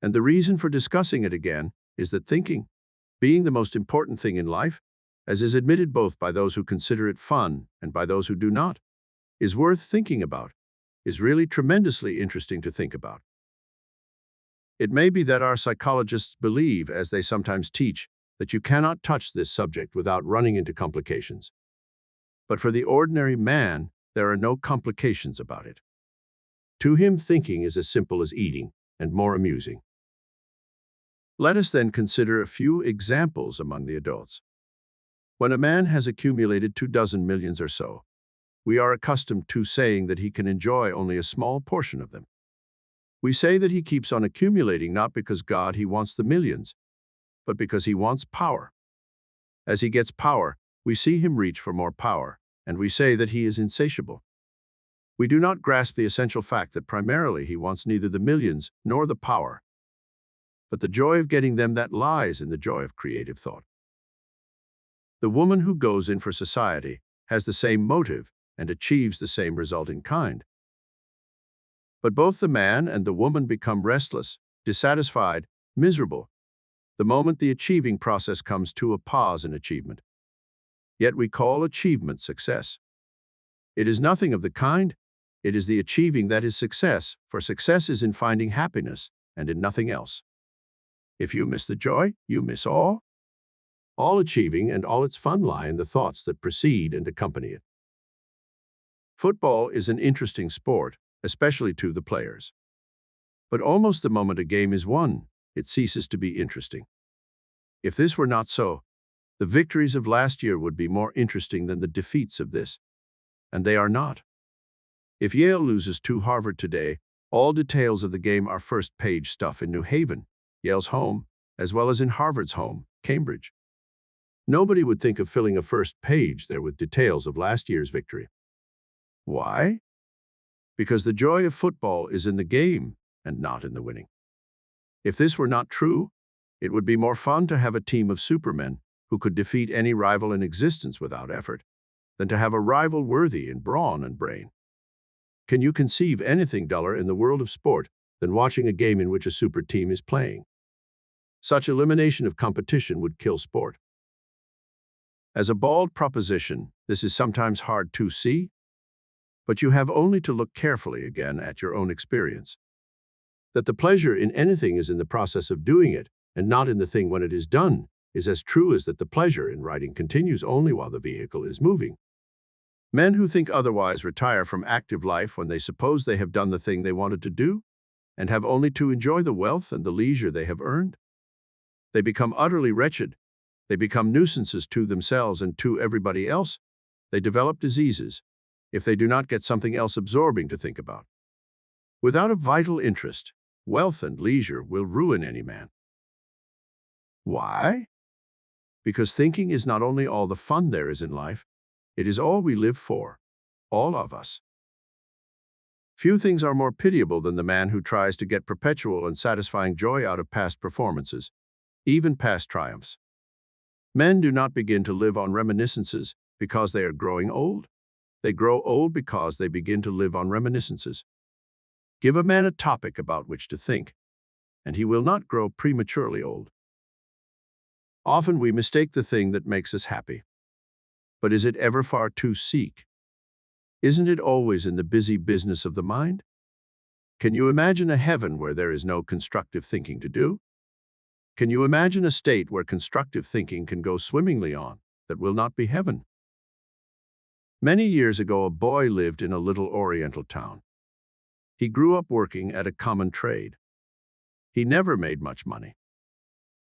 And the reason for discussing it again is that thinking, being the most important thing in life, as is admitted both by those who consider it fun and by those who do not, is worth thinking about, is really tremendously interesting to think about. It may be that our psychologists believe, as they sometimes teach, that you cannot touch this subject without running into complications. But for the ordinary man, there are no complications about it. To him, thinking is as simple as eating and more amusing. Let us then consider a few examples among the adults. When a man has accumulated 24 millions or so, we are accustomed to saying that he can enjoy only a small portion of them. We say that he keeps on accumulating not because he wants the millions, but because he wants power. As he gets power, we see him reach for more power, and we say that he is insatiable. We do not grasp the essential fact that primarily he wants neither the millions nor the power, but the joy of getting them that lies in the joy of creative thought. The woman who goes in for society has the same motive and achieves the same result in kind. But both the man and the woman become restless, dissatisfied, miserable, the moment the achieving process comes to a pause in achievement. Yet we call achievement success. It is nothing of the kind. It is the achieving that is success, for success is in finding happiness and in nothing else. If you miss the joy, you miss all. All achieving and all its fun lie in the thoughts that precede and accompany it. Football is an interesting sport, especially to the players. But almost the moment a game is won, it ceases to be interesting. If this were not so, the victories of last year would be more interesting than the defeats of this. And they are not. If Yale loses to Harvard today, all details of the game are first-page stuff in New Haven, Yale's home, as well as in Harvard's home, Cambridge. Nobody would think of filling a first page there with details of last year's victory. Why? Because the joy of football is in the game and not in the winning. If this were not true, it would be more fun to have a team of supermen who could defeat any rival in existence without effort than to have a rival worthy in brawn and brain. Can you conceive anything duller in the world of sport than watching a game in which a super team is playing? Such elimination of competition would kill sport. As a bald proposition, this is sometimes hard to see, but you have only to look carefully again at your own experience. That the pleasure in anything is in the process of doing it, and not in the thing when it is done, is as true as that the pleasure in writing continues only while the vehicle is moving. Men who think otherwise retire from active life when they suppose they have done the thing they wanted to do, and have only to enjoy the wealth and the leisure they have earned. They become utterly wretched. They become nuisances to themselves and to everybody else. They develop diseases, if they do not get something else absorbing to think about. Without a vital interest, wealth and leisure will ruin any man. Why? Because thinking is not only all the fun there is in life, it is all we live for, all of us. Few things are more pitiable than the man who tries to get perpetual and satisfying joy out of past performances, even past triumphs. Men do not begin to live on reminiscences because they are growing old. They grow old because they begin to live on reminiscences. Give a man a topic about which to think, and he will not grow prematurely old. Often we mistake the thing that makes us happy. But is it ever far to seek? Isn't it always in the busy business of the mind? Can you imagine a heaven where there is no constructive thinking to do? Can you imagine a state where constructive thinking can go swimmingly on that will not be heaven? Many years ago, a boy lived in a little oriental town. He grew up working at a common trade. He never made much money.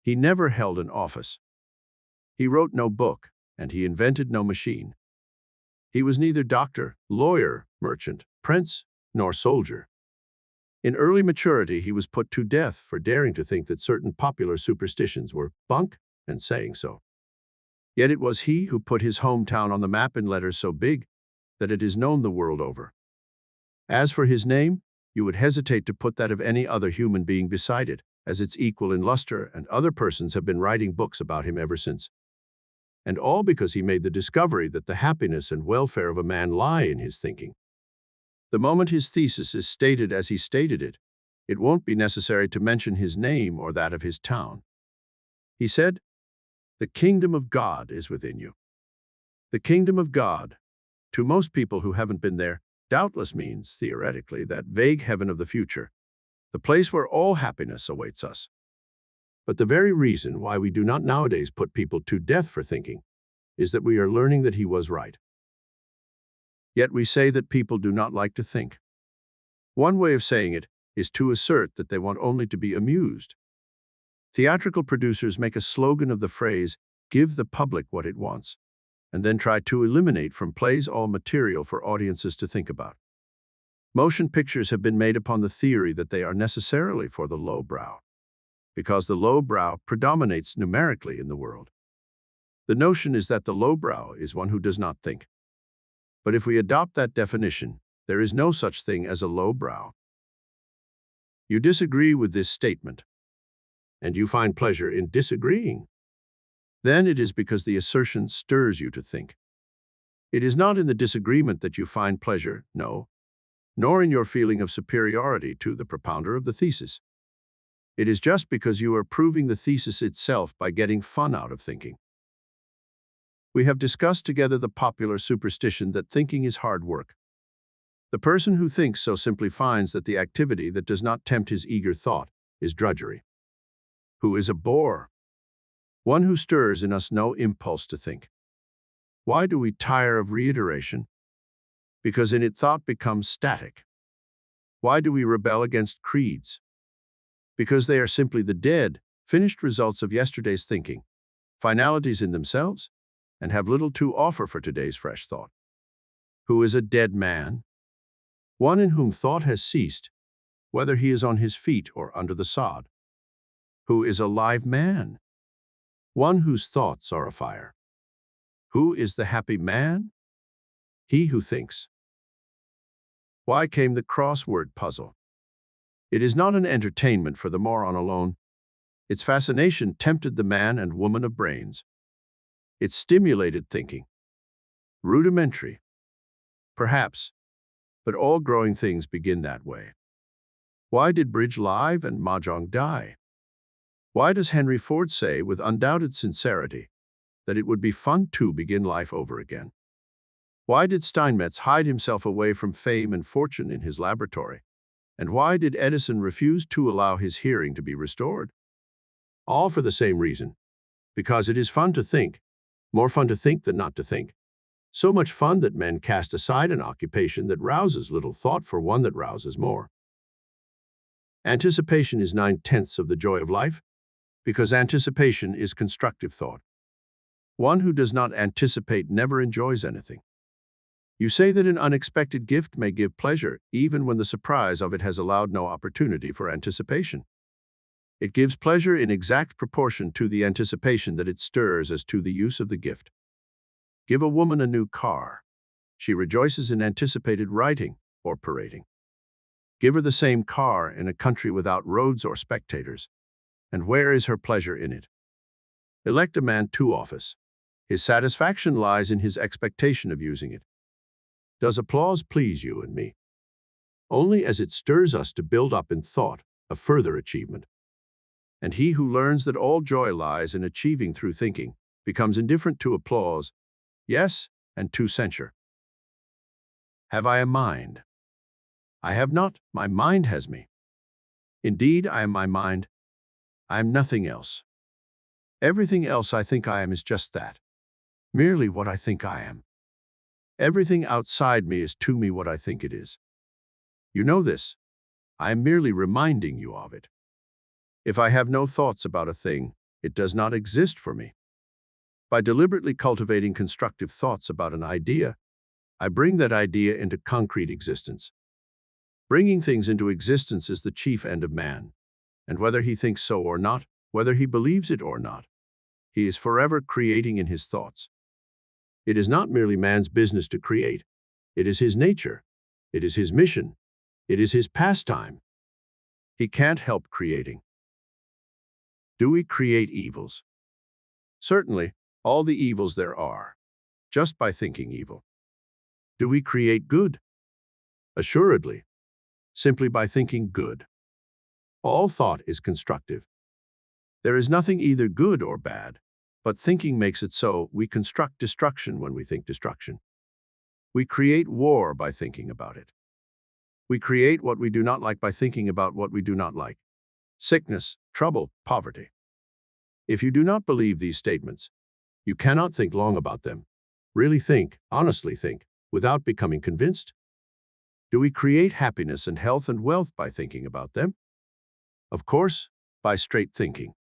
He never held an office. He wrote no book, and he invented no machine. He was neither doctor, lawyer, merchant, prince, nor soldier. In early maturity, he was put to death for daring to think that certain popular superstitions were bunk and saying so. Yet it was he who put his hometown on the map in letters so big that it is known the world over. As for his name, you would hesitate to put that of any other human being beside it, as its equal in luster, and other persons have been writing books about him ever since. And all because he made the discovery that the happiness and welfare of a man lie in his thinking. The moment his thesis is stated as he stated it, it won't be necessary to mention his name or that of his town. He said, "The kingdom of God is within you." The kingdom of God, to most people who haven't been there, doubtless means, theoretically, that vague heaven of the future, the place where all happiness awaits us. But the very reason why we do not nowadays put people to death for thinking is that we are learning that he was right. Yet we say that people do not like to think. One way of saying it is to assert that they want only to be amused. Theatrical producers make a slogan of the phrase, "Give the public what it wants," and then try to eliminate from plays all material for audiences to think about. Motion pictures have been made upon the theory that they are necessarily for the lowbrow, because the lowbrow predominates numerically in the world. The notion is that the lowbrow is one who does not think. But if we adopt that definition, there is no such thing as a lowbrow. You disagree with this statement, and you find pleasure in disagreeing, then it is because the assertion stirs you to think. It is not in the disagreement that you find pleasure, no, nor in your feeling of superiority to the propounder of the thesis. It is just because you are proving the thesis itself by getting fun out of thinking. We have discussed together the popular superstition that thinking is hard work. The person who thinks so simply finds that the activity that does not tempt his eager thought is drudgery. Who is a bore? One who stirs in us no impulse to think. Why do we tire of reiteration? Because in it thought becomes static. Why do we rebel against creeds? Because they are simply the dead, finished results of yesterday's thinking, finalities in themselves, and have little to offer for today's fresh thought. Who is a dead man? One in whom thought has ceased, whether he is on his feet or under the sod. Who is a live man? One whose thoughts are afire. Who is the happy man? He who thinks. Why came the crossword puzzle? It is not an entertainment for the moron alone. Its fascination tempted the man and woman of brains. It stimulated thinking. Rudimentary, perhaps, but all growing things begin that way. Why did bridge live and mahjong die? Why does Henry Ford say with undoubted sincerity that it would be fun to begin life over again? Why did Steinmetz hide himself away from fame and fortune in his laboratory? And why did Edison refuse to allow his hearing to be restored? All for the same reason. Because it is fun to think. More fun to think than not to think. So much fun that men cast aside an occupation that rouses little thought for one that rouses more. Anticipation is 9/10 of the joy of life, because anticipation is constructive thought. One who does not anticipate never enjoys anything. You say that an unexpected gift may give pleasure, even when the surprise of it has allowed no opportunity for anticipation. It gives pleasure in exact proportion to the anticipation that it stirs as to the use of the gift. Give a woman a new car. She rejoices in anticipated riding or parading. Give her the same car in a country without roads or spectators, and where is her pleasure in it? Elect a man to office. His satisfaction lies in his expectation of using it. Does applause please you and me? Only as it stirs us to build up in thought a further achievement. And he who learns that all joy lies in achieving through thinking becomes indifferent to applause, yes, and to censure. Have I a mind? I have not, my mind has me. Indeed, I am my mind. I am nothing else. Everything else I think I am is just that, merely what I think I am. Everything outside me is to me what I think it is. You know this. I am merely reminding you of it. If I have no thoughts about a thing, it does not exist for me. By deliberately cultivating constructive thoughts about an idea, I bring that idea into concrete existence. Bringing things into existence is the chief end of man, and whether he thinks so or not, whether he believes it or not, he is forever creating in his thoughts. It is not merely man's business to create. It is his nature. It is his mission. It is his pastime. He can't help creating. Do we create evils? Certainly, all the evils there are, just by thinking evil. Do we create good? Assuredly, simply by thinking good. All thought is constructive. There is nothing either good or bad, but thinking makes it so. We construct destruction when we think destruction. We create war by thinking about it. We create what we do not like by thinking about what we do not like. Sickness, trouble, poverty. If you do not believe these statements, you cannot think long about them. Really think, honestly think, without becoming convinced. Do we create happiness and health and wealth by thinking about them? Of course, by straight thinking.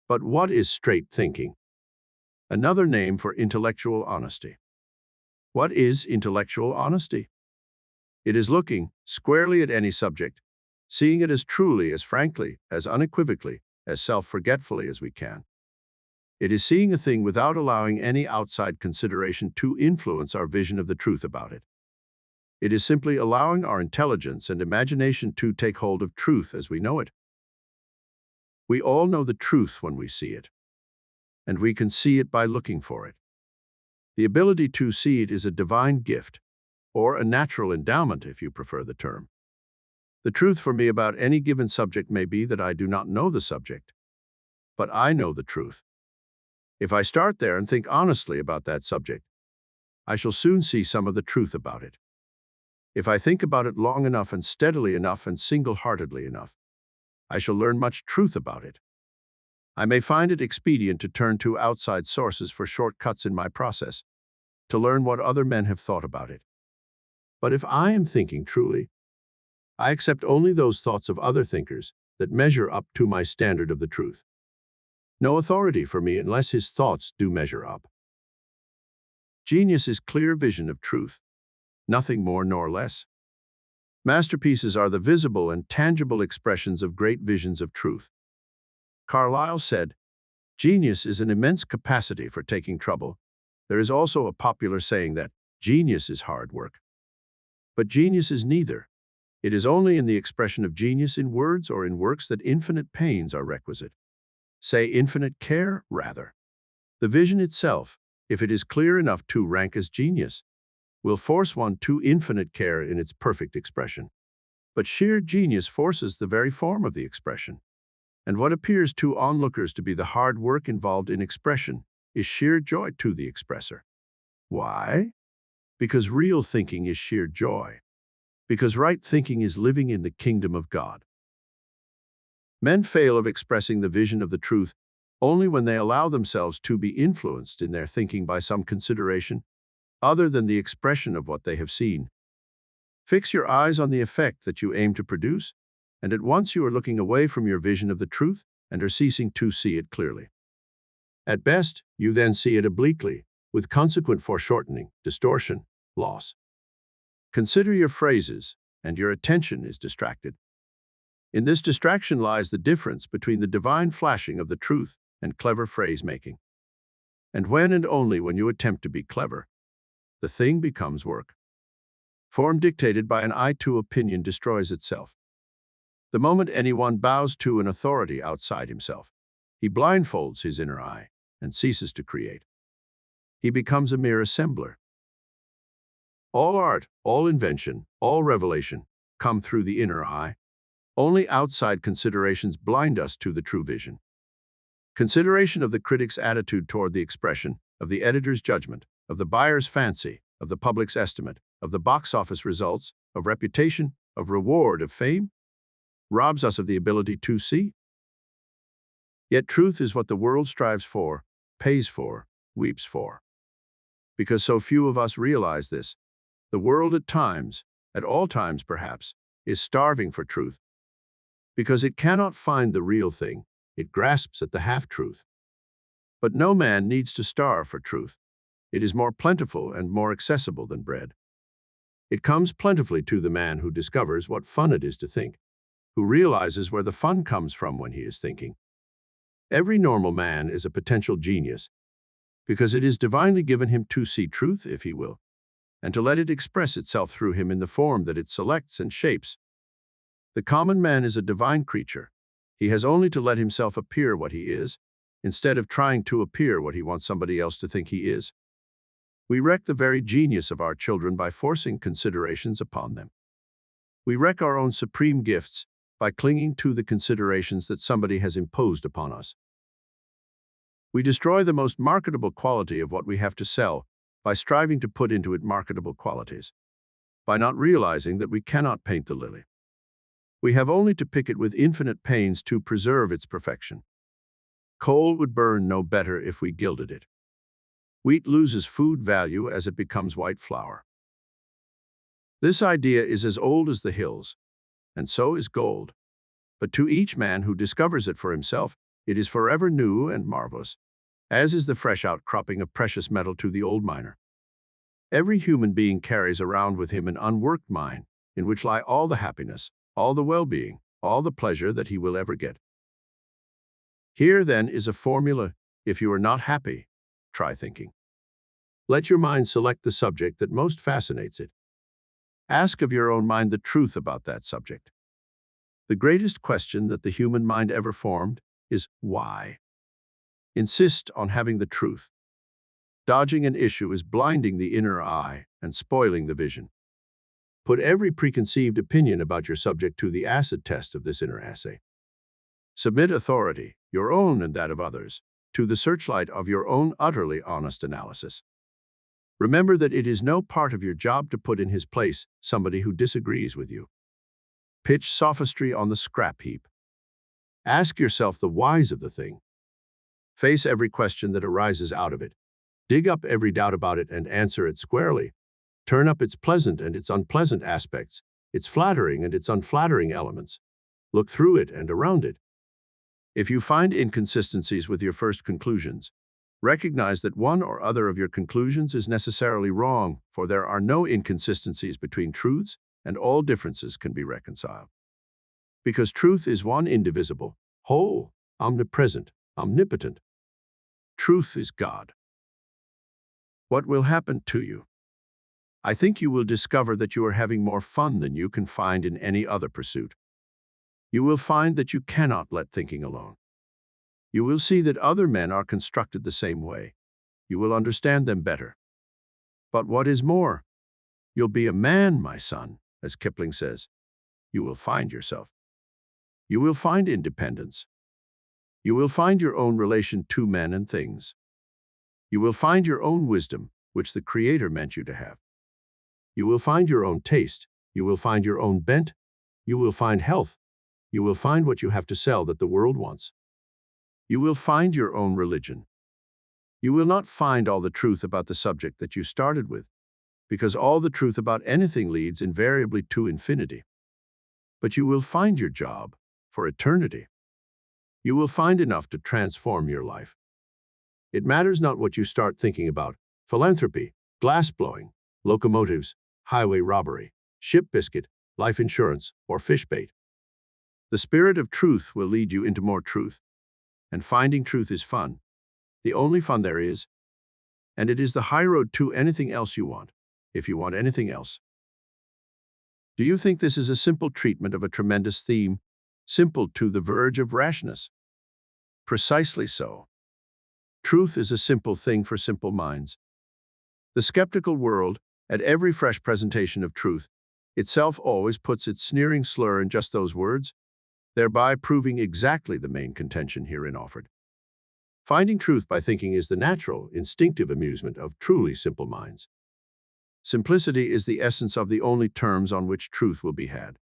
But what is straight thinking? Another name for intellectual honesty. What is intellectual honesty? It is looking squarely at any subject, seeing it as truly, as frankly, as unequivocally, as self-forgetfully as we can. It is seeing a thing without allowing any outside consideration to influence our vision of the truth about it. It is simply allowing our intelligence and imagination to take hold of truth as we know it. We all know the truth when we see it, and we can see it by looking for it. The ability to see it is a divine gift, or a natural endowment if you prefer the term. The truth for me about any given subject may be that I do not know the subject, but I know the truth. If I start there and think honestly about that subject, I shall soon see some of the truth about it. If I think about it long enough and steadily enough and single-heartedly enough, I shall learn much truth about it. I may find it expedient to turn to outside sources for shortcuts in my process, to learn what other men have thought about it. But if I am thinking truly, I accept only those thoughts of other thinkers that measure up to my standard of the truth. No authority for me unless his thoughts do measure up. Genius is clear vision of truth, nothing more nor less. Masterpieces are the visible and tangible expressions of great visions of truth. Carlyle said, "Genius is an immense capacity for taking trouble." There is also a popular saying that genius is hard work. But genius is neither. It is only in the expression of genius in words or in works that infinite pains are requisite. Say infinite care, rather. The vision itself, if it is clear enough to rank as genius, will force one to infinite care in its perfect expression. But sheer genius forces the very form of the expression. And what appears to onlookers to be the hard work involved in expression is sheer joy to the expresser. Why? Because real thinking is sheer joy. Because right thinking is living in the kingdom of God. Men fail of expressing the vision of the truth only when they allow themselves to be influenced in their thinking by some consideration other than the expression of what they have seen. Fix your eyes on the effect that you aim to produce, and at once you are looking away from your vision of the truth and are ceasing to see it clearly. At best, you then see it obliquely, with consequent foreshortening, distortion, loss. Consider your phrases, and your attention is distracted. In this distraction lies the difference between the divine flashing of the truth and clever phrase-making. And when and only when you attempt to be clever, the thing becomes work. Form dictated by an eye to opinion destroys itself. The moment anyone bows to an authority outside himself, he blindfolds his inner eye and ceases to create. He becomes a mere assembler. All art, all invention, all revelation come through the inner eye. Only outside considerations blind us to the true vision. Consideration of the critic's attitude toward the expression, of the editor's judgment, of the buyer's fancy, of the public's estimate, of the box office results, of reputation, of reward, of fame, robs us of the ability to see. Yet truth is what the world strives for, pays for, weeps for. Because so few of us realize this, the world at all times perhaps, is starving for truth. Because it cannot find the real thing, it grasps at the half-truth. But no man needs to starve for truth. It is more plentiful and more accessible than bread. It comes plentifully to the man who discovers what fun it is to think, who realizes where the fun comes from when he is thinking. Every normal man is a potential genius, because it is divinely given him to see truth, if he will, and to let it express itself through him in the form that it selects and shapes. The common man is a divine creature. He has only to let himself appear what he is, instead of trying to appear what he wants somebody else to think he is. We wreck the very genius of our children by forcing considerations upon them. We wreck our own supreme gifts by clinging to the considerations that somebody has imposed upon us. We destroy the most marketable quality of what we have to sell by striving to put into it marketable qualities, by not realizing that we cannot paint the lily. We have only to pick it with infinite pains to preserve its perfection. Coal would burn no better if we gilded it. Wheat loses food value as it becomes white flour. This idea is as old as the hills, and so is gold. But to each man who discovers it for himself, it is forever new and marvelous, as is the fresh outcropping of precious metal to the old miner. Every human being carries around with him an unworked mine, in which lie all the happiness, all the well-being, all the pleasure that he will ever get. Here, then, is a formula. If you are not happy, try thinking. Let your mind select the subject that most fascinates it. Ask of your own mind the truth about that subject. The greatest question that the human mind ever formed is why. Insist on having the truth. Dodging an issue is blinding the inner eye and spoiling the vision. Put every preconceived opinion about your subject to the acid test of this inner assay. Submit authority, your own and that of others, to the searchlight of your own utterly honest analysis. Remember that it is no part of your job to put in his place somebody who disagrees with you. Pitch sophistry on the scrap heap. Ask yourself the whys of the thing. Face every question that arises out of it. Dig up every doubt about it and answer it squarely. Turn up its pleasant and its unpleasant aspects, its flattering and its unflattering elements. Look through it and around it. If you find inconsistencies with your first conclusions, recognize that one or other of your conclusions is necessarily wrong, for there are no inconsistencies between truths, and all differences can be reconciled. Because truth is one indivisible, whole, omnipresent, omnipotent. Truth is God. What will happen to you? I think you will discover that you are having more fun than you can find in any other pursuit. You will find that you cannot let thinking alone. You will see that other men are constructed the same way. You will understand them better. But what is more, you'll be a man, my son, as Kipling says. You will find yourself. You will find independence. You will find your own relation to men and things. You will find your own wisdom, which the Creator meant you to have. You will find your own taste. You will find your own bent. You will find health. You will find what you have to sell that the world wants. You will find your own religion. You will not find all the truth about the subject that you started with, because all the truth about anything leads invariably to infinity. But you will find your job for eternity. You will find enough to transform your life. It matters not what you start thinking about: philanthropy, glass-blowing, locomotives, highway robbery, ship biscuit, life insurance, or fish bait. The spirit of truth will lead you into more truth, and finding truth is fun, the only fun there is, and it is the high road to anything else you want, if you want anything else. Do you think this is a simple treatment of a tremendous theme, simple to the verge of rashness? Precisely so. Truth is a simple thing for simple minds. The skeptical world, at every fresh presentation of truth, itself always puts its sneering slur in just those words, thereby proving exactly the main contention herein offered. Finding truth by thinking is the natural, instinctive amusement of truly simple minds. Simplicity is the essence of the only terms on which truth will be had.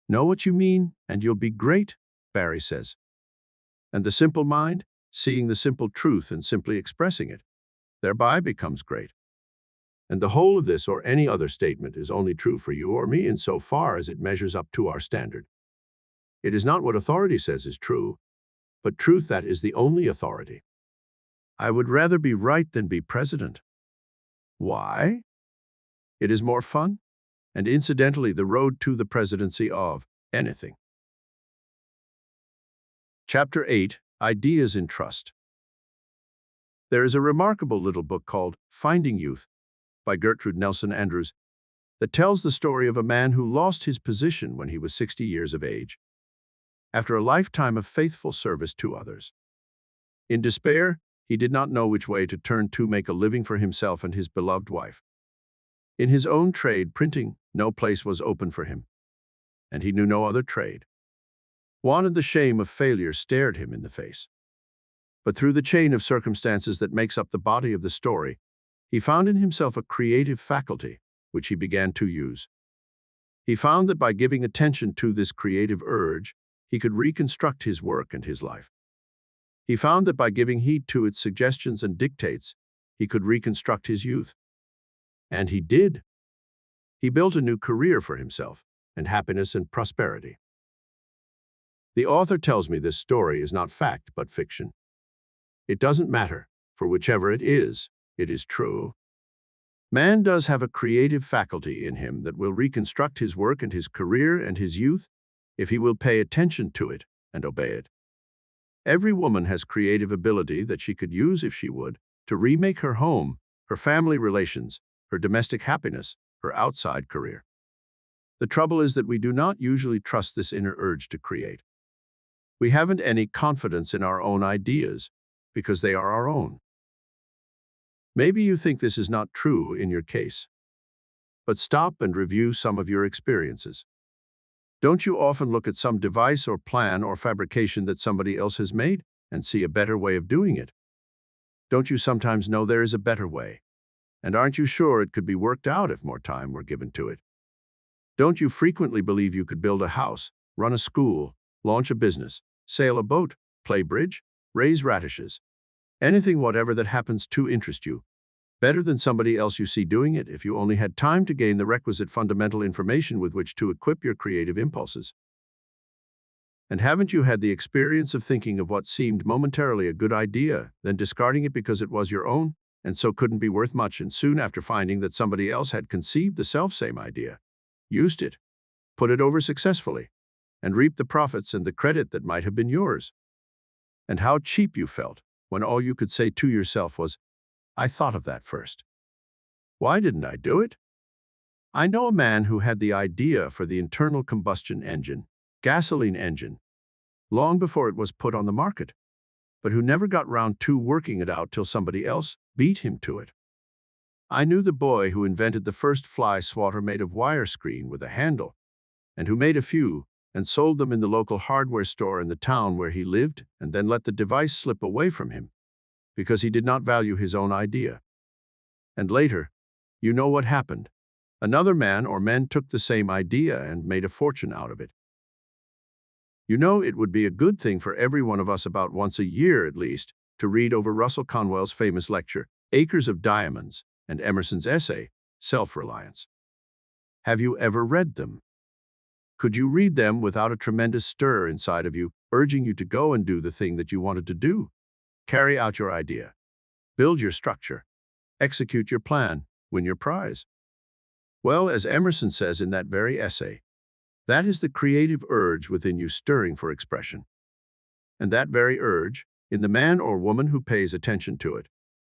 Know what you mean, and you'll be great, Barry says. And the simple mind, seeing the simple truth and simply expressing it, thereby becomes great. And the whole of this or any other statement is only true for you or me insofar as it measures up to our standard. It is not what authority says is true, but truth that is the only authority. I would rather be right than be president. Why? It is more fun, and incidentally the road to the presidency of anything. Chapter 8, Ideas in Trust. There is a remarkable little book called Finding Youth by Gertrude Nelson Andrews that tells the story of a man who lost his position when he was 60 years of age, after a lifetime of faithful service to others. In despair, he did not know which way to turn to make a living for himself and his beloved wife. In his own trade, printing, no place was open for him, and he knew no other trade. One and the shame of failure stared him in the face. But through the chain of circumstances that makes up the body of the story, he found in himself a creative faculty, which he began to use. He found that by giving attention to this creative urge, he could reconstruct his work and his life. He found that by giving heed to its suggestions and dictates, he could reconstruct his youth. And he did. He built a new career for himself, and happiness and prosperity. The author tells me this story is not fact but fiction. It doesn't matter, for whichever it is true. Man does have a creative faculty in him that will reconstruct his work and his career and his youth if he will pay attention to it and obey it. Every woman has creative ability that she could use if she would to remake her home, her family relations, her domestic happiness, her outside career. The trouble is that we do not usually trust this inner urge to create. We haven't any confidence in our own ideas because they are our own. Maybe you think this is not true in your case, but stop and review some of your experiences. Don't you often look at some device or plan or fabrication that somebody else has made and see a better way of doing it? Don't you sometimes know there is a better way? And aren't you sure it could be worked out if more time were given to it? Don't you frequently believe you could build a house, run a school, launch a business, sail a boat, play bridge, raise radishes, anything whatever that happens to interest you, better than somebody else you see doing it if you only had time to gain the requisite fundamental information with which to equip your creative impulses? And haven't you had the experience of thinking of what seemed momentarily a good idea, then discarding it because it was your own, and so couldn't be worth much, and soon after finding that somebody else had conceived the self-same idea, used it, put it over successfully, and reaped the profits and the credit that might have been yours? And how cheap you felt when all you could say to yourself was, "I thought of that first. Why didn't I do it?" I know a man who had the idea for the internal combustion engine, gasoline engine, long before it was put on the market, but who never got round to working it out till somebody else beat him to it. I knew the boy who invented the first fly swatter made of wire screen with a handle, and who made a few and sold them in the local hardware store in the town where he lived, and then let the device slip away from him because he did not value his own idea. And later, you know what happened. Another man or men took the same idea and made a fortune out of it. You know, it would be a good thing for every one of us about once a year at least to read over Russell Conwell's famous lecture, Acres of Diamonds, and Emerson's essay, Self-Reliance. Have you ever read them? Could you read them without a tremendous stir inside of you, urging you to go and do the thing that you wanted to do? Carry out your idea, build your structure, execute your plan, win your prize? Well, as Emerson says in that very essay, that is the creative urge within you stirring for expression. And that very urge, in the man or woman who pays attention to it,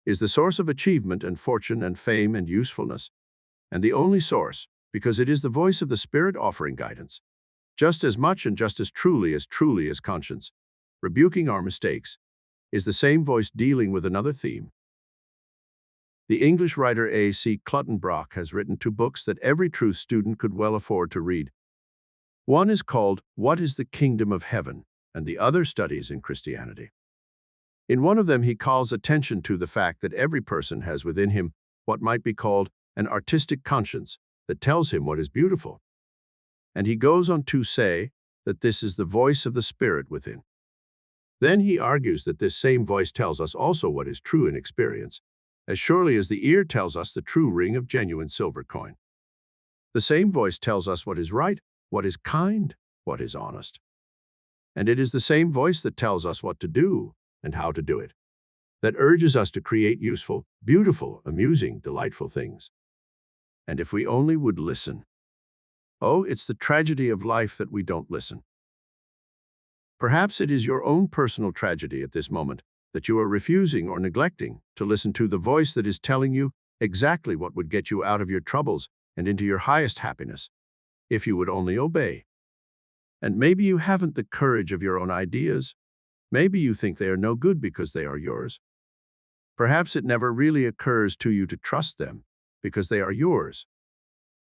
is the source of achievement and fortune and fame and usefulness, and the only source, because it is the voice of the Spirit offering guidance, just as much and just as truly as conscience, rebuking our mistakes, is the same voice dealing with another theme. The English writer A.C. Clutton-Brock has written 2 books that every truth student could well afford to read. One is called What is the Kingdom of Heaven, and the other Studies in Christianity. In one of them he calls attention to the fact that every person has within him what might be called an artistic conscience that tells him what is beautiful. And he goes on to say that this is the voice of the Spirit within. Then he argues that this same voice tells us also what is true in experience, as surely as the ear tells us the true ring of genuine silver coin. The same voice tells us what is right, what is kind, what is honest. And it is the same voice that tells us what to do and how to do it, that urges us to create useful, beautiful, amusing, delightful things. And if we only would listen. Oh, it's the tragedy of life that we don't listen. Perhaps it is your own personal tragedy at this moment that you are refusing or neglecting to listen to the voice that is telling you exactly what would get you out of your troubles and into your highest happiness, if you would only obey. And maybe you haven't the courage of your own ideas. Maybe you think they are no good because they are yours. Perhaps it never really occurs to you to trust them because they are yours.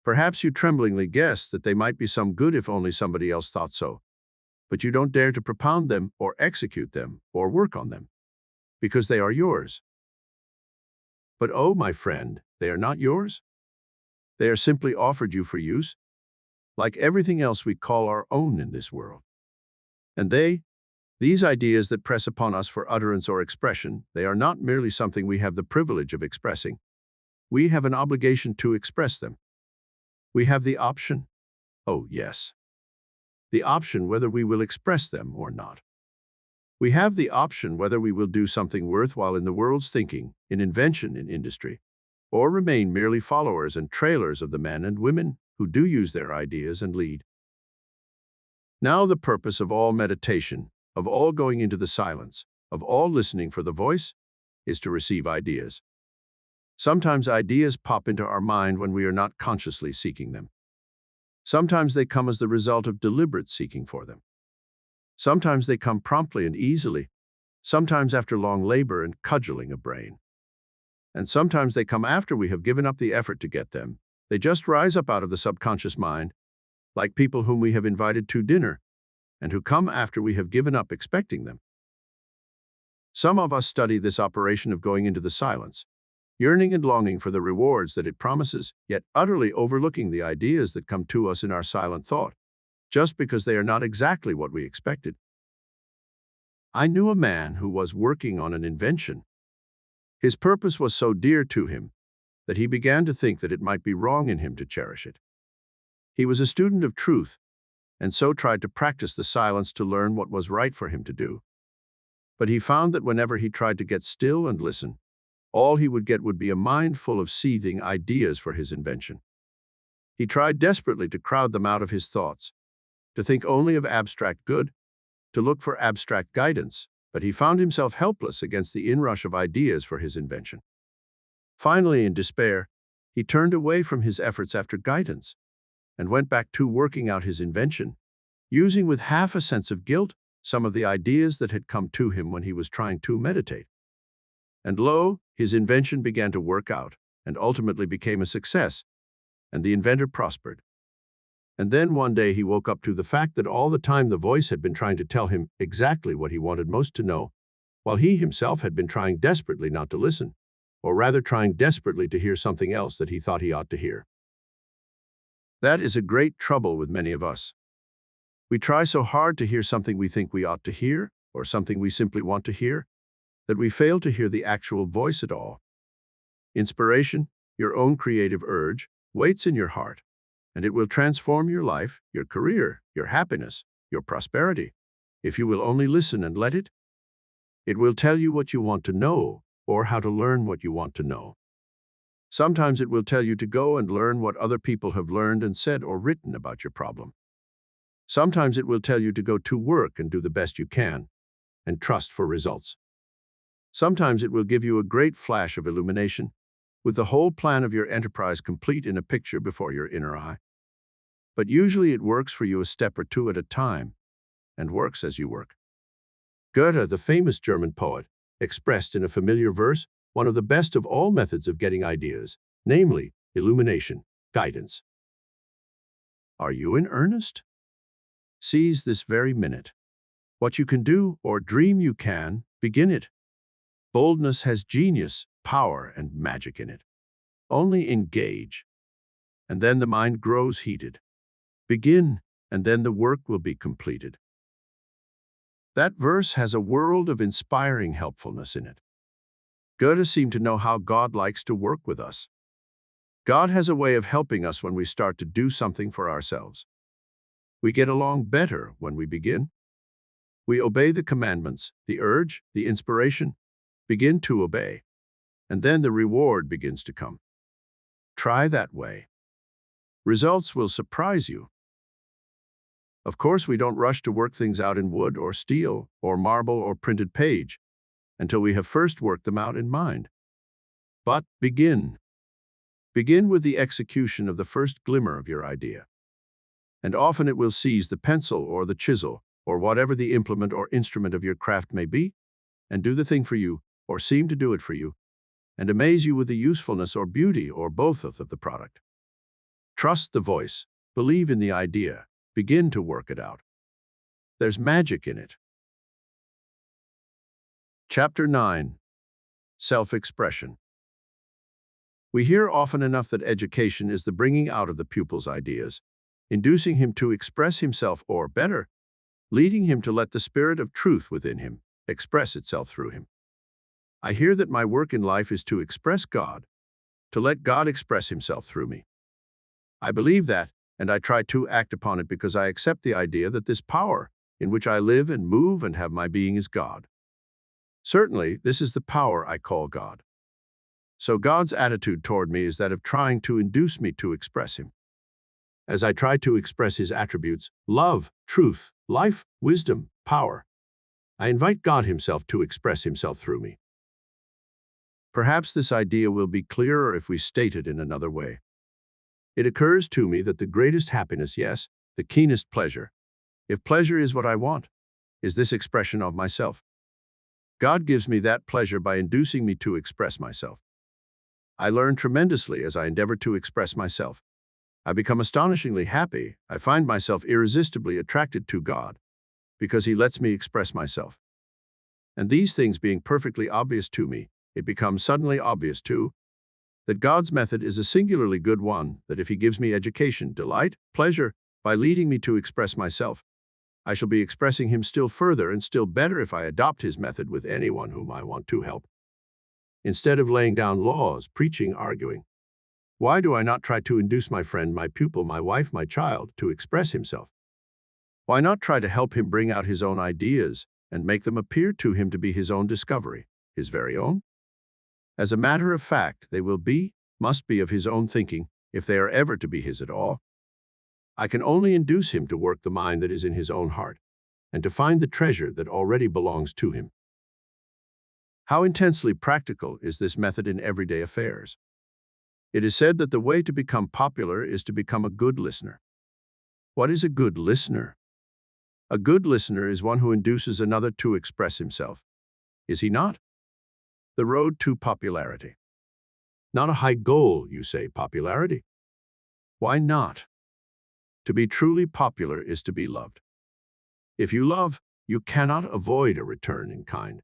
Perhaps you tremblingly guess that they might be some good if only somebody else thought so, but you don't dare to propound them or execute them or work on them because they are yours. But oh, my friend, they are not yours. They are simply offered you for use, like everything else we call our own in this world. And these ideas that press upon us for utterance or expression, they are not merely something we have the privilege of expressing. We have an obligation to express them. We have the option. Oh, yes. The option whether we will express them or not. We have the option whether we will do something worthwhile in the world's thinking, in invention, in industry, or remain merely followers and trailers of the men and women who do use their ideas and lead. Now the purpose of all meditation, of all going into the silence, of all listening for the voice, is to receive ideas. Sometimes ideas pop into our mind when we are not consciously seeking them. Sometimes they come as the result of deliberate seeking for them. Sometimes they come promptly and easily, sometimes after long labor and cudgeling a brain. And sometimes they come after we have given up the effort to get them. They just rise up out of the subconscious mind, like people whom we have invited to dinner, and who come after we have given up expecting them. Some of us study this operation of going into the silence, yearning and longing for the rewards that it promises, yet utterly overlooking the ideas that come to us in our silent thought, just because they are not exactly what we expected. I knew a man who was working on an invention. His purpose was so dear to him that he began to think that it might be wrong in him to cherish it. He was a student of truth, and so tried to practice the silence to learn what was right for him to do. But he found that whenever he tried to get still and listen, all he would get would be a mind full of seething ideas for his invention. He tried desperately to crowd them out of his thoughts, to think only of abstract good, to look for abstract guidance, but he found himself helpless against the inrush of ideas for his invention. Finally, in despair, he turned away from his efforts after guidance and went back to working out his invention, using with half a sense of guilt some of the ideas that had come to him when he was trying to meditate. And lo, his invention began to work out and ultimately became a success, and the inventor prospered. And then one day he woke up to the fact that all the time the voice had been trying to tell him exactly what he wanted most to know, while he himself had been trying desperately not to listen, or rather trying desperately to hear something else that he thought he ought to hear. That is a great trouble with many of us. We try so hard to hear something we think we ought to hear, or something we simply want to hear, that we fail to hear the actual voice at all. Inspiration, your own creative urge, waits in your heart, and it will transform your life, your career, your happiness, your prosperity, if you will only listen and let it. It will tell you what you want to know, or how to learn what you want to know. Sometimes it will tell you to go and learn what other people have learned and said or written about your problem. Sometimes it will tell you to go to work and do the best you can, and trust for results. Sometimes it will give you a great flash of illumination, with the whole plan of your enterprise complete in a picture before your inner eye. But usually it works for you a step or two at a time, and works as you work. Goethe, the famous German poet, expressed in a familiar verse one of the best of all methods of getting ideas, namely illumination, guidance. Are you in earnest? Seize this very minute. What you can do or dream you can, begin it. Boldness has genius, power, and magic in it. Only engage, and then the mind grows heated. Begin, and then the work will be completed. That verse has a world of inspiring helpfulness in it. Goethe seemed to know how God likes to work with us. God has a way of helping us when we start to do something for ourselves. We get along better when we begin. We obey the commandments, the urge, the inspiration, begin to obey, and then the reward begins to come. Try that way. Results will surprise you. Of course, we don't rush to work things out in wood or steel or marble or printed page until we have first worked them out in mind. But begin. Begin with the execution of the first glimmer of your idea. And often it will seize the pencil or the chisel or whatever the implement or instrument of your craft may be, and do the thing for you, or seem to do it for you, and amaze you with the usefulness or beauty or both of the product. Trust the voice, believe in the idea, begin to work it out. There's magic in it. Chapter 9. Self-expression. We hear often enough that education is the bringing out of the pupil's ideas, inducing him to express himself, or better, leading him to let the spirit of truth within him express itself through him. I hear that my work in life is to express God, to let God express himself through me. I believe that, and I try to act upon it because I accept the idea that this power in which I live and move and have my being is God. Certainly, this is the power I call God. So God's attitude toward me is that of trying to induce me to express him. As I try to express his attributes, love, truth, life, wisdom, power, I invite God himself to express himself through me. Perhaps this idea will be clearer if we state it in another way. It occurs to me that the greatest happiness, yes, the keenest pleasure, if pleasure is what I want, is this expression of myself. God gives me that pleasure by inducing me to express myself. I learn tremendously as I endeavor to express myself. I become astonishingly happy. I find myself irresistibly attracted to God because He lets me express myself. And these things being perfectly obvious to me, it becomes suddenly obvious too that God's method is a singularly good one, that if He gives me education, delight, pleasure, by leading me to express myself, I shall be expressing Him still further and still better if I adopt His method with anyone whom I want to help. Instead of laying down laws, preaching, arguing, why do I not try to induce my friend, my pupil, my wife, my child to express himself? Why not try to help him bring out his own ideas and make them appear to him to be his own discovery, his very own? As a matter of fact, they must be of his own thinking, if they are ever to be his at all. I can only induce him to work the mind that is in his own heart, and to find the treasure that already belongs to him. How intensely practical is this method in everyday affairs? It is said that the way to become popular is to become a good listener. What is a good listener? A good listener is one who induces another to express himself. Is he not? The road to popularity. Not a high goal, you say, popularity. Why not? To be truly popular is to be loved. If you love, you cannot avoid a return in kind.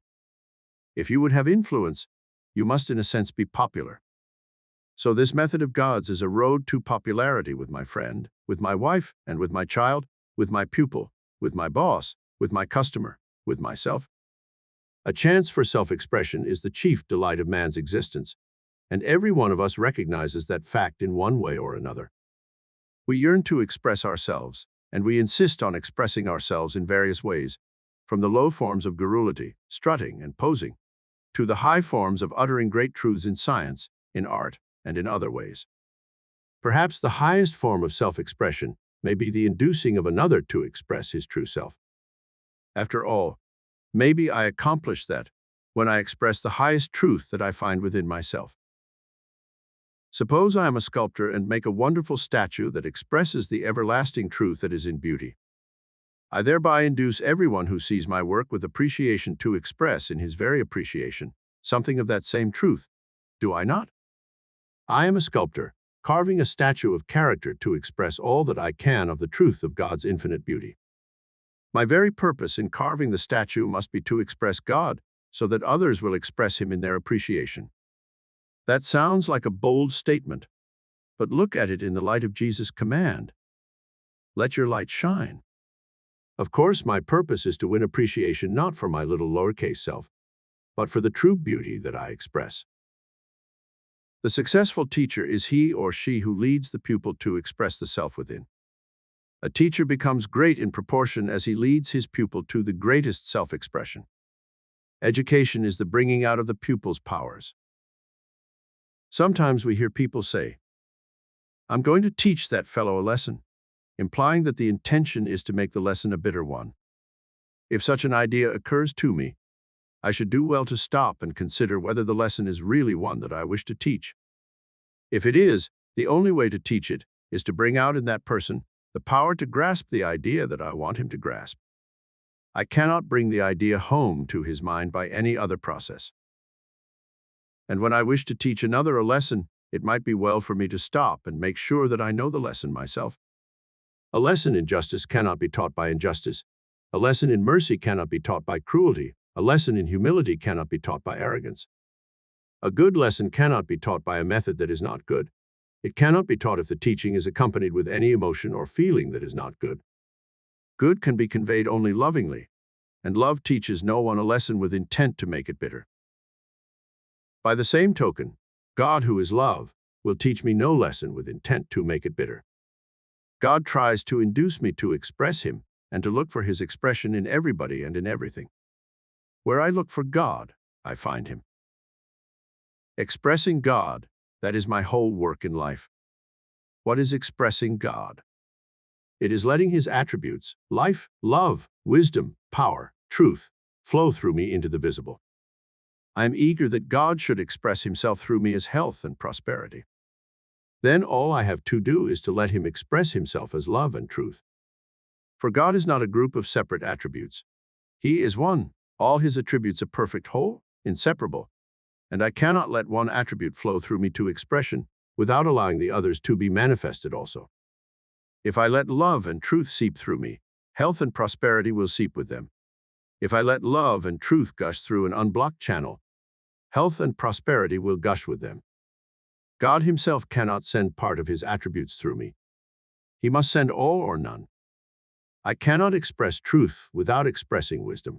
If you would have influence, you must in a sense be popular. So this method of God's is a road to popularity with my friend, with my wife, and with my child, with my pupil, with my boss, with my customer, with myself. A chance for self-expression is the chief delight of man's existence, and every one of us recognizes that fact in one way or another. We yearn to express ourselves, and we insist on expressing ourselves in various ways, from the low forms of garrulity, strutting, and posing, to the high forms of uttering great truths in science, in art, and in other ways. Perhaps the highest form of self-expression may be the inducing of another to express his true self. After all, maybe I accomplish that when I express the highest truth that I find within myself. Suppose I am a sculptor and make a wonderful statue that expresses the everlasting truth that is in beauty. I thereby induce everyone who sees my work with appreciation to express in his very appreciation something of that same truth. Do I not? I am a sculptor, carving a statue of character to express all that I can of the truth of God's infinite beauty. My very purpose in carving the statue must be to express God, so that others will express Him in their appreciation. That sounds like a bold statement, but look at it in the light of Jesus' command. Let your light shine. Of course, my purpose is to win appreciation not for my little lowercase self, but for the true beauty that I express. The successful teacher is he or she who leads the pupil to express the self within. A teacher becomes great in proportion as he leads his pupil to the greatest self-expression. Education is the bringing out of the pupil's powers. Sometimes we hear people say, "I'm going to teach that fellow a lesson," implying that the intention is to make the lesson a bitter one. If such an idea occurs to me, I should do well to stop and consider whether the lesson is really one that I wish to teach. If it is, the only way to teach it is to bring out in that person the power to grasp the idea that I want him to grasp. I cannot bring the idea home to his mind by any other process. And when I wish to teach another a lesson, it might be well for me to stop and make sure that I know the lesson myself. A lesson in justice cannot be taught by injustice. A lesson in mercy cannot be taught by cruelty. A lesson in humility cannot be taught by arrogance. A good lesson cannot be taught by a method that is not good. It cannot be taught if the teaching is accompanied with any emotion or feeling that is not good. Good can be conveyed only lovingly, and love teaches no one a lesson with intent to make it bitter. By the same token, God, who is love, will teach me no lesson with intent to make it bitter. God tries to induce me to express Him and to look for His expression in everybody and in everything. Where I look for God, I find Him. Expressing God, that is my whole work in life. What is expressing God? It is letting His attributes, life, love, wisdom, power, truth, flow through me into the visible. I am eager that God should express Himself through me as health and prosperity. Then all I have to do is to let Him express Himself as love and truth. For God is not a group of separate attributes. He is one, all his attributes a perfect whole, inseparable, and I cannot let one attribute flow through me to expression without allowing the others to be manifested also. If I let love and truth seep through me, health and prosperity will seep with them. If I let love and truth gush through an unblocked channel, health and prosperity will gush with them. God himself cannot send part of his attributes through me. He must send all or none. I cannot express truth without expressing wisdom.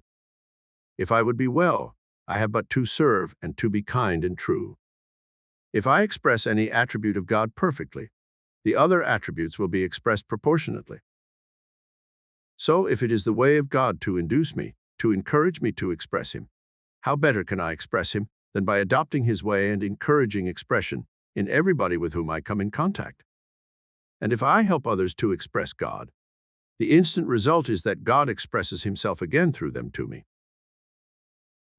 If I would be well, I have but to serve and to be kind and true. If I express any attribute of God perfectly, the other attributes will be expressed proportionately. So if it is the way of God to induce me, to encourage me to express him, how better can I express him than by adopting his way and encouraging expression in everybody with whom I come in contact? And if I help others to express God, the instant result is that God expresses himself again through them to me.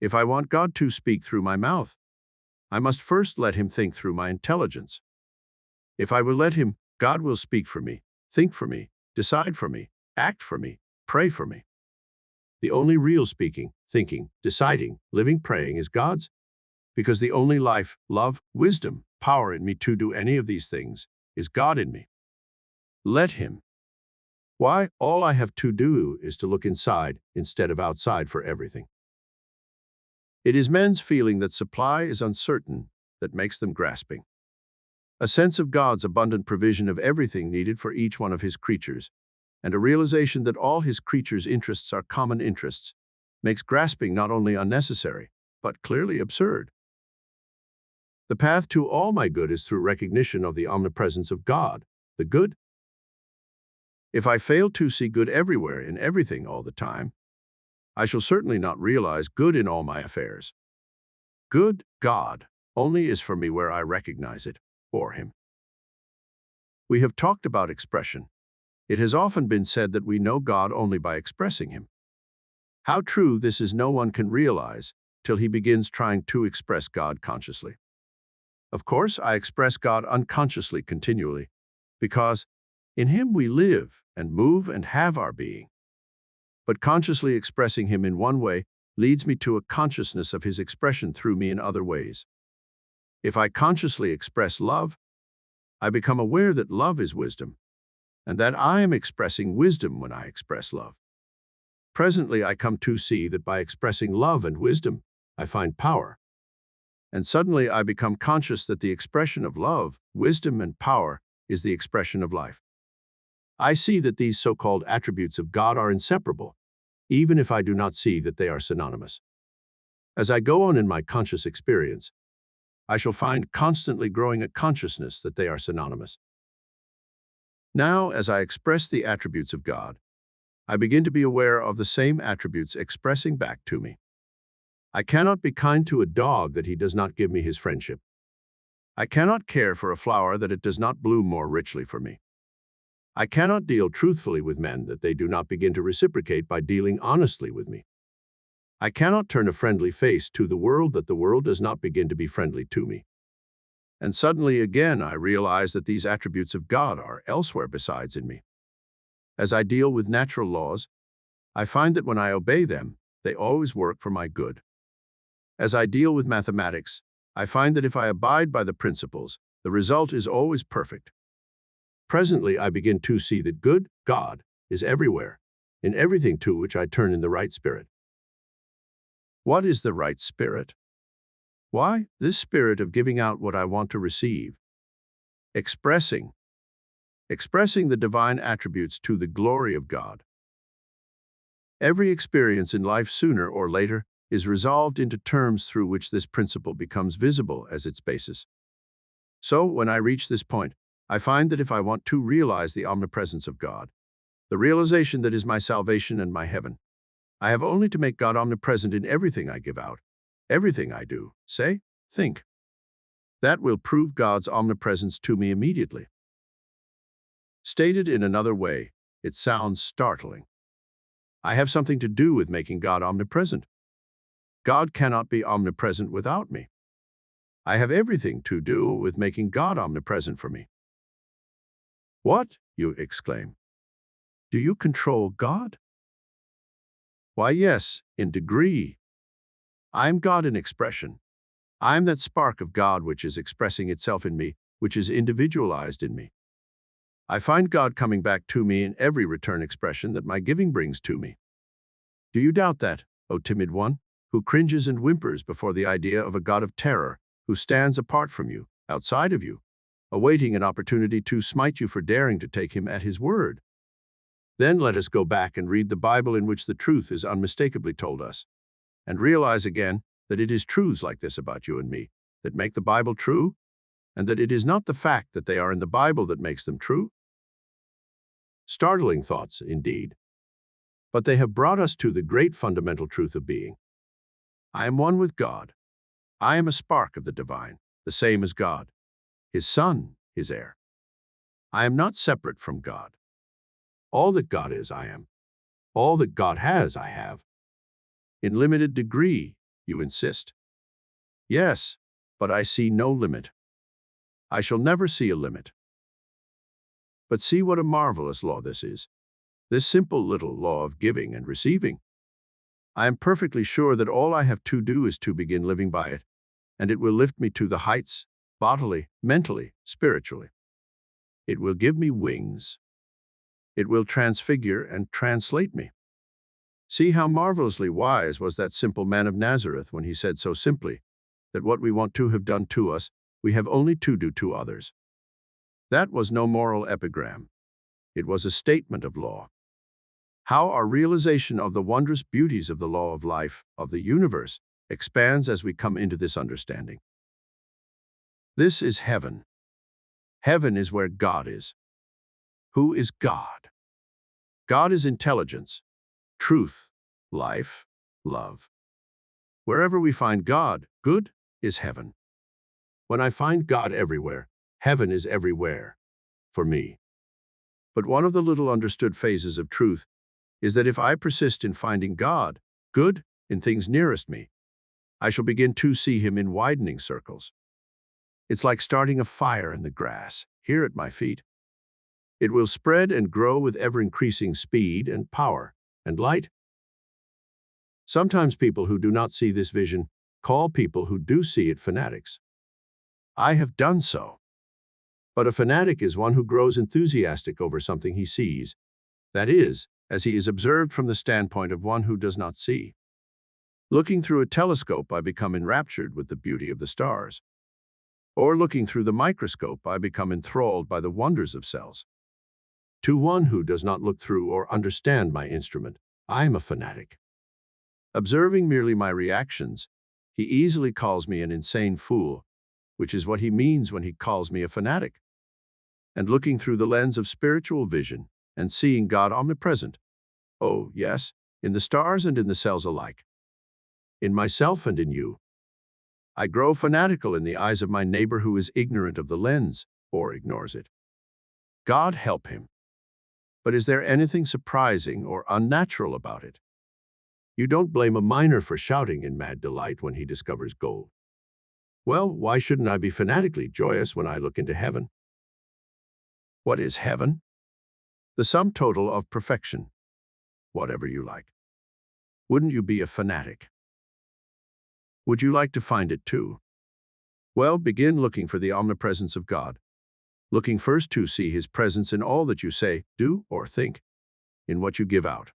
If I want God to speak through my mouth, I must first let him think through my intelligence. If I will let him, God will speak for me, think for me, decide for me, act for me, pray for me. The only real speaking, thinking, deciding, living, praying is God's, because the only life, love, wisdom, power in me to do any of these things is God in me. Let him. Why, all I have to do is to look inside instead of outside for everything. It is men's feeling that supply is uncertain that makes them grasping. A sense of God's abundant provision of everything needed for each one of his creatures, and a realization that all his creatures' interests are common interests, makes grasping not only unnecessary, but clearly absurd. The path to all my good is through recognition of the omnipresence of God, the good. If I fail to see good everywhere in everything all the time, I shall certainly not realize good in all my affairs. Good, God, only is for me where I recognize it, or him. We have talked about expression. It has often been said that we know God only by expressing him. How true this is no one can realize till he begins trying to express God consciously. Of course, I express God unconsciously continually, because in him we live and move and have our being. But consciously expressing him in one way leads me to a consciousness of his expression through me in other ways. If I consciously express love, I become aware that love is wisdom, and that I am expressing wisdom when I express love. Presently, I come to see that by expressing love and wisdom, I find power. And suddenly I become conscious that the expression of love, wisdom, and power is the expression of life. I see that these so-called attributes of God are inseparable, even if I do not see that they are synonymous. As I go on in my conscious experience, I shall find constantly growing a consciousness that they are synonymous. Now, as I express the attributes of God, I begin to be aware of the same attributes expressing back to me. I cannot be kind to a dog that he does not give me his friendship. I cannot care for a flower that it does not bloom more richly for me. I cannot deal truthfully with men that they do not begin to reciprocate by dealing honestly with me. I cannot turn a friendly face to the world that the world does not begin to be friendly to me. And suddenly again I realize that these attributes of God are elsewhere besides in me. As I deal with natural laws, I find that when I obey them, they always work for my good. As I deal with mathematics, I find that if I abide by the principles, the result is always perfect. Presently, I begin to see that good, God, is everywhere, in everything to which I turn in the right spirit. What is the right spirit? Why, this spirit of giving out what I want to receive. Expressing the divine attributes to the glory of God. Every experience in life sooner or later is resolved into terms through which this principle becomes visible as its basis. So, when I reach this point, I find that if I want to realize the omnipresence of God, the realization that is my salvation and my heaven, I have only to make God omnipresent in everything I give out, everything I do, say, think. That will prove God's omnipresence to me immediately. Stated in another way, it sounds startling. I have something to do with making God omnipresent. God cannot be omnipresent without me. I have everything to do with making God omnipresent for me. What? You exclaim. Do you control God? Why, yes, in degree. I am God in expression. I am that spark of God which is expressing itself in me, which is individualized in me. I find God coming back to me in every return expression that my giving brings to me. Do you doubt that, O timid one, who cringes and whimpers before the idea of a God of terror, who stands apart from you, outside of you, awaiting an opportunity to smite you for daring to take him at his word? Then let us go back and read the Bible in which the truth is unmistakably told us, and realize again that it is truths like this about you and me that make the Bible true, and that it is not the fact that they are in the Bible that makes them true. Startling thoughts, indeed, but they have brought us to the great fundamental truth of being. I am one with God. I am a spark of the divine, the same as God, his son, his heir. I am not separate from God. All that God is, I am. All that God has, I have. In limited degree, you insist. Yes, but I see no limit. I shall never see a limit. But see what a marvelous law this is. This simple little law of giving and receiving. I am perfectly sure that all I have to do is to begin living by it, and it will lift me to the heights, bodily, mentally, spiritually. It will give me wings. It will transfigure and translate me. See how marvelously wise was that simple man of Nazareth when he said so simply that what we want to have done to us, we have only to do to others. That was no moral epigram. It was a statement of law. How our realization of the wondrous beauties of the law of life, of the universe, expands as we come into this understanding. This is heaven. Heaven is where God is. Who is God? God is intelligence, truth, life, love. Wherever we find God, good is heaven. When I find God everywhere, heaven is everywhere, for me. But one of the little understood phases of truth is that if I persist in finding God, good, in things nearest me, I shall begin to see him in widening circles. It's like starting a fire in the grass, here at my feet. It will spread and grow with ever-increasing speed and power and light. Sometimes people who do not see this vision call people who do see it fanatics. I have done so. But a fanatic is one who grows enthusiastic over something he sees, that is, as he is observed from the standpoint of one who does not see. Looking through a telescope, I become enraptured with the beauty of the stars. Or looking through the microscope, I become enthralled by the wonders of cells. To one who does not look through or understand my instrument, I am a fanatic. Observing merely my reactions, he easily calls me an insane fool, which is what he means when he calls me a fanatic. And looking through the lens of spiritual vision and seeing God omnipresent, oh, yes, in the stars and in the cells alike, in myself and in you, I grow fanatical in the eyes of my neighbor who is ignorant of the lens or ignores it. God help him. But is there anything surprising or unnatural about it? You don't blame a miner for shouting in mad delight when he discovers gold. Well, why shouldn't I be fanatically joyous when I look into heaven? What is heaven? The sum total of perfection. Whatever you like. Wouldn't you be a fanatic? Would you like to find it too? Well, begin looking for the omnipresence of God. Looking first to see his presence in all that you say, do, or think, in what you give out.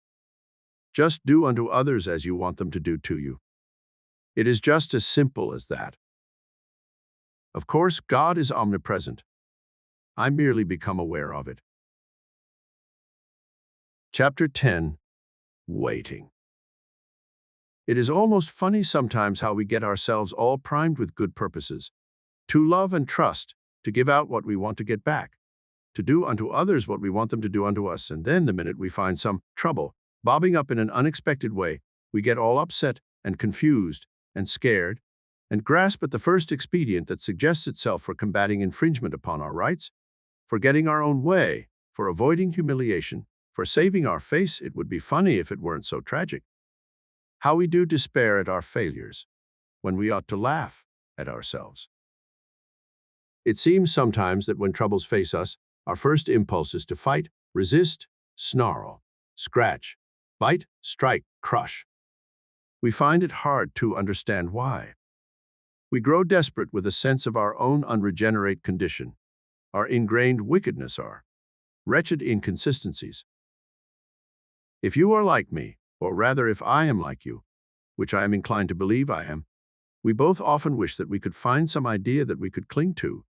Just do unto others as you want them to do to you. It is just as simple as that. Of course, God is omnipresent. I merely become aware of it. Chapter 10. Waiting. It is almost funny sometimes how we get ourselves all primed with good purposes, to love and trust, to give out what we want to get back, to do unto others what we want them to do unto us, and then the minute we find some trouble bobbing up in an unexpected way, we get all upset and confused and scared and grasp at the first expedient that suggests itself for combating infringement upon our rights, for getting our own way, for avoiding humiliation, for saving our face. It would be funny if it weren't so tragic. How we do despair at our failures, when we ought to laugh at ourselves. It seems sometimes that when troubles face us, our first impulse is to fight, resist, snarl, scratch, bite, strike, crush. We find it hard to understand why. We grow desperate with a sense of our own unregenerate condition, our ingrained wickedness, our wretched inconsistencies. If you are like me, or rather if I am like you, which I am inclined to believe I am, we both often wish that we could find some idea that we could cling to,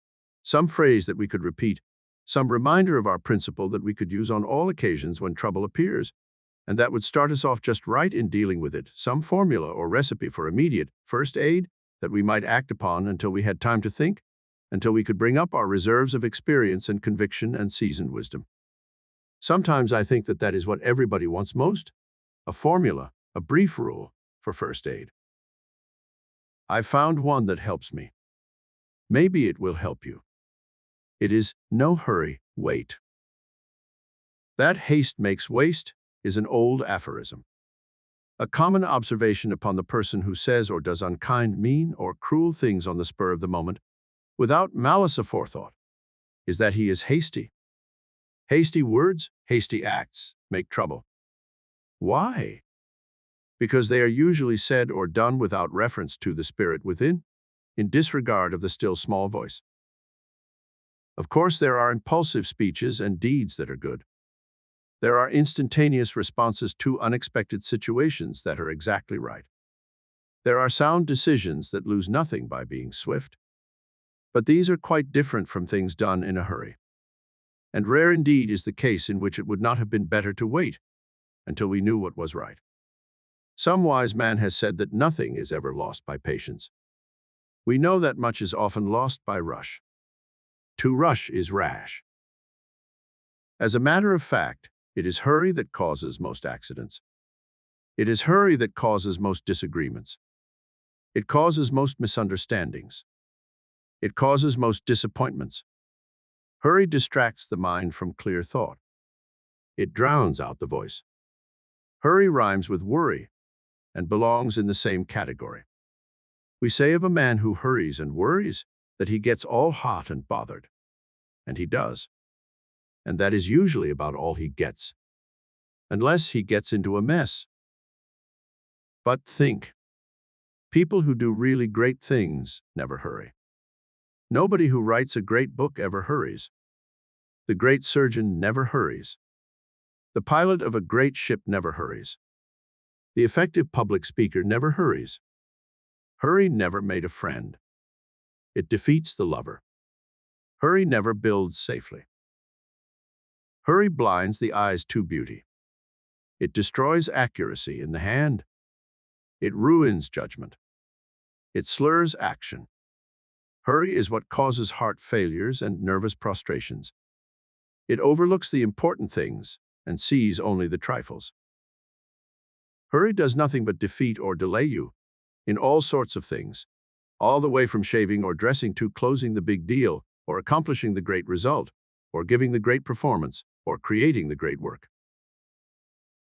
some phrase that we could repeat, some reminder of our principle that we could use on all occasions when trouble appears, and that would start us off just right in dealing with it, some formula or recipe for immediate first aid that we might act upon until we had time to think, until we could bring up our reserves of experience and conviction and seasoned wisdom. Sometimes I think that that is what everybody wants most, a formula, a brief rule for first aid. I've found one that helps me. Maybe it will help you. It is no hurry, wait. That haste makes waste is an old aphorism. A common observation upon the person who says or does unkind, mean, or cruel things on the spur of the moment, without malice aforethought, is that he is hasty. Hasty words, hasty acts make trouble. Why? Because they are usually said or done without reference to the spirit within, in disregard of the still small voice. Of course, there are impulsive speeches and deeds that are good. There are instantaneous responses to unexpected situations that are exactly right. There are sound decisions that lose nothing by being swift. But these are quite different from things done in a hurry. And rare indeed is the case in which it would not have been better to wait until we knew what was right. Some wise man has said that nothing is ever lost by patience. We know that much is often lost by rush. To rush is rash. As a matter of fact, it is hurry that causes most accidents. It is hurry that causes most disagreements. It causes most misunderstandings. It causes most disappointments. Hurry distracts the mind from clear thought. It drowns out the voice. Hurry rhymes with worry and belongs in the same category. We say of a man who hurries and worries that he gets all hot and bothered. And he does. And that is usually about all he gets. Unless he gets into a mess. But think. People who do really great things never hurry. Nobody who writes a great book ever hurries. The great surgeon never hurries. The pilot of a great ship never hurries. The effective public speaker never hurries. Hurry never made a friend. It defeats the lover. Hurry never builds safely. Hurry blinds the eyes to beauty. It destroys accuracy in the hand. It ruins judgment. It slurs action. Hurry is what causes heart failures and nervous prostrations. It overlooks the important things and sees only the trifles. Hurry does nothing but defeat or delay you in all sorts of things, all the way from shaving or dressing to closing the big deal or accomplishing the great result or giving the great performance or creating the great work.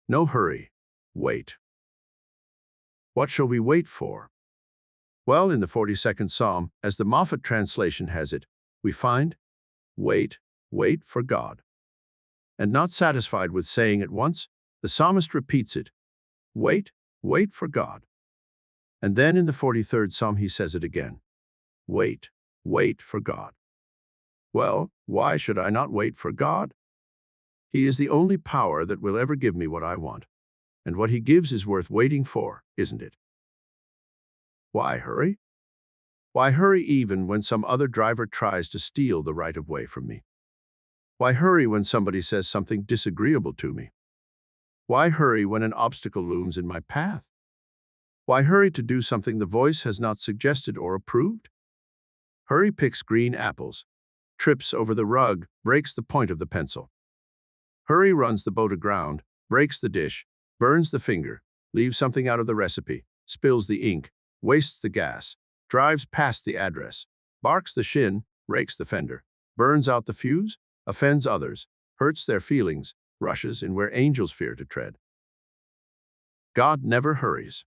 No hurry. Wait. What shall we wait for? Well, in the 42nd Psalm, as the Moffat translation has it, we find, wait, wait for God. And not satisfied with saying it once, the psalmist repeats it, wait, wait for God. And then in the 43rd Psalm he says it again, wait, wait for God. Well, why should I not wait for God? He is the only power that will ever give me what I want. And what he gives is worth waiting for, isn't it? Why hurry? Why hurry even when some other driver tries to steal the right of way from me? Why hurry when somebody says something disagreeable to me? Why hurry when an obstacle looms in my path? Why hurry to do something the voice has not suggested or approved? Hurry picks green apples, trips over the rug, breaks the point of the pencil. Hurry runs the boat aground, breaks the dish, burns the finger, leaves something out of the recipe, spills the ink, wastes the gas, drives past the address, barks the shin, rakes the fender, burns out the fuse, offends others, hurts their feelings, rushes in where angels fear to tread. God never hurries.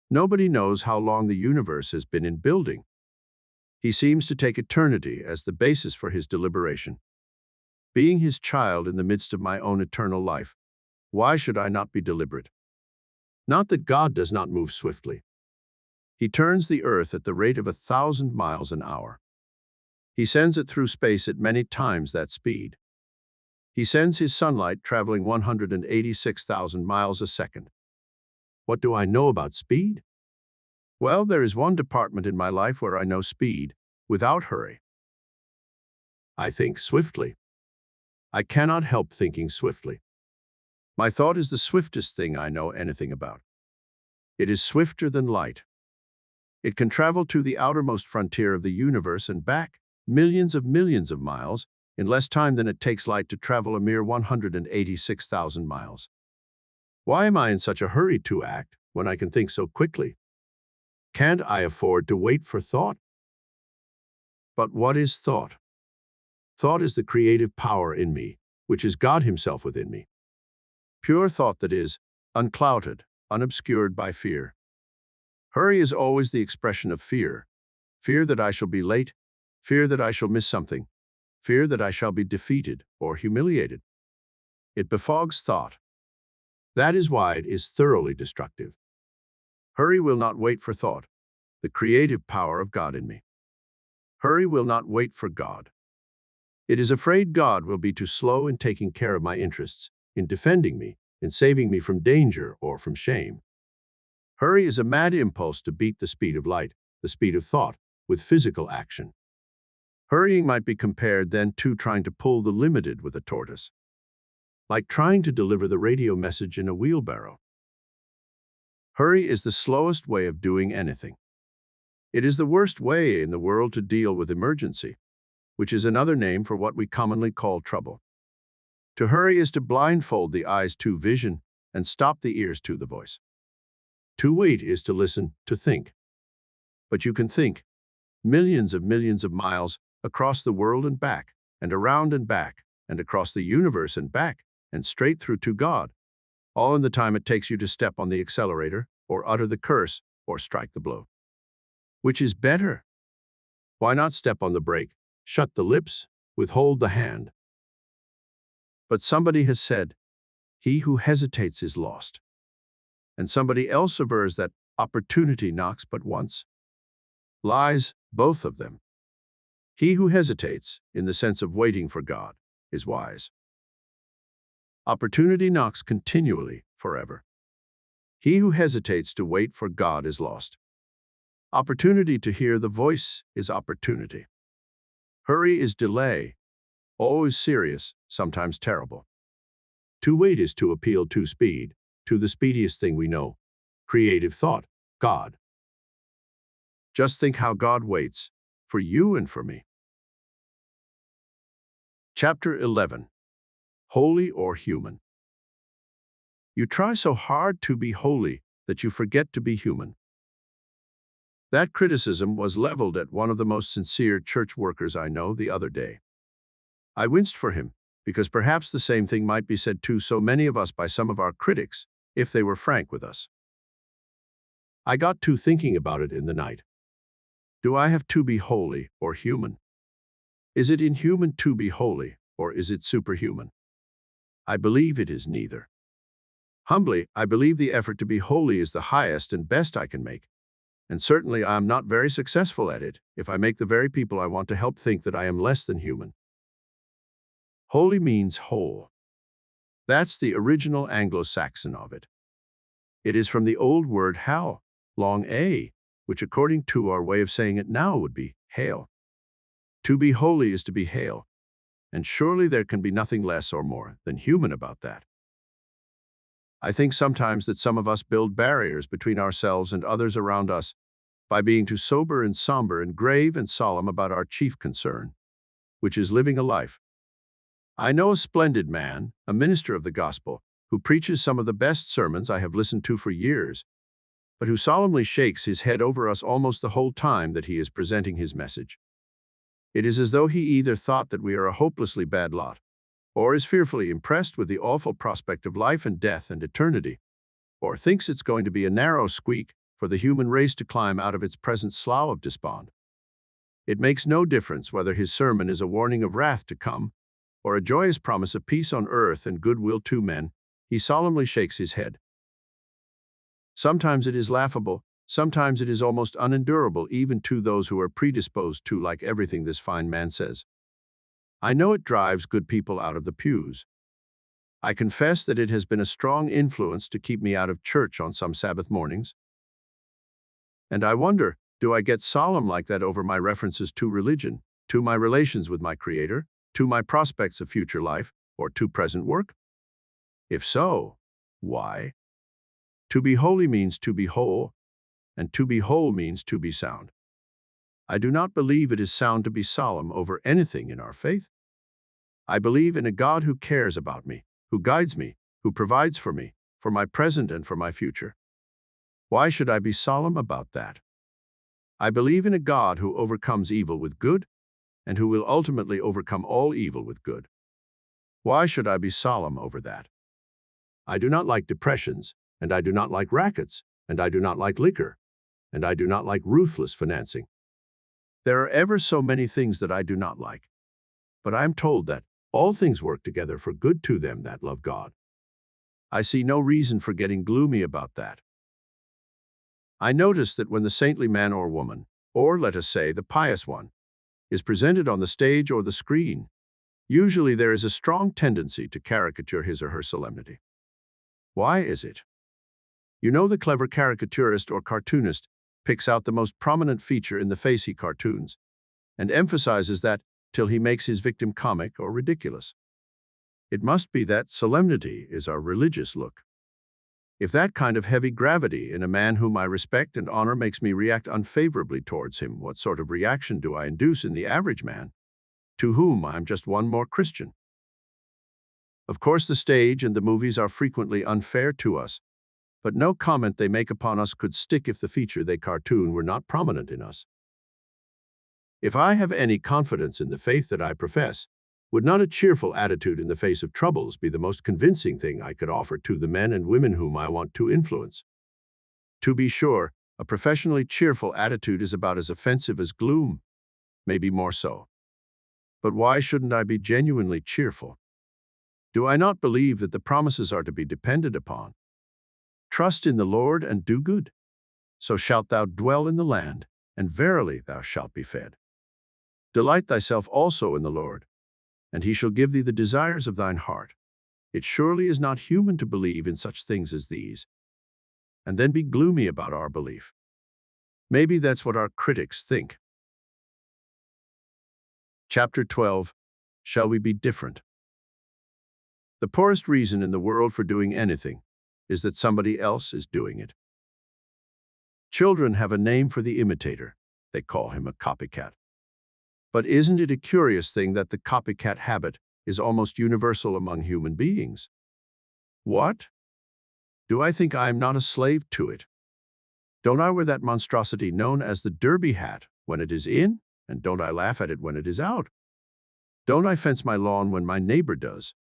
Nobody knows how long the universe has been in building. He seems to take eternity as the basis for his deliberation. Being his child in the midst of my own eternal life, why should I not be deliberate? Not that God does not move swiftly. He turns the earth at the rate of 1,000 miles an hour. He sends it through space at many times that speed. He sends his sunlight traveling 186,000 miles a second. What do I know about speed? Well, there is one department in my life where I know speed without hurry. I think swiftly. I cannot help thinking swiftly. My thought is the swiftest thing I know anything about. It is swifter than light. It can travel to the outermost frontier of the universe and back millions of miles in less time than it takes light to travel a mere 186,000 miles. Why am I in such a hurry to act when I can think so quickly? Can't I afford to wait for thought? But what is thought? Thought is the creative power in me, which is God Himself within me. Pure thought that is, unclouded, unobscured by fear. Hurry is always the expression of fear. Fear that I shall be late, fear that I shall miss something, fear that I shall be defeated or humiliated. It befogs thought. That is why it is thoroughly destructive. Hurry will not wait for thought, the creative power of God in me. Hurry will not wait for God. It is afraid God will be too slow in taking care of my interests, in defending me, in saving me from danger or from shame. Hurry is a mad impulse to beat the speed of light, the speed of thought, with physical action. Hurrying might be compared then to trying to pull the limited with a tortoise, like trying to deliver the radio message in a wheelbarrow. Hurry is the slowest way of doing anything. It is the worst way in the world to deal with emergency, which is another name for what we commonly call trouble. To hurry is to blindfold the eyes to vision and stop the ears to the voice. To wait is to listen, to think. But you can think millions of miles across the world and back, and around and back, and across the universe and back, and straight through to God, all in the time it takes you to step on the accelerator, or utter the curse, or strike the blow. Which is better? Why not step on the brake, shut the lips, withhold the hand? But somebody has said, he who hesitates is lost. And somebody else avers that opportunity knocks but once. Lies, both of them. He who hesitates, in the sense of waiting for God, is wise. Opportunity knocks continually, forever. He who hesitates to wait for God is lost. Opportunity to hear the voice is opportunity. Hurry is delay, always serious, sometimes terrible. To wait is to appeal to speed, to the speediest thing we know, creative thought, God. Just think how God waits, for you and for me. Chapter 11. Holy or Human. You try so hard to be holy that you forget to be human. That criticism was leveled at one of the most sincere church workers I know the other day. I winced for him, because perhaps the same thing might be said to so many of us by some of our critics, if they were frank with us. I got to thinking about it in the night. Do I have to be holy or human? Is it inhuman to be holy, or is it superhuman? I believe it is neither. Humbly, I believe the effort to be holy is the highest and best I can make, and certainly I am not very successful at it if I make the very people I want to help think that I am less than human. Holy means whole. That's the original Anglo-Saxon of it. It is from the old word hal, long a, which according to our way of saying it now would be hail. To be holy is to be hale, and surely there can be nothing less or more than human about that. I think sometimes that some of us build barriers between ourselves and others around us by being too sober and somber and grave and solemn about our chief concern, which is living a life. I know a splendid man, a minister of the gospel, who preaches some of the best sermons I have listened to for years, but who solemnly shakes his head over us almost the whole time that he is presenting his message. It is as though he either thought that we are a hopelessly bad lot, or is fearfully impressed with the awful prospect of life and death and eternity, or thinks it's going to be a narrow squeak for the human race to climb out of its present slough of despond. It makes no difference whether his sermon is a warning of wrath to come, or a joyous promise of peace on earth and goodwill to men, he solemnly shakes his head. Sometimes it is laughable, sometimes it is almost unendurable even to those who are predisposed to like everything this fine man says. I know it drives good people out of the pews. I confess that it has been a strong influence to keep me out of church on some Sabbath mornings. And I wonder, do I get solemn like that over my references to religion, to my relations with my Creator, to my prospects of future life, or to present work? If so, why? To be holy means to be whole, and to be whole means to be sound. I do not believe it is sound to be solemn over anything in our faith. I believe in a God who cares about me, who guides me, who provides for me, for my present and for my future. Why should I be solemn about that? I believe in a God who overcomes evil with good, and who will ultimately overcome all evil with good. Why should I be solemn over that? I do not like depressions, and I do not like rackets, and I do not like liquor, and I do not like ruthless financing. There are ever so many things that I do not like, but I am told that all things work together for good to them that love God. I see no reason for getting gloomy about that. I notice that when the saintly man or woman, or let us say the pious one, is presented on the stage or the screen, usually there is a strong tendency to caricature his or her solemnity. Why is it? You know, the clever caricaturist or cartoonist picks out the most prominent feature in the face he cartoons and emphasizes that till he makes his victim comic or ridiculous. It must be that solemnity is our religious look. If that kind of heavy gravity in a man whom I respect and honor makes me react unfavorably towards him, what sort of reaction do I induce in the average man, to whom I am just one more Christian? Of course, the stage and the movies are frequently unfair to us, but no comment they make upon us could stick if the feature they cartoon were not prominent in us. If I have any confidence in the faith that I profess, would not a cheerful attitude in the face of troubles be the most convincing thing I could offer to the men and women whom I want to influence? To be sure, a professionally cheerful attitude is about as offensive as gloom, maybe more so. But why shouldn't I be genuinely cheerful? Do I not believe that the promises are to be depended upon? Trust in the Lord and do good, so shalt thou dwell in the land, and verily thou shalt be fed. Delight thyself also in the Lord, and he shall give thee the desires of thine heart. It surely is not human to believe in such things as these, and then be gloomy about our belief. Maybe that's what our critics think. Chapter 12. Shall we be different? The poorest reason in the world for doing anything is that somebody else is doing it. Children have a name for the imitator. They call him a copycat. But isn't it a curious thing that the copycat habit is almost universal among human beings? What? Do I think I am not a slave to it? Don't I wear that monstrosity known as the derby hat when it is in, and don't I laugh at it when it is out? Don't I fence my lawn when my neighbor does,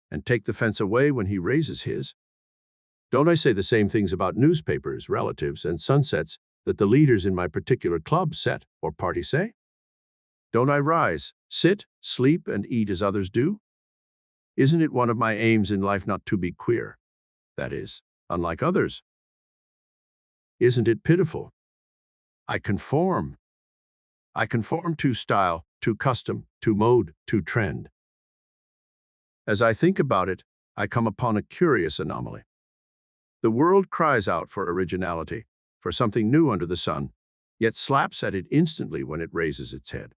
and take the fence away when he raises his? Don't I say the same things about newspapers, relatives, and sunsets that the leaders in my particular club, set, or party say? Don't I rise, sit, sleep, and eat as others do? Isn't it one of my aims in life not to be queer? That is, unlike others. Isn't it pitiful? I conform. I conform to style, to custom, to mode, to trend. As I think about it, I come upon a curious anomaly. The world cries out for originality, for something new under the sun, yet slaps at it instantly when it raises its head.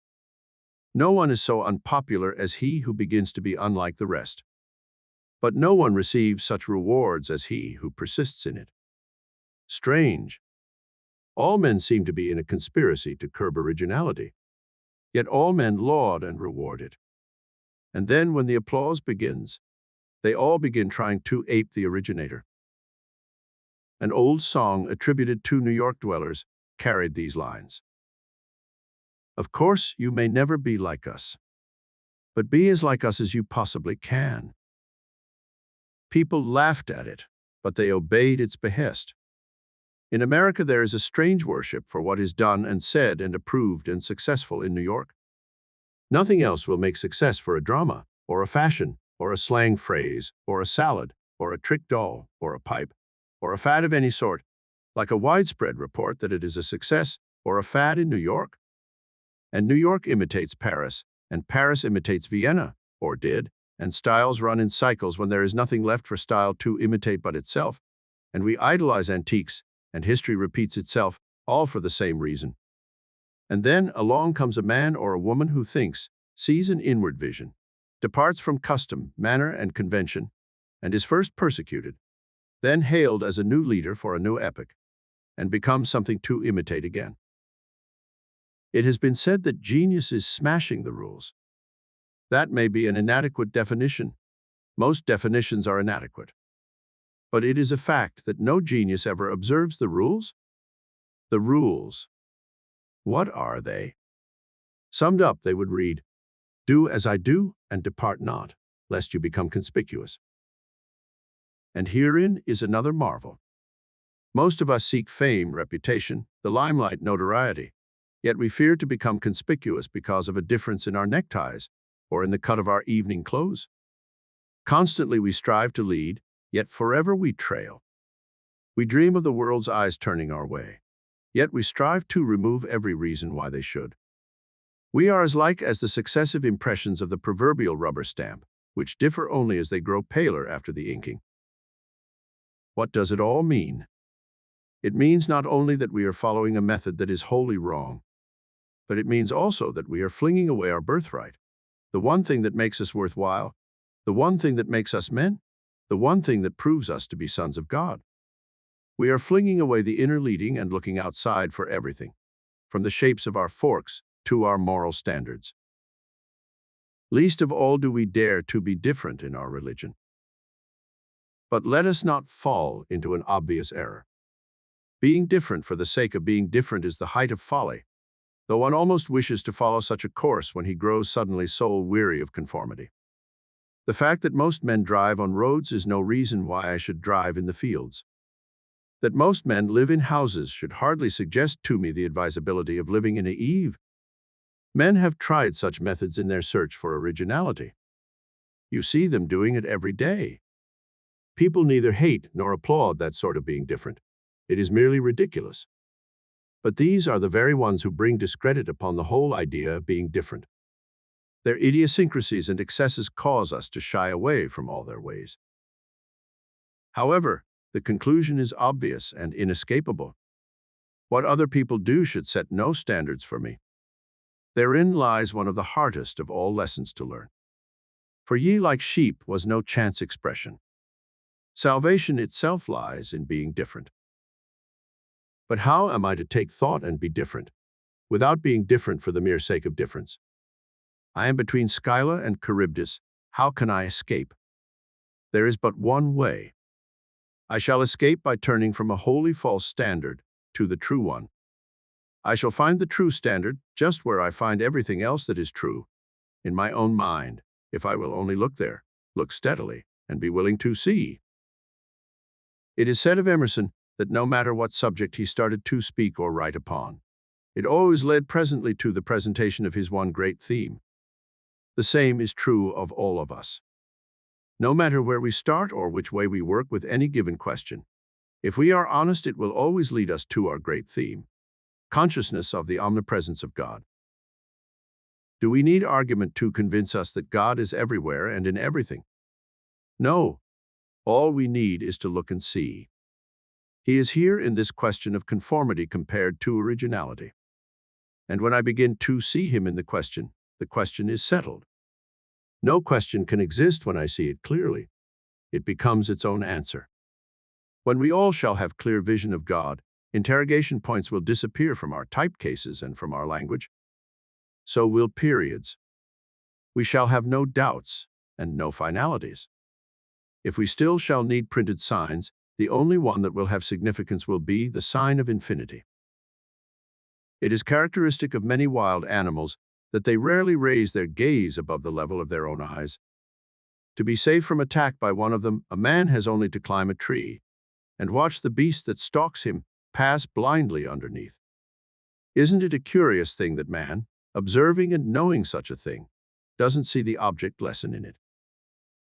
No one is so unpopular as he who begins to be unlike the rest. But no one receives such rewards as he who persists in it. Strange. All men seem to be in a conspiracy to curb originality, yet all men laud and reward it. And then when the applause begins, they all begin trying to ape the originator. An old song attributed to New York dwellers carried these lines. Of course, you may never be like us, but be as like us as you possibly can. People laughed at it, but they obeyed its behest. In America, there is a strange worship for what is done and said and approved and successful in New York. Nothing else will make success for a drama, or a fashion, or a slang phrase, or a salad, or a trick doll, or a pipe, or a fad of any sort, like a widespread report that it is a success or a fad in New York. And New York imitates Paris, and Paris imitates Vienna, or did, and styles run in cycles when there is nothing left for style to imitate but itself, and we idolize antiques, and history repeats itself, all for the same reason. And then along comes a man or a woman who thinks, sees an inward vision, departs from custom, manner, and convention, and is first persecuted, then hailed as a new leader for a new epoch, and becomes something to imitate again. It has been said that genius is smashing the rules. That may be an inadequate definition. Most definitions are inadequate. But it is a fact that no genius ever observes the rules. The rules. What are they? Summed up, they would read, "Do as I do, and depart not, lest you become conspicuous." And herein is another marvel. Most of us seek fame, reputation, the limelight, notoriety, yet we fear to become conspicuous because of a difference in our neckties or in the cut of our evening clothes. Constantly we strive to lead, yet forever we trail. We dream of the world's eyes turning our way, yet we strive to remove every reason why they should. We are as like as the successive impressions of the proverbial rubber stamp, which differ only as they grow paler after the inking. What does it all mean? It means not only that we are following a method that is wholly wrong, but it means also that we are flinging away our birthright, the one thing that makes us worthwhile, the one thing that makes us men, the one thing that proves us to be sons of God. We are flinging away the inner leading and looking outside for everything, from the shapes of our forks to our moral standards. Least of all do we dare to be different in our religion. But let us not fall into an obvious error. Being different for the sake of being different is the height of folly, though one almost wishes to follow such a course when he grows suddenly soul-weary of conformity. The fact that most men drive on roads is no reason why I should drive in the fields. That most men live in houses should hardly suggest to me the advisability of living in a eave. Men have tried such methods in their search for originality. You see them doing it every day. People neither hate nor applaud that sort of being different. It is merely ridiculous. But these are the very ones who bring discredit upon the whole idea of being different. Their idiosyncrasies and excesses cause us to shy away from all their ways. However, the conclusion is obvious and inescapable. What other people do should set no standards for me. Therein lies one of the hardest of all lessons to learn. For ye like sheep was no chance expression. Salvation itself lies in being different. But how am I to take thought and be different, without being different for the mere sake of difference? I am between Scylla and Charybdis. How can I escape? There is but one way. I shall escape by turning from a wholly false standard to the true one. I shall find the true standard just where I find everything else that is true, in my own mind, if I will only look there, look steadily, and be willing to see. It is said of Emerson that no matter what subject he started to speak or write upon, it always led presently to the presentation of his one great theme. The same is true of all of us. No matter where we start or which way we work with any given question, if we are honest, it will always lead us to our great theme, consciousness of the omnipresence of God. Do we need argument to convince us that God is everywhere and in everything? No. All we need is to look and see. He is here in this question of conformity compared to originality. And when I begin to see him in the question is settled. No question can exist when I see it clearly. It becomes its own answer. When we all shall have clear vision of God, interrogation points will disappear from our typecases and from our language. So will periods. We shall have no doubts and no finalities. If we still shall need printed signs, the only one that will have significance will be the sign of infinity. It is characteristic of many wild animals that they rarely raise their gaze above the level of their own eyes. To be safe from attack by one of them, a man has only to climb a tree and watch the beast that stalks him pass blindly underneath. Isn't it a curious thing that man, observing and knowing such a thing, doesn't see the object lesson in it?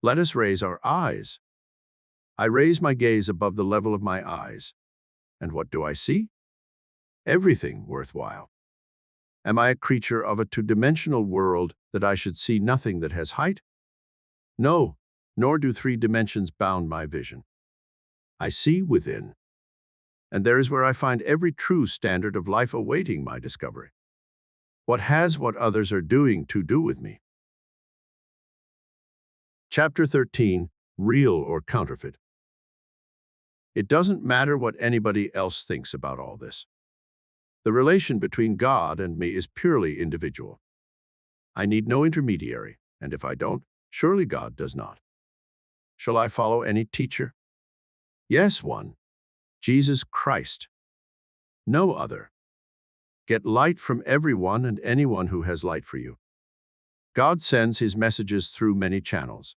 Let us raise our eyes. I raise my gaze above the level of my eyes. And what do I see? Everything worthwhile. Am I a creature of a two-dimensional world that I should see nothing that has height? No, nor do three dimensions bound my vision. I see within. And there is where I find every true standard of life awaiting my discovery. What has what others are doing to do with me? Chapter 13, Real or Counterfeit. It doesn't matter what anybody else thinks about all this. The relation between God and me is purely individual. I need no intermediary, and if I don't, surely God does not. Shall I follow any teacher? Yes, one. Jesus Christ. No other. Get light from everyone and anyone who has light for you. God sends his messages through many channels.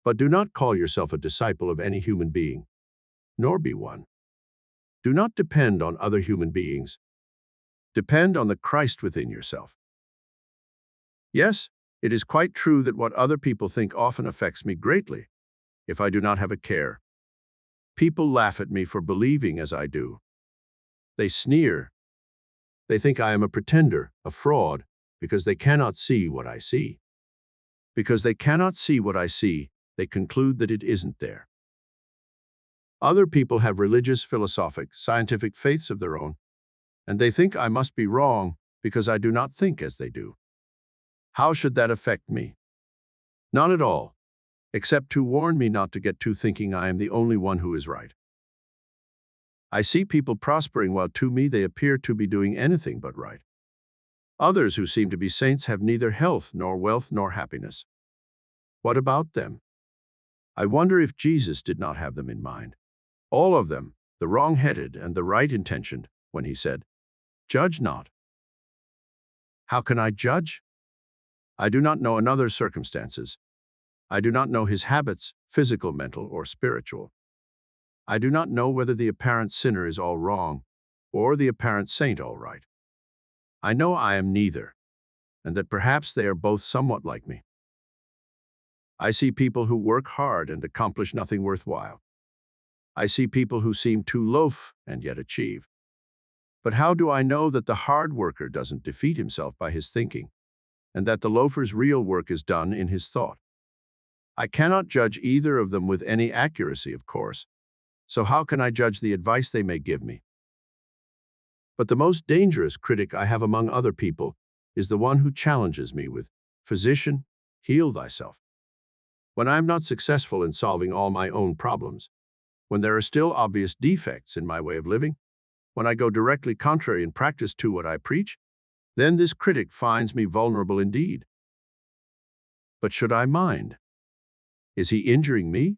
But do not call yourself a disciple of any human being, nor be one. Do not depend on other human beings. Depend on the Christ within yourself. Yes, it is quite true that what other people think often affects me greatly, if I do not have a care. People laugh at me for believing as I do. They sneer. They think I am a pretender, a fraud, because they cannot see what I see. Because they cannot see what I see, they conclude that it isn't there. Other people have religious, philosophic, scientific faiths of their own, and they think I must be wrong because I do not think as they do. How should that affect me? Not at all, except to warn me not to get to thinking I am the only one who is right. I see people prospering while to me they appear to be doing anything but right. Others who seem to be saints have neither health nor wealth nor happiness. What about them? I wonder if Jesus did not have them in mind. All of them, the wrong-headed and the right-intentioned, when he said, "Judge not." How can I judge? I do not know another's circumstances. I do not know his habits, physical, mental, or spiritual. I do not know whether the apparent sinner is all wrong or the apparent saint all right. I know I am neither, and that perhaps they are both somewhat like me. I see people who work hard and accomplish nothing worthwhile. I see people who seem to loaf and yet achieve. But how do I know that the hard worker doesn't defeat himself by his thinking, and that the loafer's real work is done in his thought? I cannot judge either of them with any accuracy, of course, so how can I judge the advice they may give me? But the most dangerous critic I have among other people is the one who challenges me with, "Physician, heal thyself." When I am not successful in solving all my own problems, when there are still obvious defects in my way of living, when I go directly contrary in practice to what I preach, then this critic finds me vulnerable indeed. But should I mind? Is he injuring me?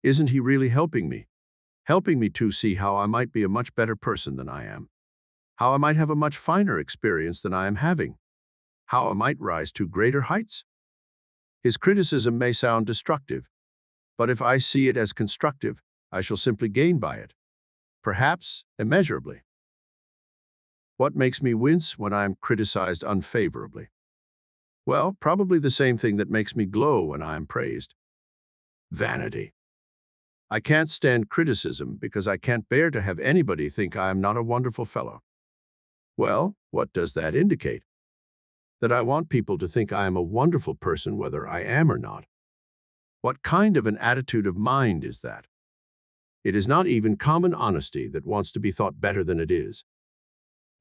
Isn't he really helping me? Helping me to see how I might be a much better person than I am, how I might have a much finer experience than I am having, how I might rise to greater heights? His criticism may sound destructive, but if I see it as constructive, I shall simply gain by it, perhaps immeasurably. What makes me wince when I am criticized unfavorably? Well, probably the same thing that makes me glow when I am praised. Vanity. I can't stand criticism because I can't bear to have anybody think I am not a wonderful fellow. Well, what does that indicate? That I want people to think I am a wonderful person whether I am or not. What kind of an attitude of mind is that? It is not even common honesty that wants to be thought better than it is.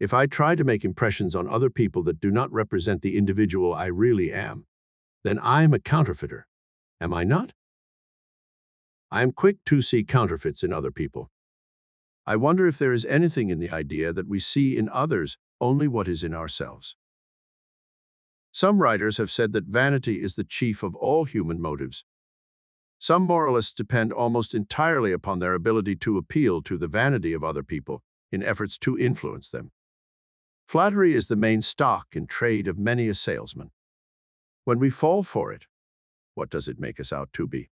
If I try to make impressions on other people that do not represent the individual I really am, then I am a counterfeiter, am I not? I am quick to see counterfeits in other people. I wonder if there is anything in the idea that we see in others only what is in ourselves. Some writers have said that vanity is the chief of all human motives. Some moralists depend almost entirely upon their ability to appeal to the vanity of other people in efforts to influence them. Flattery is the main stock in trade of many a salesman. When we fall for it, what does it make us out to be?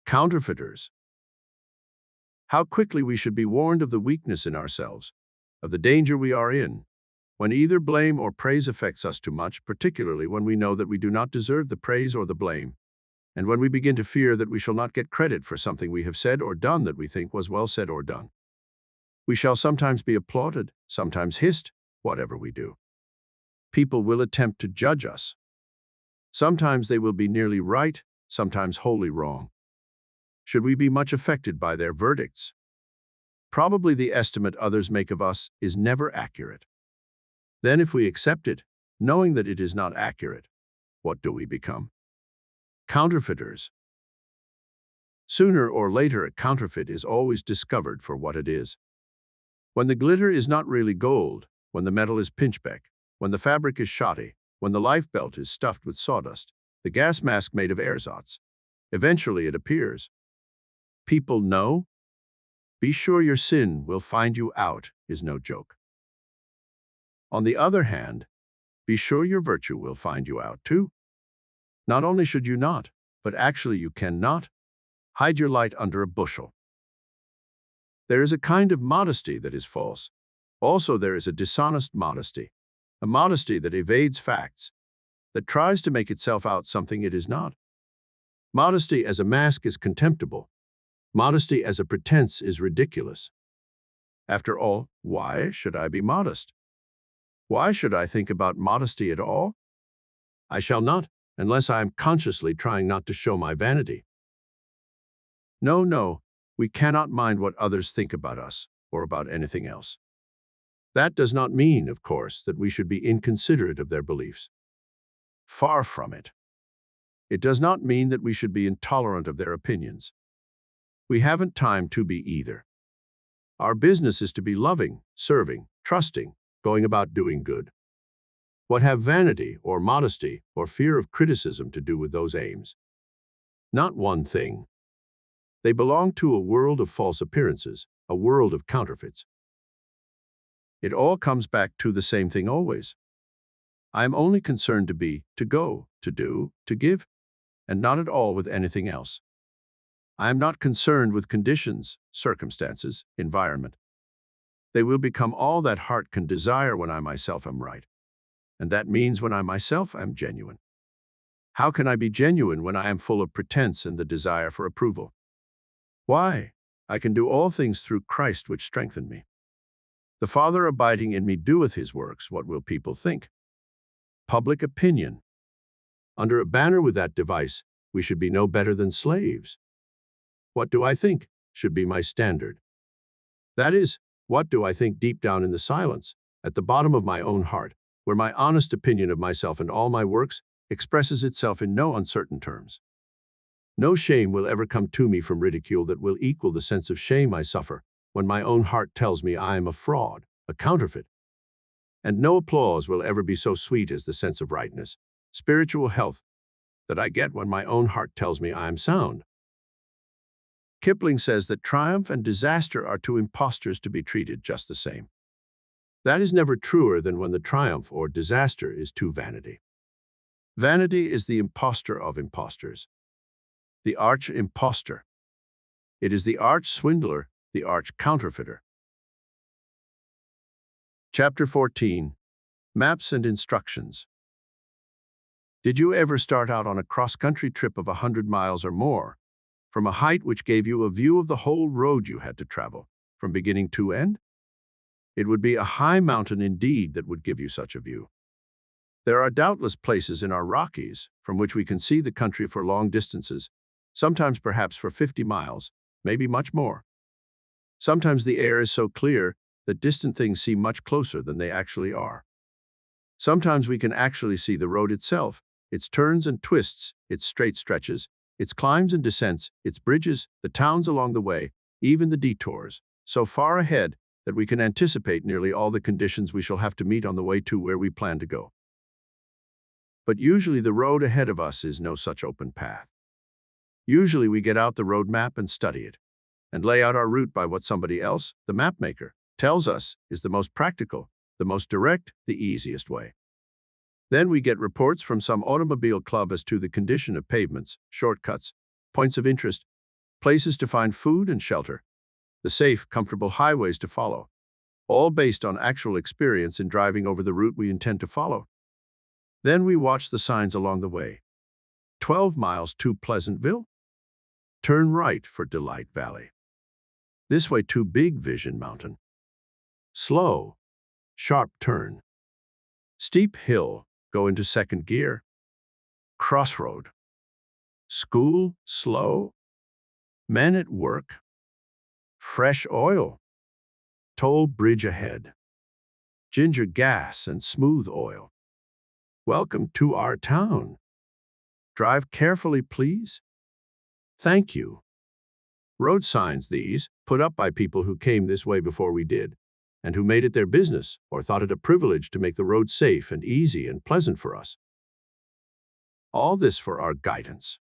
Counterfeiters. How quickly we should be warned of the weakness in ourselves, of the danger we are in, when either blame or praise affects us too much, particularly when we know that we do not deserve the praise or the blame, and when we begin to fear that we shall not get credit for something we have said or done that we think was well said or done. We shall sometimes be applauded, sometimes hissed, whatever we do. People will attempt to judge us. Sometimes they will be nearly right, sometimes wholly wrong. Should we be much affected by their verdicts? Probably the estimate others make of us is never accurate. Then if we accept it, knowing that it is not accurate, what do we become? Counterfeiters. Sooner or later, a counterfeit is always discovered for what it is. When the glitter is not really gold, when the metal is pinchbeck, when the fabric is shoddy, when the life belt is stuffed with sawdust, the gas mask made of ersatz, eventually it appears. People know. Be sure your sin will find you out is no joke. On the other hand, be sure your virtue will find you out too. Not only should you not, but actually you cannot, hide your light under a bushel. There is a kind of modesty that is false. Also, there is a dishonest modesty, a modesty that evades facts, that tries to make itself out something it is not. Modesty as a mask is contemptible. Modesty as a pretense is ridiculous. After all, why should I be modest? Why should I think about modesty at all? I shall not, unless I am consciously trying not to show my vanity. No, we cannot mind what others think about us or about anything else. That does not mean, of course, that we should be inconsiderate of their beliefs. Far from it. It does not mean that we should be intolerant of their opinions. We haven't time to be either. Our business is to be loving, serving, trusting, going about doing good. What have vanity or modesty or fear of criticism to do with those aims? Not one thing. They belong to a world of false appearances, a world of counterfeits. It all comes back to the same thing always. I am only concerned to be, to go, to do, to give, and not at all with anything else. I am not concerned with conditions, circumstances, environment. They will become all that heart can desire when I myself am right. And that means when I myself am genuine. How can I be genuine when I am full of pretense and the desire for approval? Why? I can do all things through Christ which strengthened me. The Father abiding in me doeth his works. What will people think? Public opinion. Under a banner with that device, we should be no better than slaves. What do I think should be my standard. That is, what do I think deep down in the silence, at the bottom of my own heart, where my honest opinion of myself and all my works expresses itself in no uncertain terms. No shame will ever come to me from ridicule that will equal the sense of shame I suffer when my own heart tells me I am a fraud, a counterfeit. And no applause will ever be so sweet as the sense of rightness, spiritual health, that I get when my own heart tells me I am sound. Kipling says that triumph and disaster are two impostors to be treated just the same. That is never truer than when the triumph or disaster is to vanity. Vanity is the impostor of impostors, the arch-impostor. It is the arch-swindler, the arch-counterfeiter. Chapter 14. Maps and Instructions. Did you ever start out on a cross-country trip of 100 miles or more, from a height which gave you a view of the whole road you had to travel, from beginning to end? It would be a high mountain indeed that would give you such a view. There are doubtless places in our Rockies from which we can see the country for long distances, sometimes perhaps for 50 miles, maybe much more. Sometimes the air is so clear that distant things seem much closer than they actually are. Sometimes we can actually see the road itself, its turns and twists, its straight stretches, its climbs and descents, its bridges, the towns along the way, even the detours, so far ahead that we can anticipate nearly all the conditions we shall have to meet on the way to where we plan to go. But usually the road ahead of us is no such open path. Usually we get out the road map and study it, and lay out our route by what somebody else, the mapmaker, tells us is the most practical, the most direct, the easiest way. Then we get reports from some automobile club as to the condition of pavements, shortcuts, points of interest, places to find food and shelter, the safe, comfortable highways to follow, all based on actual experience in driving over the route we intend to follow. Then we watch the signs along the way. 12 miles to Pleasantville? Turn right for Delight Valley. This way to Big Vision Mountain. Slow, sharp turn. Steep hill, go into second gear. Crossroad. School, slow. Men at work. Fresh oil. Toll bridge ahead. Ginger gas and smooth oil. Welcome to our town. Drive carefully, please. Thank you. Road signs these, put up by people who came this way before we did, and who made it their business or thought it a privilege to make the road safe and easy and pleasant for us. All this for our guidance.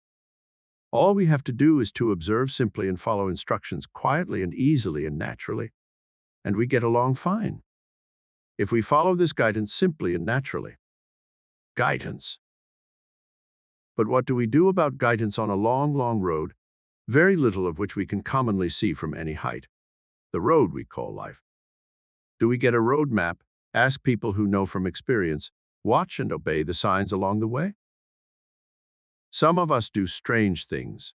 All we have to do is to observe simply and follow instructions quietly and easily and naturally, and we get along fine. If we follow this guidance simply and naturally. Guidance. But what do we do about guidance on a long, long road, very little of which we can commonly see from any height? The road we call life. Do we get a road map, ask people who know from experience, watch and obey the signs along the way? Some of us do strange things.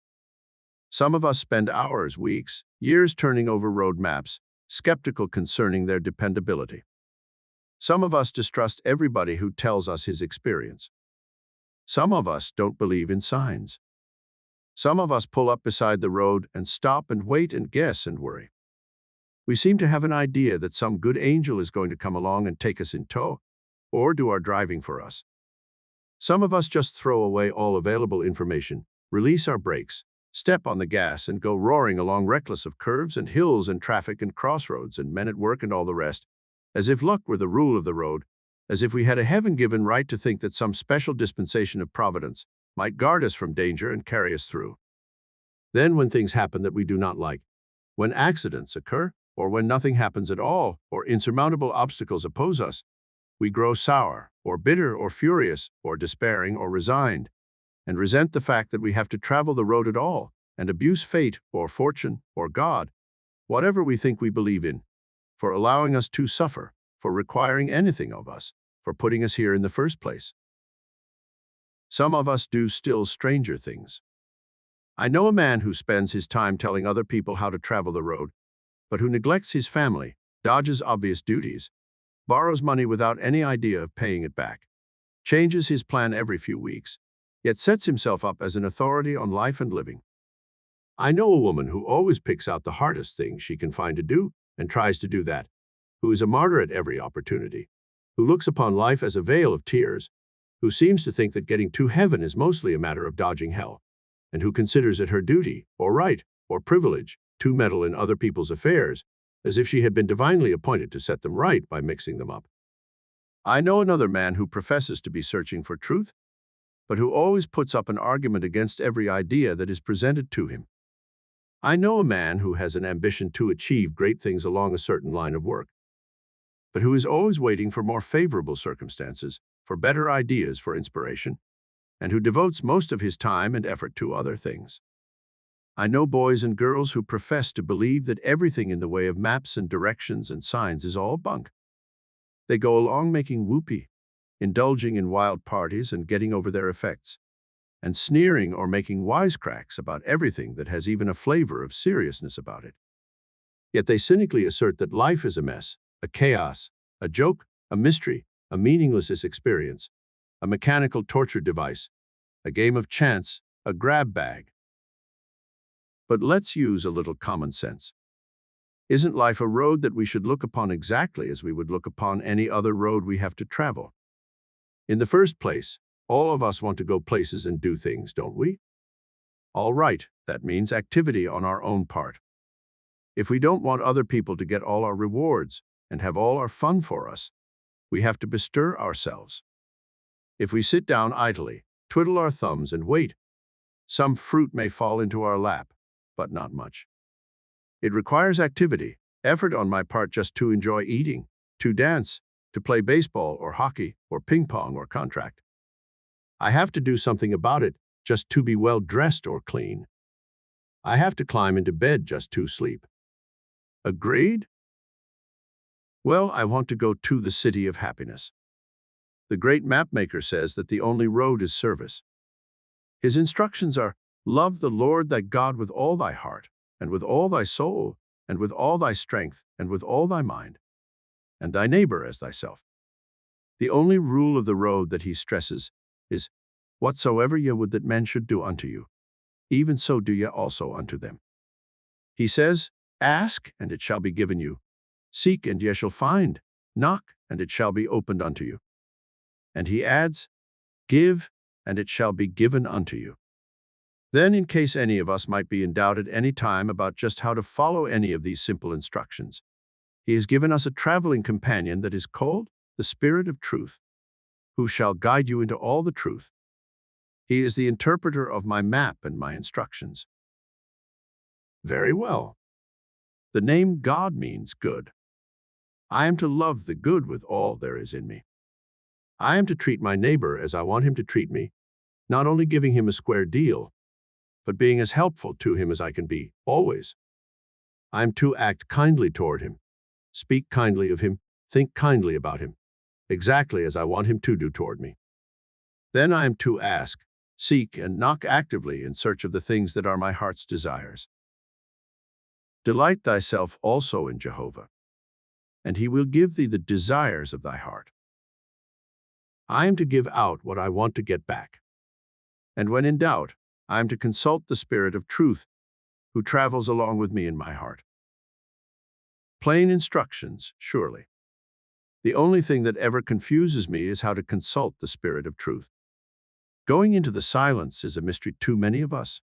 Some of us spend hours, weeks, years turning over road maps, skeptical concerning their dependability. Some of us distrust everybody who tells us his experience. Some of us don't believe in signs. Some of us pull up beside the road and stop and wait and guess and worry. We seem to have an idea that some good angel is going to come along and take us in tow, or do our driving for us. Some of us just throw away all available information, release our brakes, step on the gas and go roaring along reckless of curves and hills and traffic and crossroads and men at work and all the rest, as if luck were the rule of the road, as if we had a heaven-given right to think that some special dispensation of providence might guard us from danger and carry us through. Then when things happen that we do not like, when accidents occur, or when nothing happens at all, or insurmountable obstacles oppose us, we grow sour, or bitter, or furious, or despairing, or resigned, and resent the fact that we have to travel the road at all, and abuse fate, or fortune, or God, whatever we think we believe in, for allowing us to suffer, for requiring anything of us, for putting us here in the first place. Some of us do still stranger things. I know a man who spends his time telling other people how to travel the road, but who neglects his family, dodges obvious duties, borrows money without any idea of paying it back, changes his plan every few weeks, yet sets himself up as an authority on life and living. I know a woman who always picks out the hardest thing she can find to do and tries to do that, who is a martyr at every opportunity, who looks upon life as a vale of tears, who seems to think that getting to heaven is mostly a matter of dodging hell, and who considers it her duty, or right, or privilege, to meddle in other people's affairs, as if she had been divinely appointed to set them right by mixing them up. I know another man who professes to be searching for truth, but who always puts up an argument against every idea that is presented to him. I know a man who has an ambition to achieve great things along a certain line of work, but who is always waiting for more favorable circumstances, for better ideas, for inspiration, and who devotes most of his time and effort to other things. I know boys and girls who profess to believe that everything in the way of maps and directions and signs is all bunk. They go along making whoopee, indulging in wild parties and getting over their effects, and sneering or making wisecracks about everything that has even a flavor of seriousness about it. Yet they cynically assert that life is a mess, a chaos, a joke, a mystery, a meaningless experience, a mechanical torture device, a game of chance, a grab bag. But let's use a little common sense. Isn't life a road that we should look upon exactly as we would look upon any other road we have to travel? In the first place, all of us want to go places and do things, don't we? All right, that means activity on our own part. If we don't want other people to get all our rewards and have all our fun for us, we have to bestir ourselves. If we sit down idly, twiddle our thumbs and wait, some fruit may fall into our lap, but not much. It requires activity, effort on my part just to enjoy eating, to dance, to play baseball or hockey or ping pong or contract. I have to do something about it just to be well dressed or clean. I have to climb into bed just to sleep. Agreed? Well, I want to go to the city of happiness. The great mapmaker says that the only road is service. His instructions are, love the Lord thy God with all thy heart, and with all thy soul, and with all thy strength, and with all thy mind. and thy neighbor as thyself. The only rule of the road that he stresses is, whatsoever ye would that men should do unto you, even so do ye also unto them. He says, ask, and it shall be given you. Seek, and ye shall find. Knock, and it shall be opened unto you. And he adds, give, and it shall be given unto you. Then, in case any of us might be in doubt at any time about just how to follow any of these simple instructions, he has given us a traveling companion that is called the Spirit of Truth, who shall guide you into all the truth. He is the interpreter of my map and my instructions. Very well. The name God means good. I am to love the good with all there is in me. I am to treat my neighbor as I want him to treat me, not only giving him a square deal, but being as helpful to him as I can be, always. I am to act kindly toward him, speak kindly of him, think kindly about him, exactly as I want him to do toward me. Then I am to ask, seek, and knock actively in search of the things that are my heart's desires. Delight thyself also in Jehovah, and he will give thee the desires of thy heart. I am to give out what I want to get back. And when in doubt, I am to consult the Spirit of Truth, who travels along with me in my heart. Plain instructions, surely. The only thing that ever confuses me is how to consult the Spirit of Truth. Going into the silence is a mystery to many of us.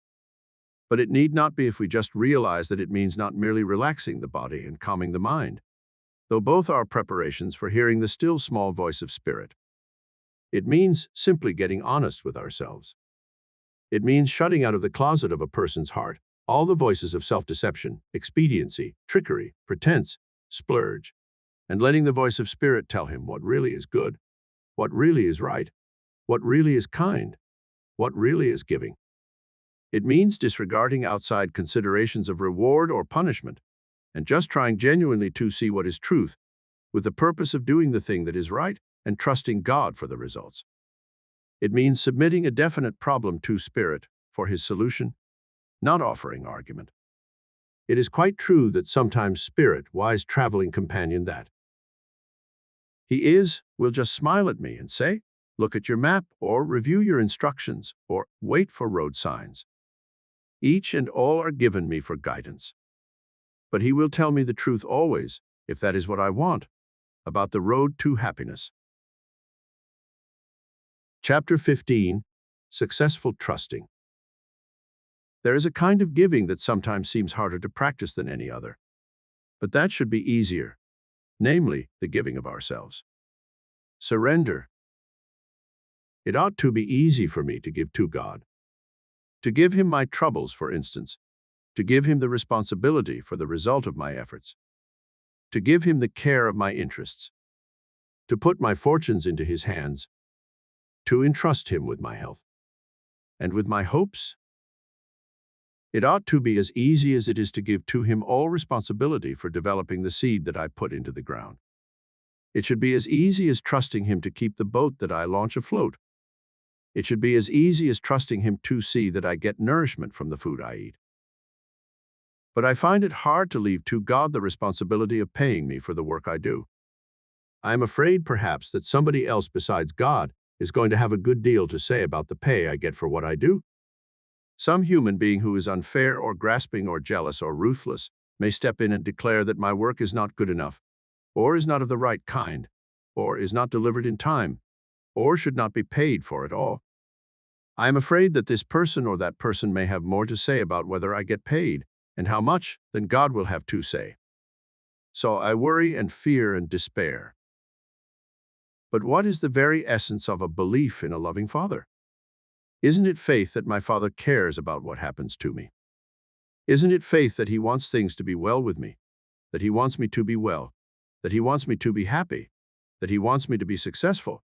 But it need not be if we just realize that it means not merely relaxing the body and calming the mind, though both are preparations for hearing the still small voice of Spirit. It means simply getting honest with ourselves. It means shutting out of the closet of a person's heart all the voices of self-deception, expediency, trickery, pretense, splurge, and letting the voice of Spirit tell him what really is good, what really is right, what really is kind, what really is giving. It means disregarding outside considerations of reward or punishment, and just trying genuinely to see what is truth, with the purpose of doing the thing that is right and trusting God for the results. It means submitting a definite problem to Spirit for his solution, not offering argument. It is quite true that sometimes Spirit, wise traveling companion that he is, will just smile at me and say, look at your map, or review your instructions, or wait for road signs. Each and all are given me for guidance. But he will tell me the truth always, if that is what I want, about the road to happiness. Chapter 15, Successful Trusting. There is a kind of giving that sometimes seems harder to practice than any other. But that should be easier, namely, the giving of ourselves. Surrender. It ought to be easy for me to give to God. To give him my troubles, for instance. To give him the responsibility for the result of my efforts. To give him the care of my interests. To put my fortunes into his hands. To entrust him with my health. And with my hopes. It ought to be as easy as it is to give to him all responsibility for developing the seed that I put into the ground. It should be as easy as trusting him to keep the boat that I launch afloat. It should be as easy as trusting him to see that I get nourishment from the food I eat. But I find it hard to leave to God the responsibility of paying me for the work I do. I am afraid, perhaps, that somebody else besides God is going to have a good deal to say about the pay I get for what I do. Some human being who is unfair or grasping or jealous or ruthless may step in and declare that my work is not good enough, or is not of the right kind, or is not delivered in time, or should not be paid for at all. I am afraid that this person or that person may have more to say about whether I get paid and how much than God will have to say. So I worry and fear and despair. But what is the very essence of a belief in a loving Father? Isn't it faith that my Father cares about what happens to me? Isn't it faith that he wants things to be well with me, that he wants me to be well, that he wants me to be happy, that he wants me to be successful,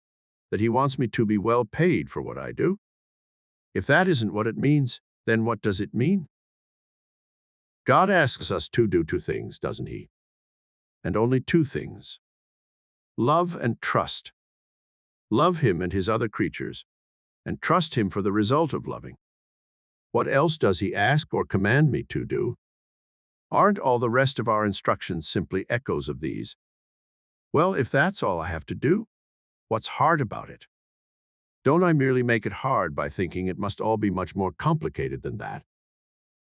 that he wants me to be well paid for what I do? If that isn't what it means, then what does it mean? God asks us to do two things, doesn't he? And only two things. Love and trust. Love him and his other creatures, and trust him for the result of loving. What else does he ask or command me to do? Aren't all the rest of our instructions simply echoes of these? Well, if that's all I have to do, what's hard about it? Don't I merely make it hard by thinking it must all be much more complicated than that?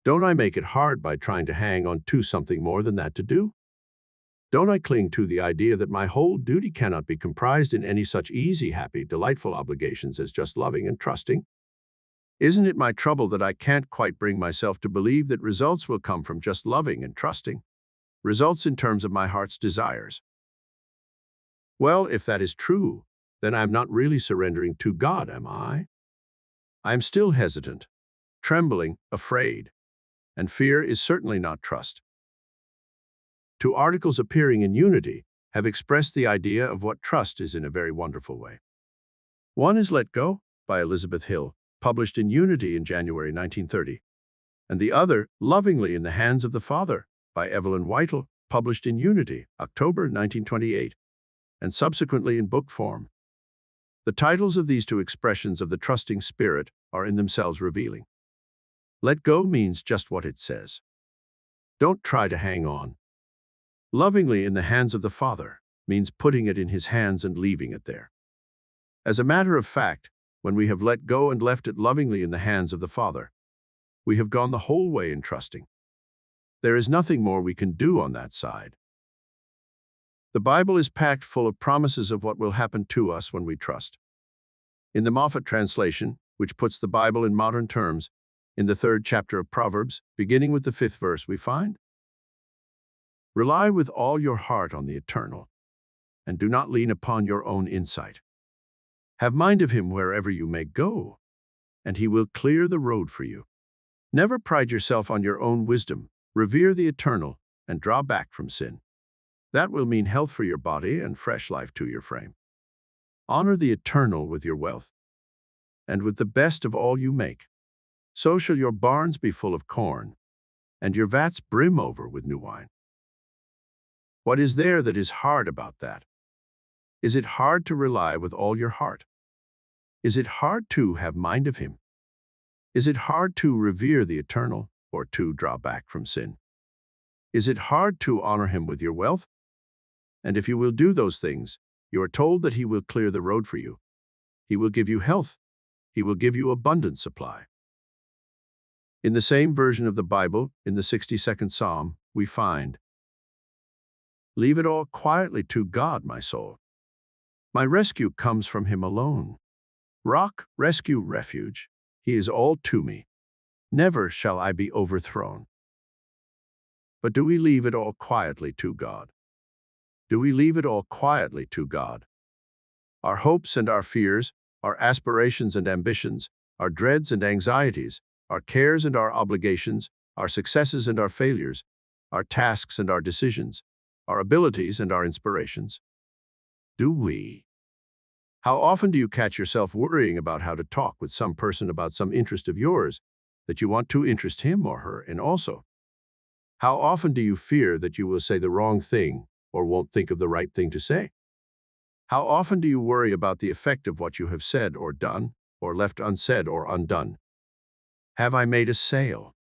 Don't I make it hard by trying to hang on to something more than that to do? Don't I cling to the idea that my whole duty cannot be comprised in any such easy, happy, delightful obligations as just loving and trusting? Isn't it my trouble that I can't quite bring myself to believe that results will come from just loving and trusting? Results in terms of my heart's desires. Well, if that is true, then I'm not really surrendering to God, am I? I'm still hesitant, trembling, afraid, and fear is certainly not trust. Two articles appearing in Unity have expressed the idea of what trust is in a very wonderful way. One is Let Go by Elizabeth Hill, published in Unity in January 1930, and the other, Lovingly in the Hands of the Father by Evelyn Whittle, published in Unity, October 1928, and subsequently in book form. The titles of these two expressions of the trusting spirit are in themselves revealing. Let go means just what it says. Don't try to hang on. Lovingly in the hands of the Father means putting it in His hands and leaving it there. As a matter of fact, when we have let go and left it lovingly in the hands of the Father, we have gone the whole way in trusting. There is nothing more we can do on that side. The Bible is packed full of promises of what will happen to us when we trust. In the Moffat translation, which puts the Bible in modern terms, in the 3rd chapter of Proverbs, beginning with the 5th verse, we find, "Rely with all your heart on the Eternal, and do not lean upon your own insight. Have mind of Him wherever you may go, and He will clear the road for you. Never pride yourself on your own wisdom. Revere the Eternal, and draw back from sin. That will mean health for your body and fresh life to your frame. Honor the Eternal with your wealth, and with the best of all you make. So shall your barns be full of corn, and your vats brim over with new wine." What is there that is hard about that? Is it hard to rely with all your heart? Is it hard to have mind of Him? Is it hard to revere the Eternal, or to draw back from sin? Is it hard to honor Him with your wealth? And if you will do those things, you are told that He will clear the road for you. He will give you health. He will give you abundant supply. In the same version of the Bible, in the 62nd Psalm, we find, "Leave it all quietly to God, my soul. My rescue comes from Him alone. Rock, rescue, refuge. He is all to me. Never shall I be overthrown." But do we leave it all quietly to God? Do we leave it all quietly to God? Our hopes and our fears, our aspirations and ambitions, our dreads and anxieties, our cares and our obligations, our successes and our failures, our tasks and our decisions, our abilities and our inspirations. Do we? How often do you catch yourself worrying about how to talk with some person about some interest of yours that you want to interest him or her in also? How often do you fear that you will say the wrong thing or won't think of the right thing to say? How often do you worry about the effect of what you have said or done, or left unsaid or undone? Have I made a sale?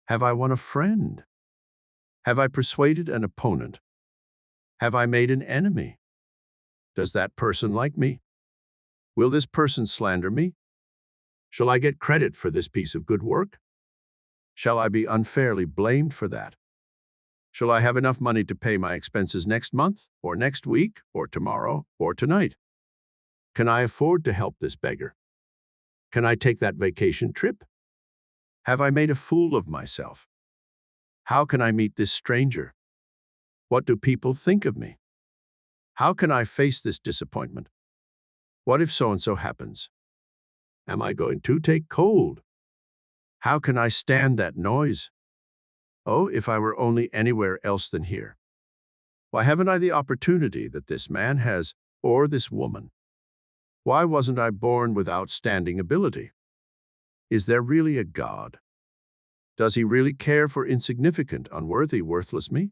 Have I won a friend? Have I persuaded an opponent? Have I made an enemy? Does that person like me? Will this person slander me? Shall I get credit for this piece of good work? Shall I be unfairly blamed for that? Shall I have enough money to pay my expenses next month, or next week, or tomorrow, or tonight? Can I afford to help this beggar? Can I take that vacation trip? Have I made a fool of myself? How can I meet this stranger? What do people think of me? How can I face this disappointment? What if so-and-so happens? Am I going to take cold? How can I stand that noise? Oh, if I were only anywhere else than here. Why haven't I the opportunity that this man has, or this woman? Why wasn't I born with outstanding ability? Is there really a God? Does He really care for insignificant, unworthy, worthless me?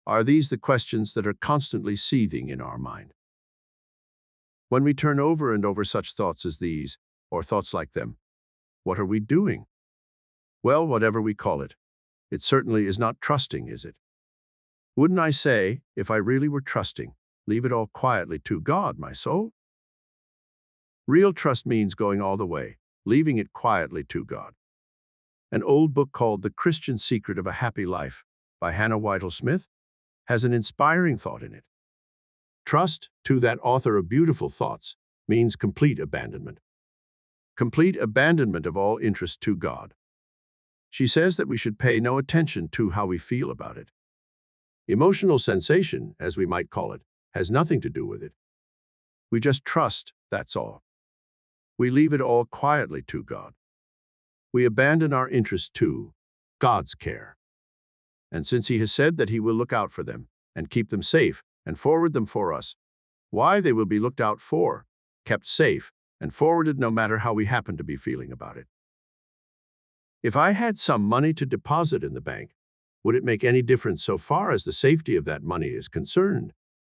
Are these the questions that are constantly seething in our mind? When we turn over and over such thoughts as these, or thoughts like them, what are we doing? Well, whatever we call it, it certainly is not trusting, is it? Wouldn't I say, if I really were trusting, leave it all quietly to God, my soul? Real trust means going all the way, leaving it quietly to God. An old book called The Christian Secret of a Happy Life by Hannah Whittle Smith has an inspiring thought in it. Trust, to that author of beautiful thoughts, means complete abandonment. Complete abandonment of all interest to God. She says that we should pay no attention to how we feel about it. Emotional sensation, as we might call it, has nothing to do with it. We just trust, that's all. We leave it all quietly to God. We abandon our interest to God's care. And since He has said that He will look out for them and keep them safe and forward them for us, why they will be looked out for, kept safe, and forwarded no matter how we happen to be feeling about it. If I had some money to deposit in the bank, would it make any difference so far as the safety of that money is concerned,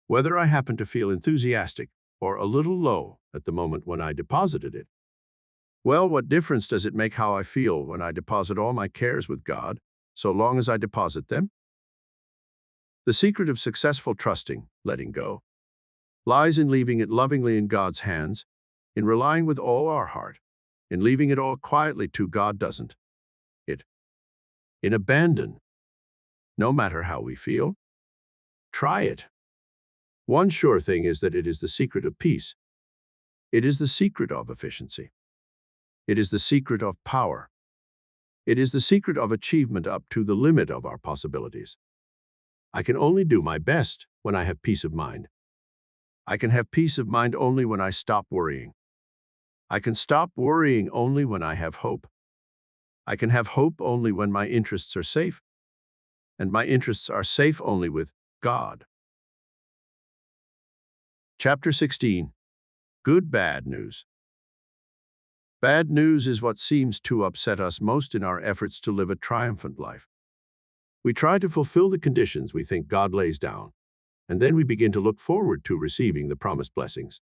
whether I happen to feel enthusiastic or a little low at the moment when I deposited it? Well, what difference does it make how I feel when I deposit all my cares with God, so long as I deposit them? The secret of successful trusting, letting go, lies in leaving it lovingly in God's hands, in relying with all our heart, in leaving it all quietly to God doesn't it? In abandon, no matter how we feel. Try it. One sure thing is that it is the secret of peace. It is the secret of efficiency. It is the secret of power. It is the secret of achievement up to the limit of our possibilities. I can only do my best when I have peace of mind. I can have peace of mind only when I stop worrying. I can stop worrying only when I have hope. I can have hope only when my interests are safe, and my interests are safe only with God. Chapter 16. Good Bad News. Bad news is what seems to upset us most in our efforts to live a triumphant life. We try to fulfill the conditions we think God lays down, and then we begin to look forward to receiving the promised blessings.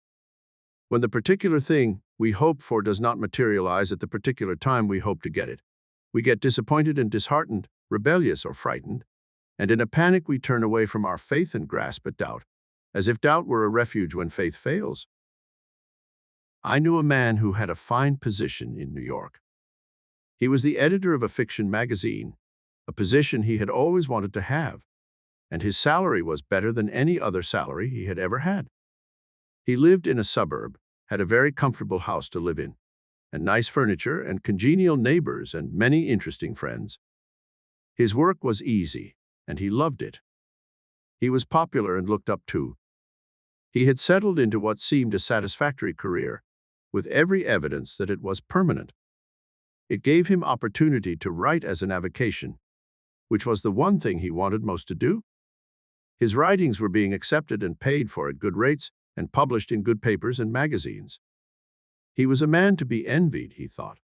When the particular thing we hope for does not materialize at the particular time we hope to get it, we get disappointed and disheartened, rebellious or frightened, and in a panic we turn away from our faith and grasp at doubt, as if doubt were a refuge when faith fails. I knew a man who had a fine position in New York. He was the editor of a fiction magazine, a position he had always wanted to have, and his salary was better than any other salary he had ever had. He lived in a suburb, had a very comfortable house to live in, and nice furniture and congenial neighbors and many interesting friends. His work was easy, and he loved it. He was popular and looked up to. He had settled into what seemed a satisfactory career, with every evidence that it was permanent. It gave him opportunity to write as an avocation, which was the one thing he wanted most to do. His writings were being accepted and paid for at good rates and published in good papers and magazines. He was a man to be envied, he thought.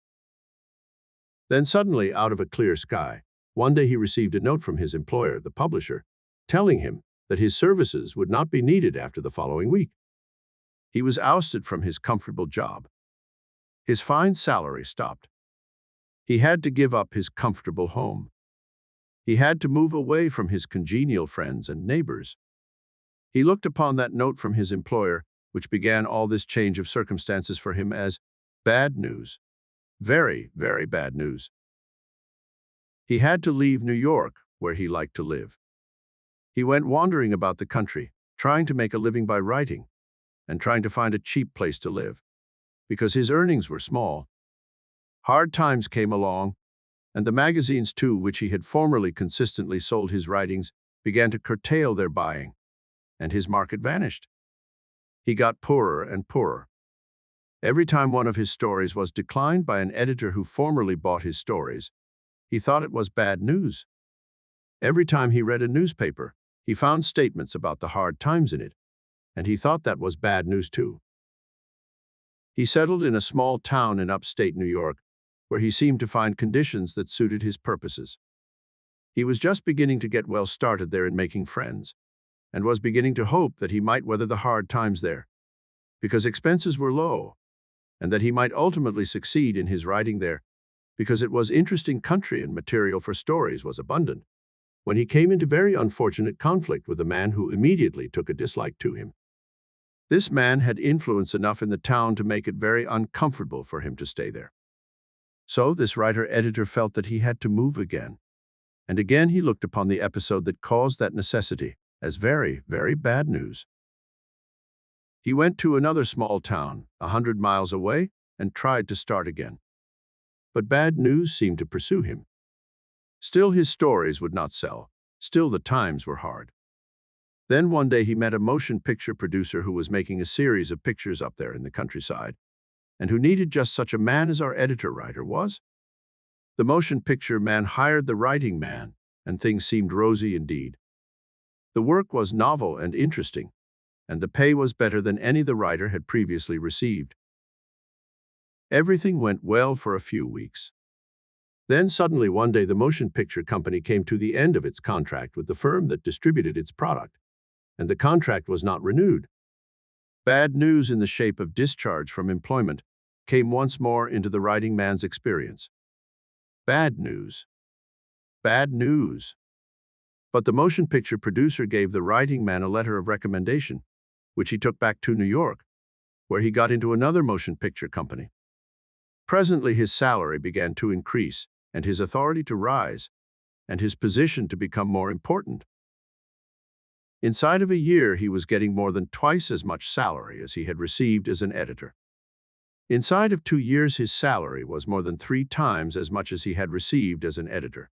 Then suddenly, out of a clear sky, one day he received a note from his employer, the publisher, telling him that his services would not be needed after the following week. He was ousted from his comfortable job. His fine salary stopped. He had to give up his comfortable home. He had to move away from his congenial friends and neighbors. He looked upon that note from his employer, which began all this change of circumstances for him, as bad news. Very, very bad news. He had to leave New York, where he liked to live. He went wandering about the country, trying to make a living by writing, and trying to find a cheap place to live, because his earnings were small. Hard times came along, and the magazines too, which he had formerly consistently sold his writings, began to curtail their buying, and his market vanished. He got poorer and poorer. Every time one of his stories was declined by an editor who formerly bought his stories, he thought it was bad news. Every time he read a newspaper, he found statements about the hard times in it, and he thought that was bad news too. He settled in a small town in upstate New York, where he seemed to find conditions that suited his purposes. He was just beginning to get well started there in making friends, and was beginning to hope that he might weather the hard times there, because expenses were low, and that he might ultimately succeed in his writing there, because it was interesting country and material for stories was abundant. when he came into very unfortunate conflict with a man who immediately took a dislike to him. This man had influence enough in the town to make it very uncomfortable for him to stay there. So this writer-editor felt that he had to move again. And again he looked upon the episode that caused that necessity as very, very bad news. He went to another small town, 100 miles away, and tried to start again. But bad news seemed to pursue him. Still his stories would not sell. Still the times were hard. Then one day he met a motion picture producer who was making a series of pictures up there in the countryside, and who needed just such a man as our editor-writer was. The motion picture man hired the writing man, and things seemed rosy indeed. The work was novel and interesting, and the pay was better than any the writer had previously received. Everything went well for a few weeks. Then suddenly one day the motion picture company came to the end of its contract with the firm that distributed its product, and the contract was not renewed. Bad news in the shape of discharge from employment came once more into the writing man's experience. Bad news. Bad news. But the motion picture producer gave the writing man a letter of recommendation, which he took back to New York, where he got into another motion picture company. Presently his salary began to increase, and his authority to rise, and his position to become more important. Inside of a year he was getting more than twice as much salary as he had received as an editor. Inside of 2 years his salary was more than 3 times as much as he had received as an editor.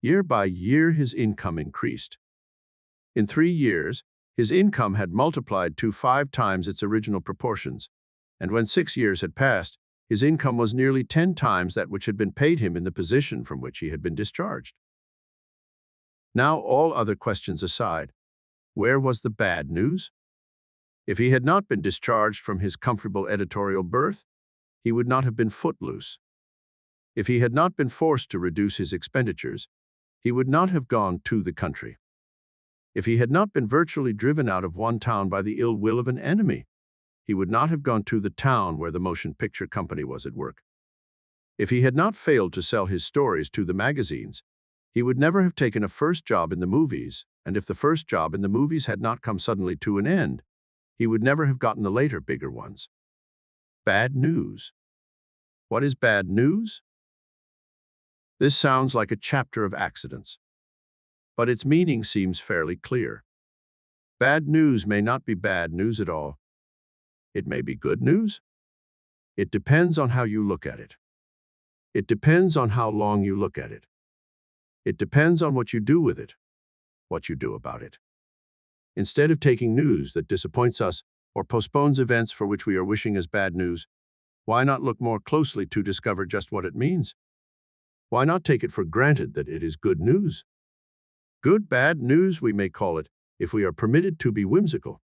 Year by year his income increased. In 3 years, his income had multiplied to 5 times its original proportions, and when 6 years had passed, his income was nearly 10 times that which had been paid him in the position from which he had been discharged. Now, all other questions aside, where was the bad news? If he had not been discharged from his comfortable editorial berth, he would not have been footloose. If he had not been forced to reduce his expenditures, he would not have gone to the country. If he had not been virtually driven out of one town by the ill will of an enemy, he would not have gone to the town where the motion picture company was at work. If he had not failed to sell his stories to the magazines, he would never have taken a first job in the movies, and if the first job in the movies had not come suddenly to an end, he would never have gotten the later bigger ones. Bad news. What is bad news? This sounds like a chapter of accidents, but its meaning seems fairly clear. Bad news may not be bad news at all. It may be good news. It depends on how you look at it. It depends on how long you look at it. It depends on what you do with it, what you do about it. Instead of taking news that disappoints us or postpones events for which we are wishing as bad news, why not look more closely to discover just what it means? Why not take it for granted that it is good news? Good bad news, we may call it, if we are permitted to be whimsical.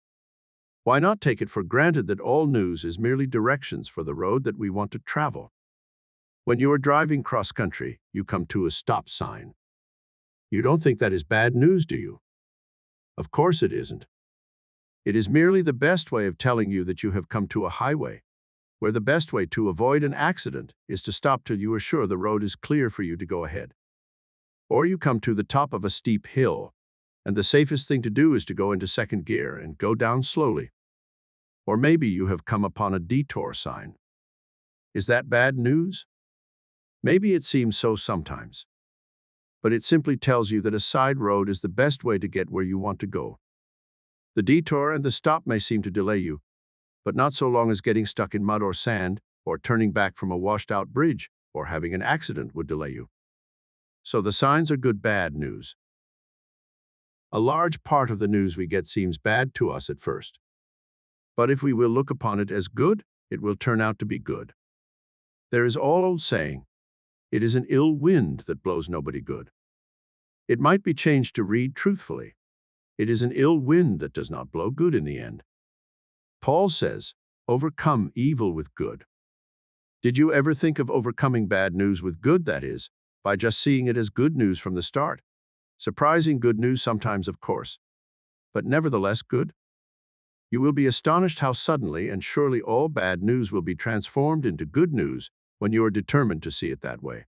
Why not take it for granted that all news is merely directions for the road that we want to travel? When you are driving cross-country, you come to a stop sign. You don't think that is bad news, do you? Of course it isn't. It is merely the best way of telling you that you have come to a highway, where the best way to avoid an accident is to stop till you are sure the road is clear for you to go ahead. Or you come to the top of a steep hill, and the safest thing to do is to go into second gear and go down slowly. Or maybe you have come upon a detour sign. Is that bad news? Maybe it seems so sometimes. But it simply tells you that a side road is the best way to get where you want to go. The detour and the stop may seem to delay you, but not so long as getting stuck in mud or sand, or turning back from a washed-out bridge, or having an accident would delay you. So the signs are good bad news. A large part of the news we get seems bad to us at first. But if we will look upon it as good, it will turn out to be good. There is all old saying, it is an ill wind that blows nobody good. It might be changed to read truthfully, it is an ill wind that does not blow good in the end. Paul says, overcome evil with good. Did you ever think of overcoming bad news with good, that is, by just seeing it as good news from the start? Surprising good news sometimes, of course, but nevertheless good. You will be astonished how suddenly and surely all bad news will be transformed into good news when you are determined to see it that way.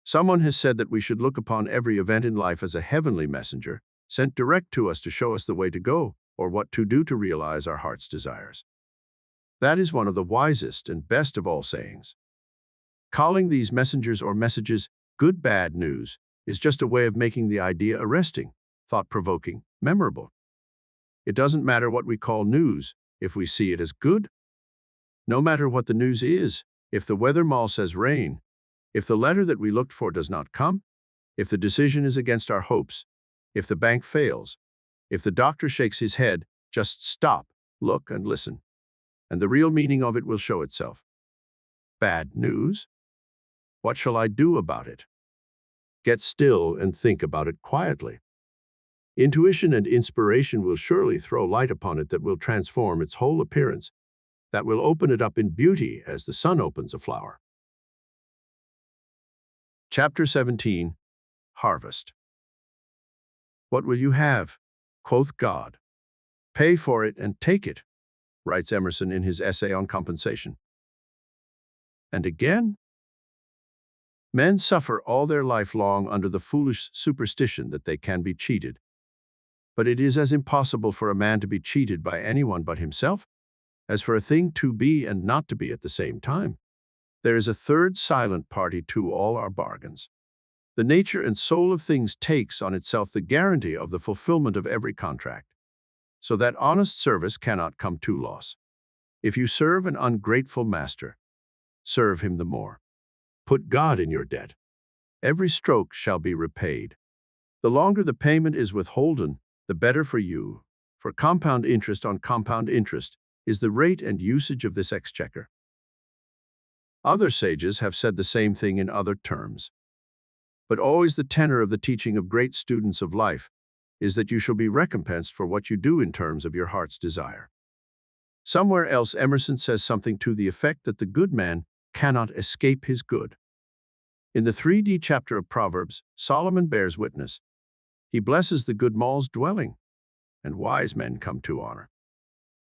Someone has said that we should look upon every event in life as a heavenly messenger, sent direct to us to show us the way to go, or what to do to realize our heart's desires. That is one of the wisest and best of all sayings. Calling these messengers or messages good bad news is just a way of making the idea arresting, thought-provoking, memorable. It doesn't matter what we call news if we see it as good. No matter what the news is, if the weather mall says rain, if the letter that we looked for does not come, if the decision is against our hopes, if the bank fails, if the doctor shakes his head, just stop, look, and listen, and the real meaning of it will show itself. Bad news? What shall I do about it? Get still and think about it quietly. Intuition and inspiration will surely throw light upon it that will transform its whole appearance, that will open it up in beauty as the sun opens a flower. Chapter 17. Harvest. What will you have? Quoth God. Pay for it and take it, writes Emerson in his essay on compensation. And again, men suffer all their life long under the foolish superstition that they can be cheated. But it is as impossible for a man to be cheated by anyone but himself as for a thing to be and not to be at the same time. There is a third silent party to all our bargains. The nature and soul of things takes on itself the guarantee of the fulfillment of every contract, so that honest service cannot come to loss. If you serve an ungrateful master, serve him the more. Put God in your debt. Every stroke shall be repaid. The longer the payment is withholden, the better for you, for compound interest on compound interest is the rate and usage of this exchequer. Other sages have said the same thing in other terms. But always the tenor of the teaching of great students of life is that you shall be recompensed for what you do in terms of your heart's desire. Somewhere else Emerson says something to the effect that the good man cannot escape his good. In the 3D chapter of Proverbs, Solomon bears witness. He blesses the good mall's dwelling, and wise men come to honor.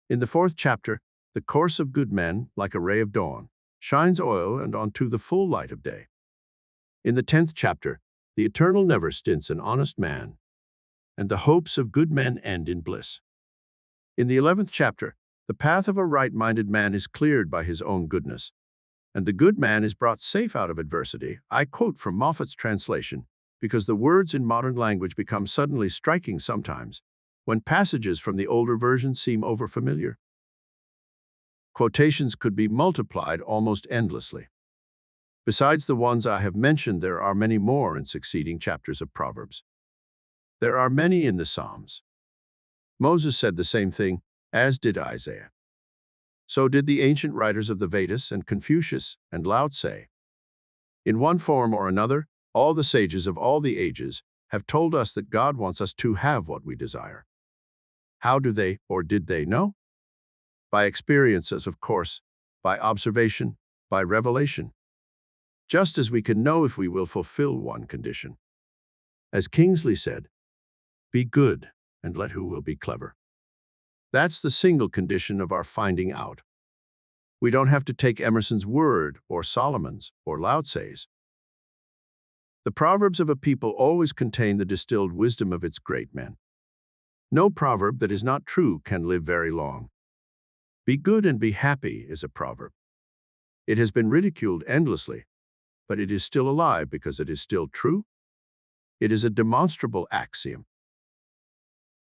In the 4th chapter, the course of good men, like a ray of dawn, shines oil and onto the full light of day. In the 10th chapter, the Eternal never stints an honest man, and the hopes of good men end in bliss. In the 11th chapter, the path of a right-minded man is cleared by his own goodness, and the good man is brought safe out of adversity. I quote from Moffat's translation, because the words in modern language become suddenly striking sometimes, when passages from the older version seem overfamiliar. Quotations could be multiplied almost endlessly. Besides the ones I have mentioned, there are many more in succeeding chapters of Proverbs. There are many in the Psalms. Moses said the same thing, as did Isaiah. So did the ancient writers of the Vedas and Confucius and Lao Tse. In one form or another, all the sages of all the ages have told us that God wants us to have what we desire. How do they, or did they know? By experiences, of course, by observation, by revelation. Just as we can know if we will fulfill one condition. As Kingsley said, be good, and let who will be clever. That's the single condition of our finding out. We don't have to take Emerson's word, or Solomon's, or Lao Tse's. The proverbs of a people always contain the distilled wisdom of its great men. No proverb that is not true can live very long. Be good and be happy is a proverb. It has been ridiculed endlessly, but it is still alive because it is still true. It is a demonstrable axiom.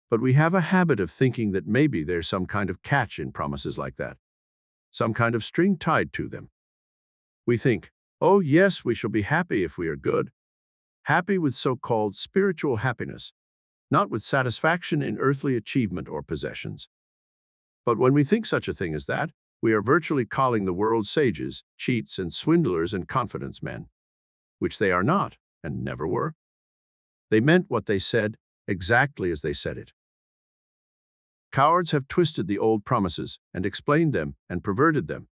But we have a habit of thinking that maybe there's some kind of catch in promises like that, some kind of string tied to them. We think, oh yes, we shall be happy if we are good, happy with so-called spiritual happiness, not with satisfaction in earthly achievement or possessions. But when we think such a thing as that, we are virtually calling the world's sages cheats and swindlers and confidence men, which they are not and never were. They meant what they said exactly as they said it. Cowards have twisted the old promises and explained them and perverted them,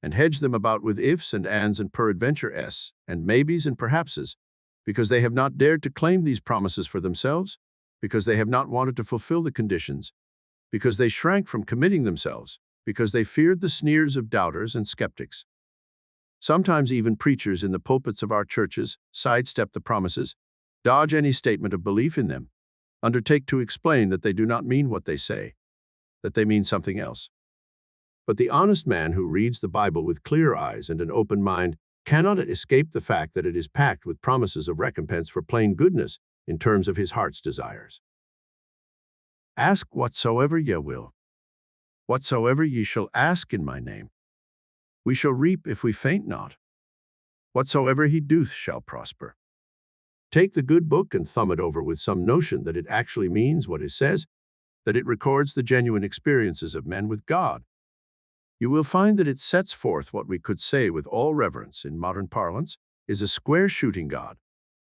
and hedged them about with ifs and ands and peradventure s and maybes and perhapses, because they have not dared to claim these promises for themselves, because they have not wanted to fulfill the conditions, because they shrank from committing themselves, because they feared the sneers of doubters and skeptics. Sometimes even preachers in the pulpits of our churches sidestep the promises, dodge any statement of belief in them, undertake to explain that they do not mean what they say, that they mean something else. But the honest man who reads the Bible with clear eyes and an open mind cannot escape the fact that it is packed with promises of recompense for plain goodness in terms of his heart's desires. Ask whatsoever ye will. Whatsoever ye shall ask in my name, we shall reap if we faint not. Whatsoever he doth shall prosper. Take the good book and thumb it over with some notion that it actually means what it says, that it records the genuine experiences of men with God. You will find that it sets forth what we could say with all reverence in modern parlance is a square-shooting God,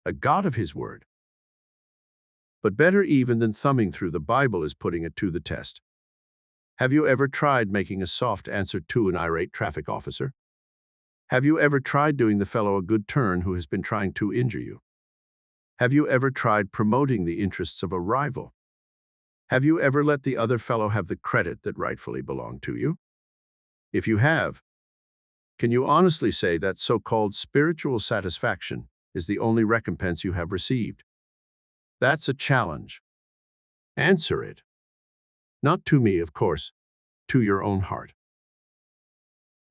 a God of his word. But better even than thumbing through the Bible is putting it to the test. Have you ever tried making a soft answer to an irate traffic officer? Have you ever tried doing the fellow a good turn who has been trying to injure you? Have you ever tried promoting the interests of a rival? Have you ever let the other fellow have the credit that rightfully belonged to you? If you have, can you honestly say that so-called spiritual satisfaction is the only recompense you have received? That's a challenge. Answer it. Not to me, of course, to your own heart.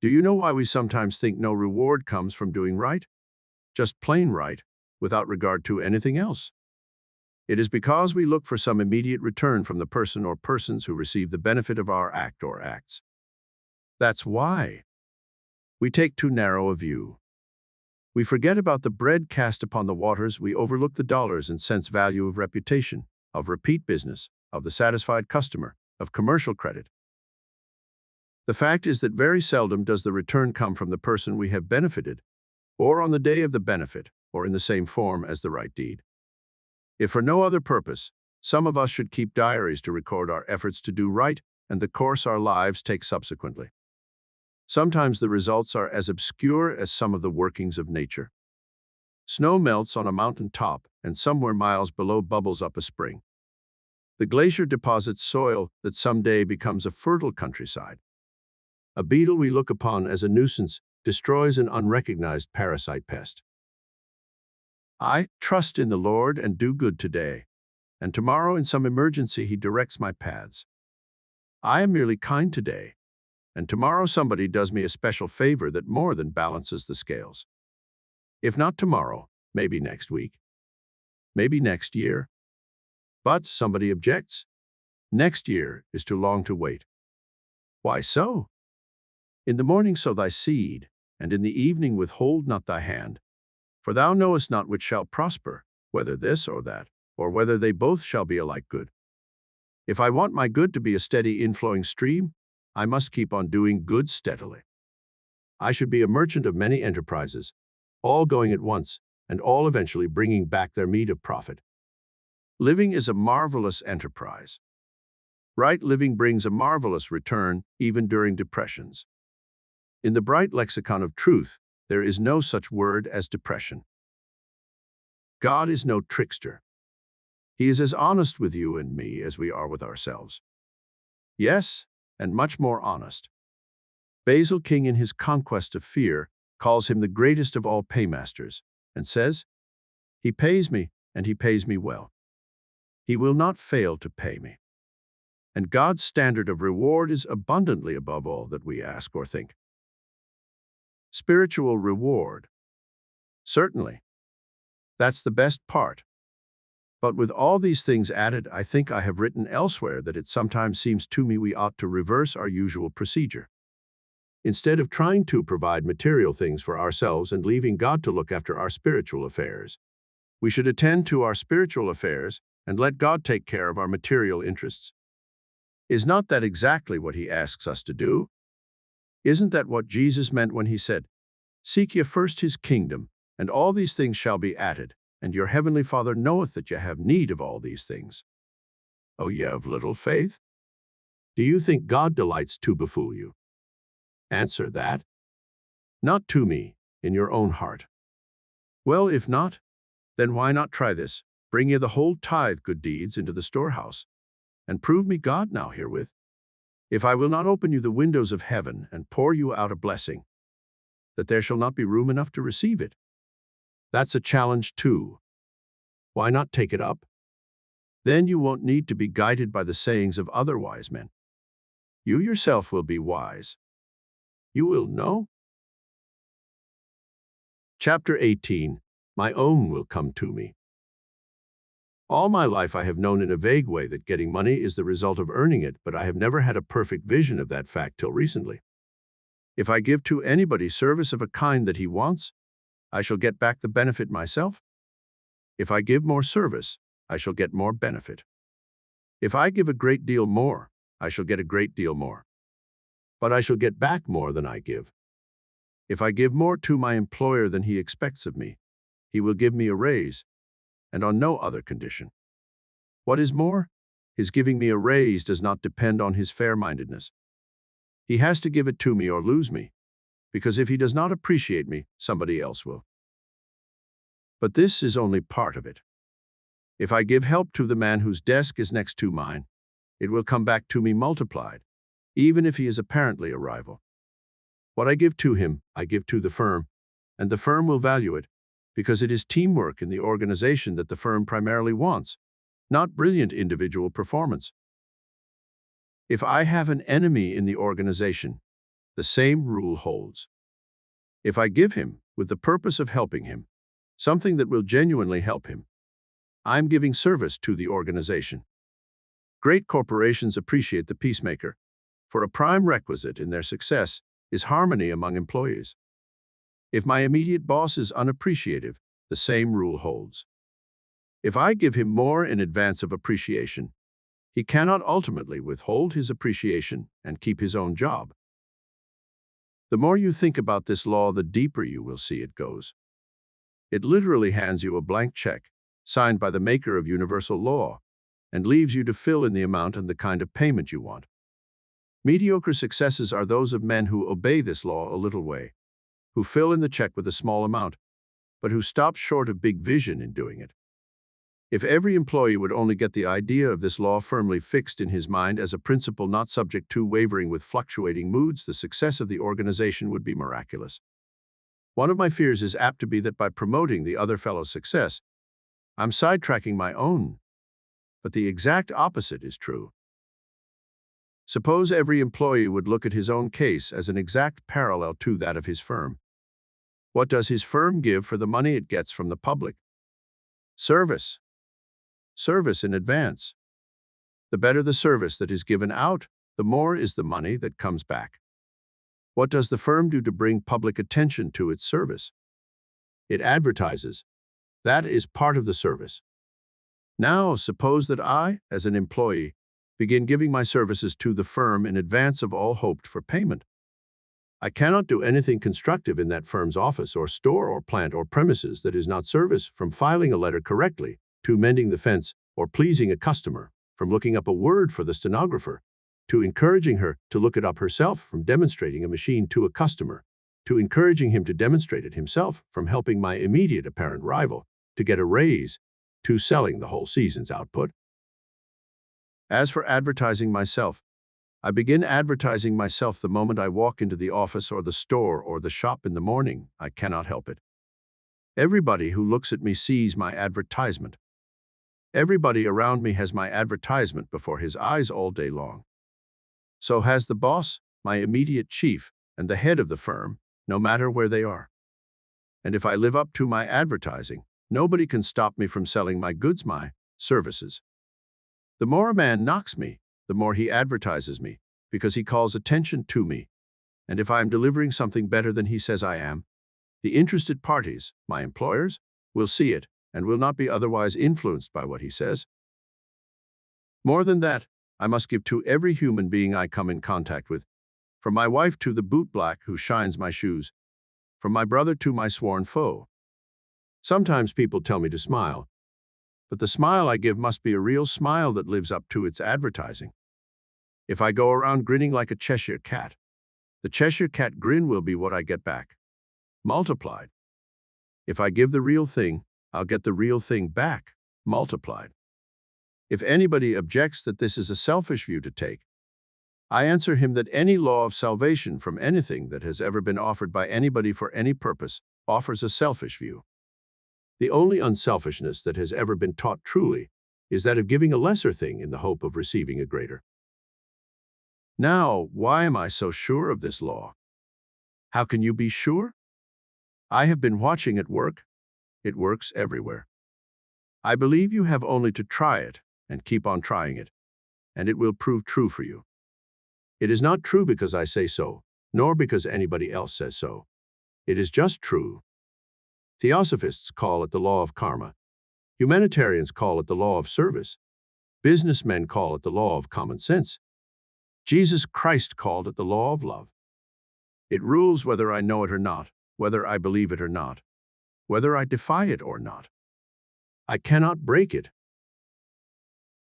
Do you know why we sometimes think no reward comes from doing right? Just plain right, without regard to anything else. It is because we look for some immediate return from the person or persons who receive the benefit of our act or acts. That's why we take too narrow a view. We forget about the bread cast upon the waters, we overlook the dollars and cents value of reputation, of repeat business, of the satisfied customer, of commercial credit. The fact is that very seldom does the return come from the person we have benefited, or on the day of the benefit, or in the same form as the right deed. If for no other purpose, some of us should keep diaries to record our efforts to do right and the course our lives take subsequently. Sometimes the results are as obscure as some of the workings of nature. Snow melts on a mountain top, and somewhere miles below bubbles up a spring. The glacier deposits soil that someday becomes a fertile countryside. A beetle we look upon as a nuisance destroys an unrecognized parasite pest. I trust in the Lord and do good today, and tomorrow in some emergency he directs my paths. I am merely kind today, and tomorrow somebody does me a special favor that more than balances the scales. If not tomorrow, maybe next week, maybe next year. But somebody objects. Next year is too long to wait. Why so? In the morning sow thy seed, and in the evening withhold not thy hand. For thou knowest not which shall prosper, whether this or that, or whether they both shall be alike good. If I want my good to be a steady inflowing stream, I must keep on doing good steadily. I should be a merchant of many enterprises, all going at once, and all eventually bringing back their meed of profit. Living is a marvelous enterprise. Right living brings a marvelous return, even during depressions. In the bright lexicon of truth, there is no such word as depression. God is no trickster. He is as honest with you and me as we are with ourselves. Yes, and much more honest. Basil King, in his Conquest of Fear, calls him the greatest of all paymasters, and says, "He pays me, and he pays me well. He will not fail to pay me." And God's standard of reward is abundantly above all that we ask or think. Spiritual reward. Certainly. That's the best part. But with all these things added, I think I have written elsewhere that it sometimes seems to me we ought to reverse our usual procedure. Instead of trying to provide material things for ourselves and leaving God to look after our spiritual affairs, we should attend to our spiritual affairs and let God take care of our material interests. Is not that exactly what he asks us to do? Isn't that what Jesus meant when he said, "Seek ye first his kingdom, and all these things shall be added, and your heavenly Father knoweth that ye have need of all these things"? O ye of little faith? Do you think God delights to befool you? Answer that. Not to me, in your own heart. Well, if not, then why not try this? Bring ye the whole tithe good deeds into the storehouse, and prove me God now herewith, if I will not open you the windows of heaven and pour you out a blessing. that there shall not be room enough to receive it. That's a challenge too. Why not take it up? Then you won't need to be guided by the sayings of other wise men. You yourself will be wise. You will know. Chapter 18. My own will come to me. All my life I have known in a vague way that getting money is the result of earning it, but I have never had a perfect vision of that fact till recently. If I give to anybody service of a kind that he wants, I shall get back the benefit myself. If I give more service, I shall get more benefit. If I give a great deal more, I shall get a great deal more. But I shall get back more than I give. If I give more to my employer than he expects of me, he will give me a raise, and on no other condition. What is more, his giving me a raise does not depend on his fair-mindedness. He has to give it to me or lose me, because if he does not appreciate me, somebody else will. But this is only part of it. If I give help to the man whose desk is next to mine, it will come back to me multiplied, even if he is apparently a rival. What I give to him, I give to the firm, and the firm will value it, because it is teamwork in the organization that the firm primarily wants, not brilliant individual performance. If I have an enemy in the organization, the same rule holds. If I give him, with the purpose of helping him, something that will genuinely help him, I'm giving service to the organization. Great corporations appreciate the peacemaker, for a prime requisite in their success is harmony among employees. If my immediate boss is unappreciative, the same rule holds. If I give him more in advance of appreciation, he cannot ultimately withhold his appreciation and keep his own job. The more you think about this law, the deeper you will see it goes. It literally hands you a blank check, signed by the maker of universal law, and leaves you to fill in the amount and the kind of payment you want. Mediocre successes are those of men who obey this law a little way, who fill in the check with a small amount, but who stop short of big vision in doing it. If every employee would only get the idea of this law firmly fixed in his mind as a principle not subject to wavering with fluctuating moods, the success of the organization would be miraculous. One of my fears is apt to be that by promoting the other fellow's success, I'm sidetracking my own, but the exact opposite is true. Suppose every employee would look at his own case as an exact parallel to that of his firm. What does his firm give for the money it gets from the public? Service. Service in advance. The better the service that is given out, the more is the money that comes back. What does the firm do to bring public attention to its service? It advertises. That is part of the service. Now, suppose that I, as an employee, begin giving my services to the firm in advance of all hoped for payment. I cannot do anything constructive in that firm's office or store or plant or premises that is not service, from filing a letter correctly, to mending the fence, or pleasing a customer, from looking up a word for the stenographer, to encouraging her to look it up herself, from demonstrating a machine to a customer, to encouraging him to demonstrate it himself, from helping my immediate apparent rival to get a raise, to selling the whole season's output. As for advertising myself, I begin advertising myself the moment I walk into the office or the store or the shop in the morning. I cannot help it. Everybody who looks at me sees my advertisement. Everybody around me has my advertisement before his eyes all day long. So has the boss, my immediate chief, and the head of the firm, no matter where they are. And if I live up to my advertising, nobody can stop me from selling my goods, my services. The more a man knocks me, the more he advertises me, because he calls attention to me. And if I am delivering something better than he says I am, the interested parties, my employers, will see it and will not be otherwise influenced by what he says. More than that, I must give to every human being I come in contact with, from my wife to the bootblack who shines my shoes, from my brother to my sworn foe. Sometimes people tell me to smile, but the smile I give must be a real smile that lives up to its advertising. If I go around grinning like a Cheshire cat, the Cheshire cat grin will be what I get back, multiplied. If I give the real thing, I'll get the real thing back, multiplied. If anybody objects that this is a selfish view to take, I answer him that any law of salvation from anything that has ever been offered by anybody for any purpose offers a selfish view. The only unselfishness that has ever been taught truly is that of giving a lesser thing in the hope of receiving a greater. Now, why am I so sure of this law? How can you be sure? I have been watching it work. It works everywhere. I believe you have only to try it and keep on trying it, and it will prove true for you. It is not true because I say so, nor because anybody else says so. It is just true. Theosophists call it the law of karma. Humanitarians call it the law of service. Businessmen call it the law of common sense. Jesus Christ called it the law of love. It rules whether I know it or not, whether I believe it or not, whether I defy it or not. I cannot break it.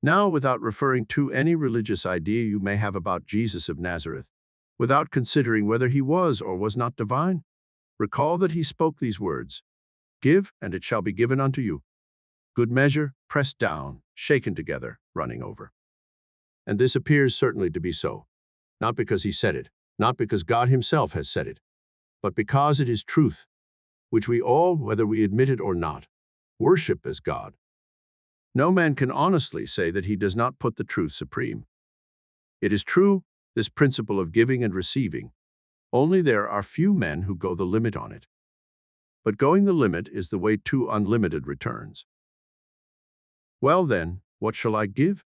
Now, without referring to any religious idea you may have about Jesus of Nazareth, without considering whether he was or was not divine, recall that he spoke these words, "Give, and it shall be given unto you. Good measure, pressed down, shaken together, running over." And this appears certainly to be so, not because he said it, not because God himself has said it, but because it is truth, which we all, whether we admit it or not, worship as God. No man can honestly say that he does not put the truth supreme. It is true, this principle of giving and receiving, only there are few men who go the limit on it. But going the limit is the way to unlimited returns. Well then, what shall I give?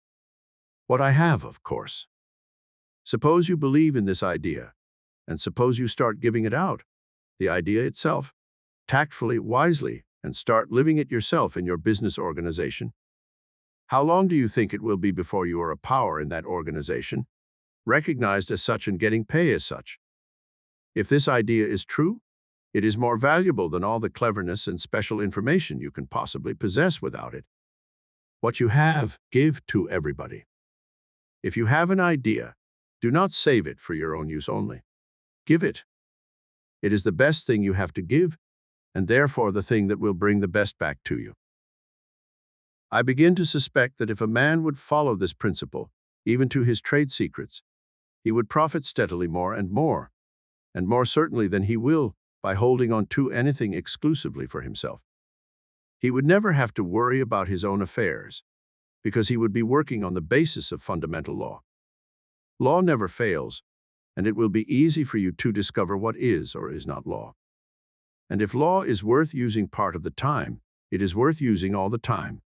What I have, of course. Suppose you believe in this idea, and suppose you start giving it out, the idea itself, tactfully, wisely, and start living it yourself in your business organization. How long do you think it will be before you are a power in that organization, recognized as such and getting pay as such? If this idea is true, it is more valuable than all the cleverness and special information you can possibly possess without it. What you have, give to everybody. If you have an idea, do not save it for your own use only. Give it. It is the best thing you have to give, and therefore the thing that will bring the best back to you. I begin to suspect that if a man would follow this principle, even to his trade secrets, he would profit steadily more and more certainly than he will by holding on to anything exclusively for himself. He would never have to worry about his own affairs, because he would be working on the basis of fundamental law. Law never fails, and it will be easy for you to discover what is or is not law. And if law is worth using part of the time, it is worth using all the time.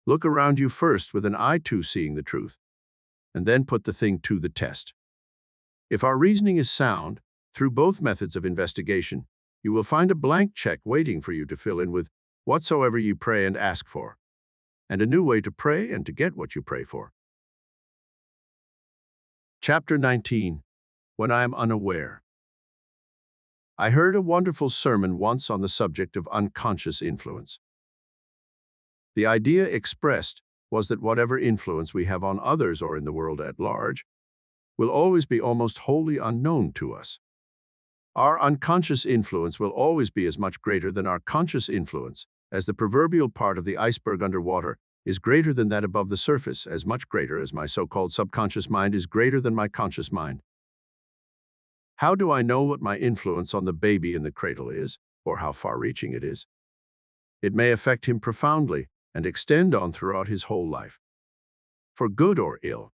Look around you first with an eye to seeing the truth, and then put the thing to the test. If our reasoning is sound, through both methods of investigation, you will find a blank check waiting for you to fill in with whatsoever you pray and ask for, and a new way to pray and to get what you pray for. Chapter 19. When I am unaware. I heard a wonderful sermon once on the subject of unconscious influence. The idea expressed was that whatever influence we have on others or in the world at large will always be almost wholly unknown to us. Our unconscious influence will always be as much greater than our conscious influence, as the proverbial part of the iceberg underwater is greater than that above the surface, as much greater as my so-called subconscious mind is greater than my conscious mind. How do I know what my influence on the baby in the cradle is, or how far-reaching it is? It may affect him profoundly and extend on throughout his whole life, for good or ill.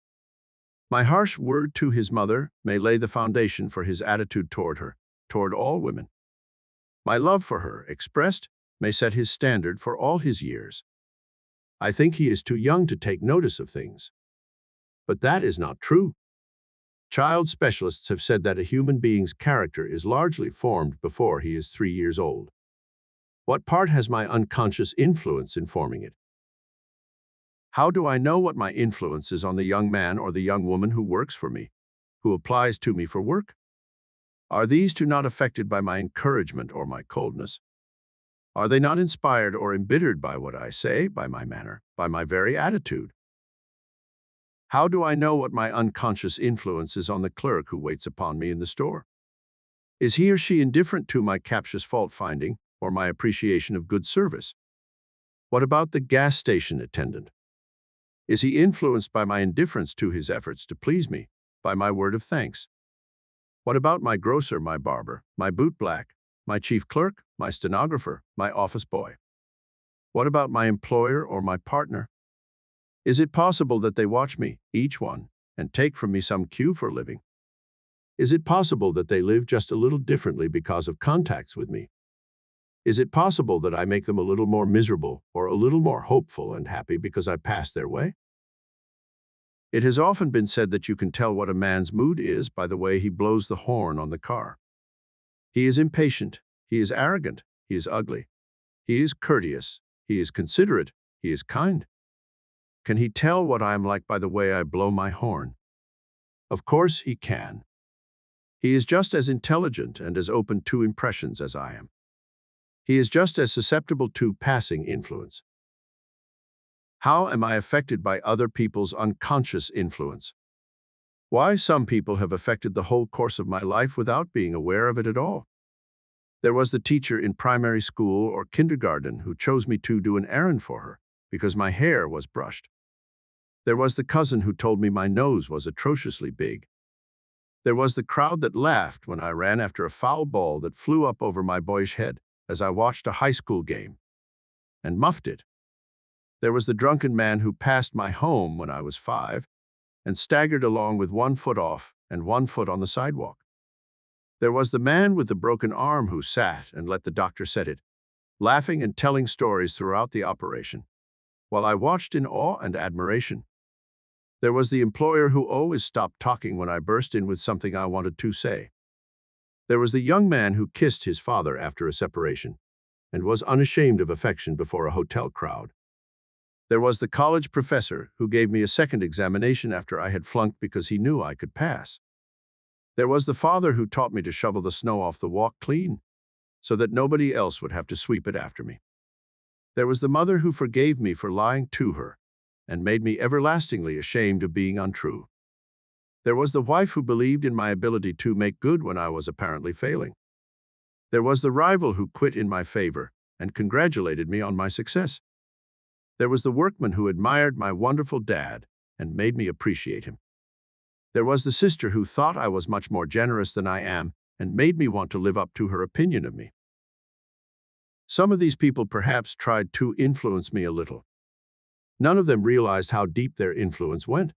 My harsh word to his mother may lay the foundation for his attitude toward her, toward all women. My love for her, expressed, may set his standard for all his years. I think he is too young to take notice of things. But that is not true. Child specialists have said that a human being's character is largely formed before he is 3 years old. What part has my unconscious influence in forming it? How do I know what my influence is on the young man or the young woman who works for me, who applies to me for work? Are these two not affected by my encouragement or my coldness? Are they not inspired or embittered by what I say, by my manner, by my very attitude? How do I know what my unconscious influence is on the clerk who waits upon me in the store? Is he or she indifferent to my captious fault-finding or my appreciation of good service? What about the gas station attendant? Is he influenced by my indifference to his efforts to please me, by my word of thanks? What about my grocer, my barber, my bootblack, my chief clerk, my stenographer, my office boy? What about my employer or my partner? Is it possible that they watch me, each one, and take from me some cue for living? Is it possible that they live just a little differently because of contacts with me? Is it possible that I make them a little more miserable or a little more hopeful and happy because I pass their way? It has often been said that you can tell what a man's mood is by the way he blows the horn on the car. He is impatient, he is arrogant, he is ugly, he is courteous, he is considerate, he is kind. Can he tell what I am like by the way I blow my horn? Of course he can. He is just as intelligent and as open to impressions as I am. He is just as susceptible to passing influence. How am I affected by other people's unconscious influence? Why some people have affected the whole course of my life without being aware of it at all. There was the teacher in primary school or kindergarten who chose me to do an errand for her because my hair was brushed. There was the cousin who told me my nose was atrociously big. There was the crowd that laughed when I ran after a foul ball that flew up over my boyish head as I watched a high school game and muffed it. There was the drunken man who passed my home when I was 5 and staggered along with 1 foot off and 1 foot on the sidewalk. There was the man with the broken arm who sat and let the doctor set it, laughing and telling stories throughout the operation, while I watched in awe and admiration. There was the employer who always stopped talking when I burst in with something I wanted to say. There was the young man who kissed his father after a separation and was unashamed of affection before a hotel crowd. There was the college professor who gave me a second examination after I had flunked because he knew I could pass. There was the father who taught me to shovel the snow off the walk clean so that nobody else would have to sweep it after me. There was the mother who forgave me for lying to her and made me everlastingly ashamed of being untrue. There was the wife who believed in my ability to make good when I was apparently failing. There was the rival who quit in my favor and congratulated me on my success. There was the workman who admired my wonderful dad and made me appreciate him. There was the sister who thought I was much more generous than I am and made me want to live up to her opinion of me. Some of these people perhaps tried to influence me a little. None of them realized how deep their influence went,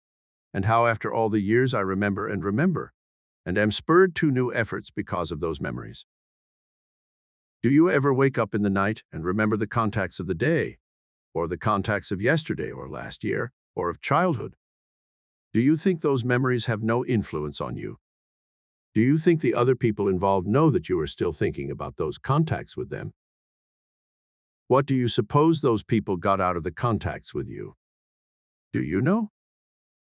and how after all the years I remember and am spurred to new efforts because of those memories. Do you ever wake up in the night and remember the contacts of the day, or the contacts of yesterday or last year, or of childhood? Do you think those memories have no influence on you? Do you think the other people involved know that you are still thinking about those contacts with them? What do you suppose those people got out of the contacts with you? Do you know?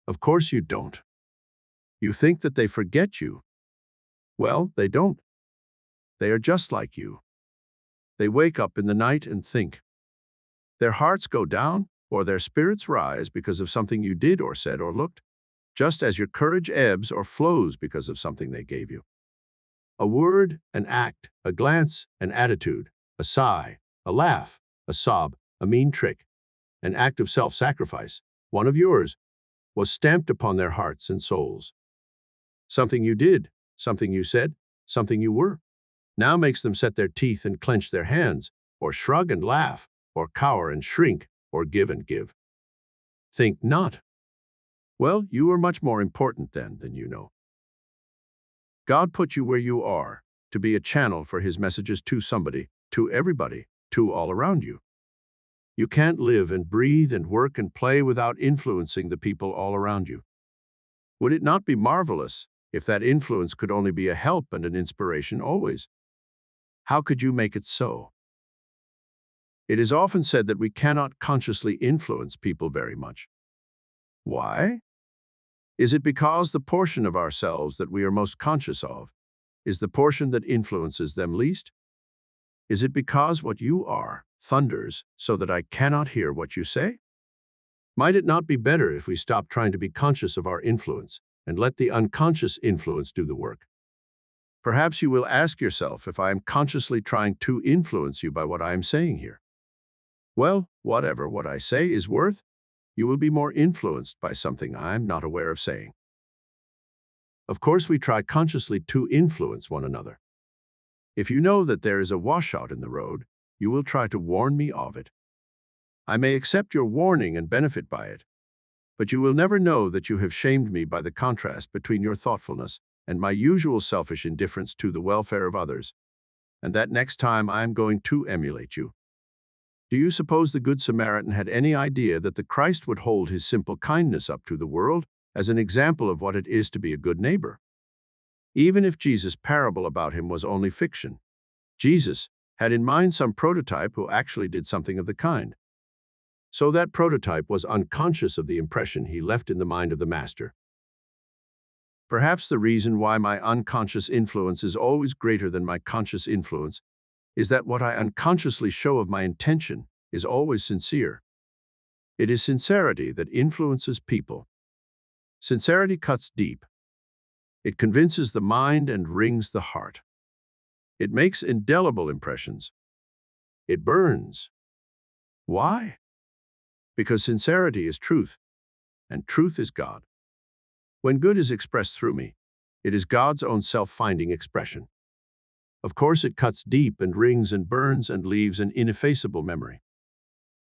Of course you don't. You think that they forget you. Well, they don't. They are just like you. They wake up in the night and think. Their hearts go down or their spirits rise because of something you did or said or looked, just as your courage ebbs or flows because of something they gave you. A word, an act, a glance, an attitude, a sigh, a laugh, a sob, a mean trick, an act of self-sacrifice, one of yours, was stamped upon their hearts and souls. Something you did, something you said, something you were, now makes them set their teeth and clench their hands, or shrug and laugh, or cower and shrink, or give and give. Think not. Well, you are much more important then than you know. God put you where you are to be a channel for His messages to somebody, to everybody, to all around you. You can't live and breathe and work and play without influencing the people all around you. Would it not be marvelous if that influence could only be a help and an inspiration always? How could you make it so? It is often said that we cannot consciously influence people very much. Why? Is it because the portion of ourselves that we are most conscious of is the portion that influences them least? Is it because what you are thunders so that I cannot hear what you say? Might it not be better if we stopped trying to be conscious of our influence and let the unconscious influence do the work? Perhaps you will ask yourself if I am consciously trying to influence you by what I am saying here. Well, whatever what I say is worth, you will be more influenced by something I'm not aware of saying. Of course, we try consciously to influence one another. If you know that there is a washout in the road, you will try to warn me of it. I may accept your warning and benefit by it, but you will never know that you have shamed me by the contrast between your thoughtfulness and my usual selfish indifference to the welfare of others, and that next time I am going to emulate you. Do you suppose the Good Samaritan had any idea that the Christ would hold his simple kindness up to the world as an example of what it is to be a good neighbor? Even if Jesus' parable about him was only fiction, Jesus had in mind some prototype who actually did something of the kind. So that prototype was unconscious of the impression he left in the mind of the master. Perhaps the reason why my unconscious influence is always greater than my conscious influence is that what I unconsciously show of my intention is always sincere. It is sincerity that influences people. Sincerity cuts deep. It convinces the mind and wrings the heart. It makes indelible impressions. It burns. Why? Because sincerity is truth, and truth is God. When good is expressed through me, it is God's own self-finding expression. Of course, it cuts deep and rings and burns and leaves an ineffaceable memory.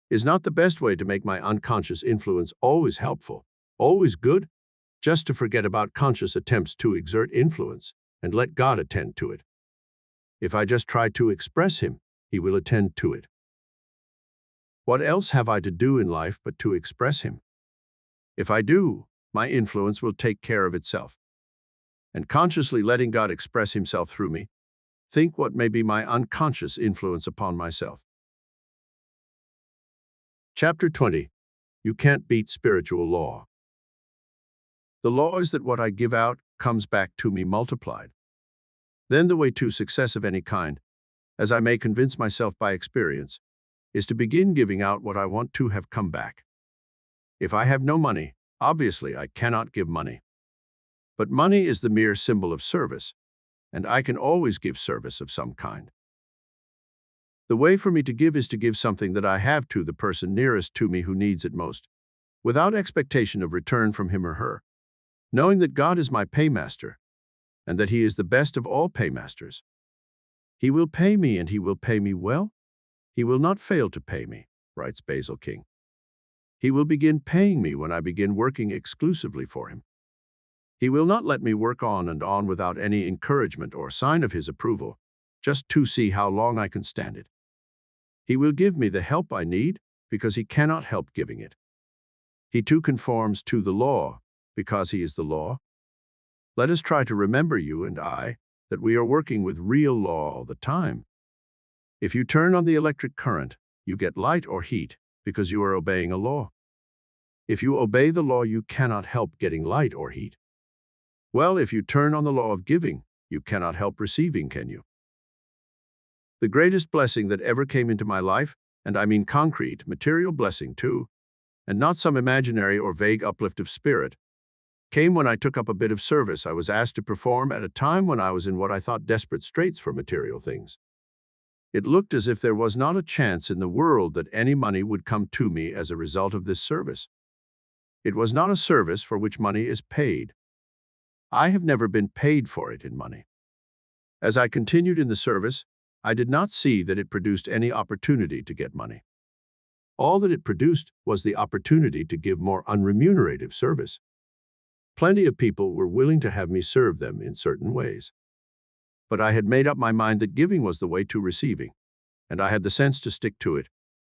Is not the best way to make my unconscious influence always helpful, always good, just to forget about conscious attempts to exert influence and let God attend to it? If I just try to express him, he will attend to it. What else have I to do in life but to express him? If I do, my influence will take care of itself. And consciously letting God express himself through me, think what may be my unconscious influence upon myself. Chapter 20. You can't beat spiritual law. The law is that what I give out comes back to me multiplied. Then the way to success of any kind, as I may convince myself by experience, is to begin giving out what I want to have come back. If I have no money, obviously I cannot give money. But money is the mere symbol of service, and I can always give service of some kind. The way for me to give is to give something that I have to the person nearest to me who needs it most, without expectation of return from him or her, knowing that God is my paymaster, and that he is the best of all paymasters. He will pay me, and he will pay me well. He will not fail to pay me, writes Basil King. He will begin paying me when I begin working exclusively for him. He will not let me work on and on without any encouragement or sign of his approval, just to see how long I can stand it. He will give me the help I need because he cannot help giving it. He too conforms to the law because he is the law. Let us try to remember, you and I, that we are working with real law all the time. If you turn on the electric current, you get light or heat because you are obeying a law. If you obey the law, you cannot help getting light or heat. Well, if you turn on the law of giving, you cannot help receiving, can you? The greatest blessing that ever came into my life, and I mean concrete, material blessing too, and not some imaginary or vague uplift of spirit, came when I took up a bit of service I was asked to perform at a time when I was in what I thought desperate straits for material things. It looked as if there was not a chance in the world that any money would come to me as a result of this service. It was not a service for which money is paid. I have never been paid for it in money. As I continued in the service, I did not see that it produced any opportunity to get money. All that it produced was the opportunity to give more unremunerative service. Plenty of people were willing to have me serve them in certain ways. But I had made up my mind that giving was the way to receiving, and I had the sense to stick to it.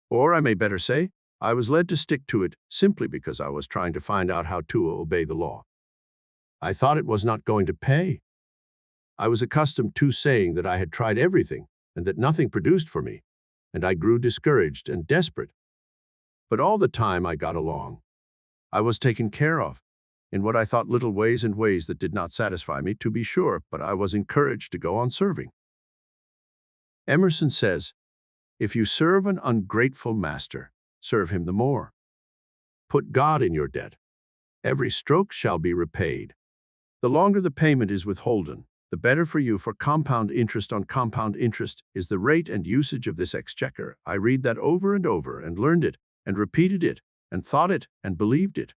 Or I may better say, I was led to stick to it simply because I was trying to find out how to obey the law. I thought it was not going to pay. I was accustomed to saying that I had tried everything and that nothing produced for me, and I grew discouraged and desperate. But all the time I got along. I was taken care of, in what I thought little ways and ways that did not satisfy me, to be sure, but I was encouraged to go on serving. Emerson says, "If you serve an ungrateful master, serve him the more. Put God in your debt. Every stroke shall be repaid. The longer the payment is withholden, the better for you, for compound interest on compound interest is the rate and usage of this exchequer." I read that over and over and learned it and repeated it and thought it and believed it.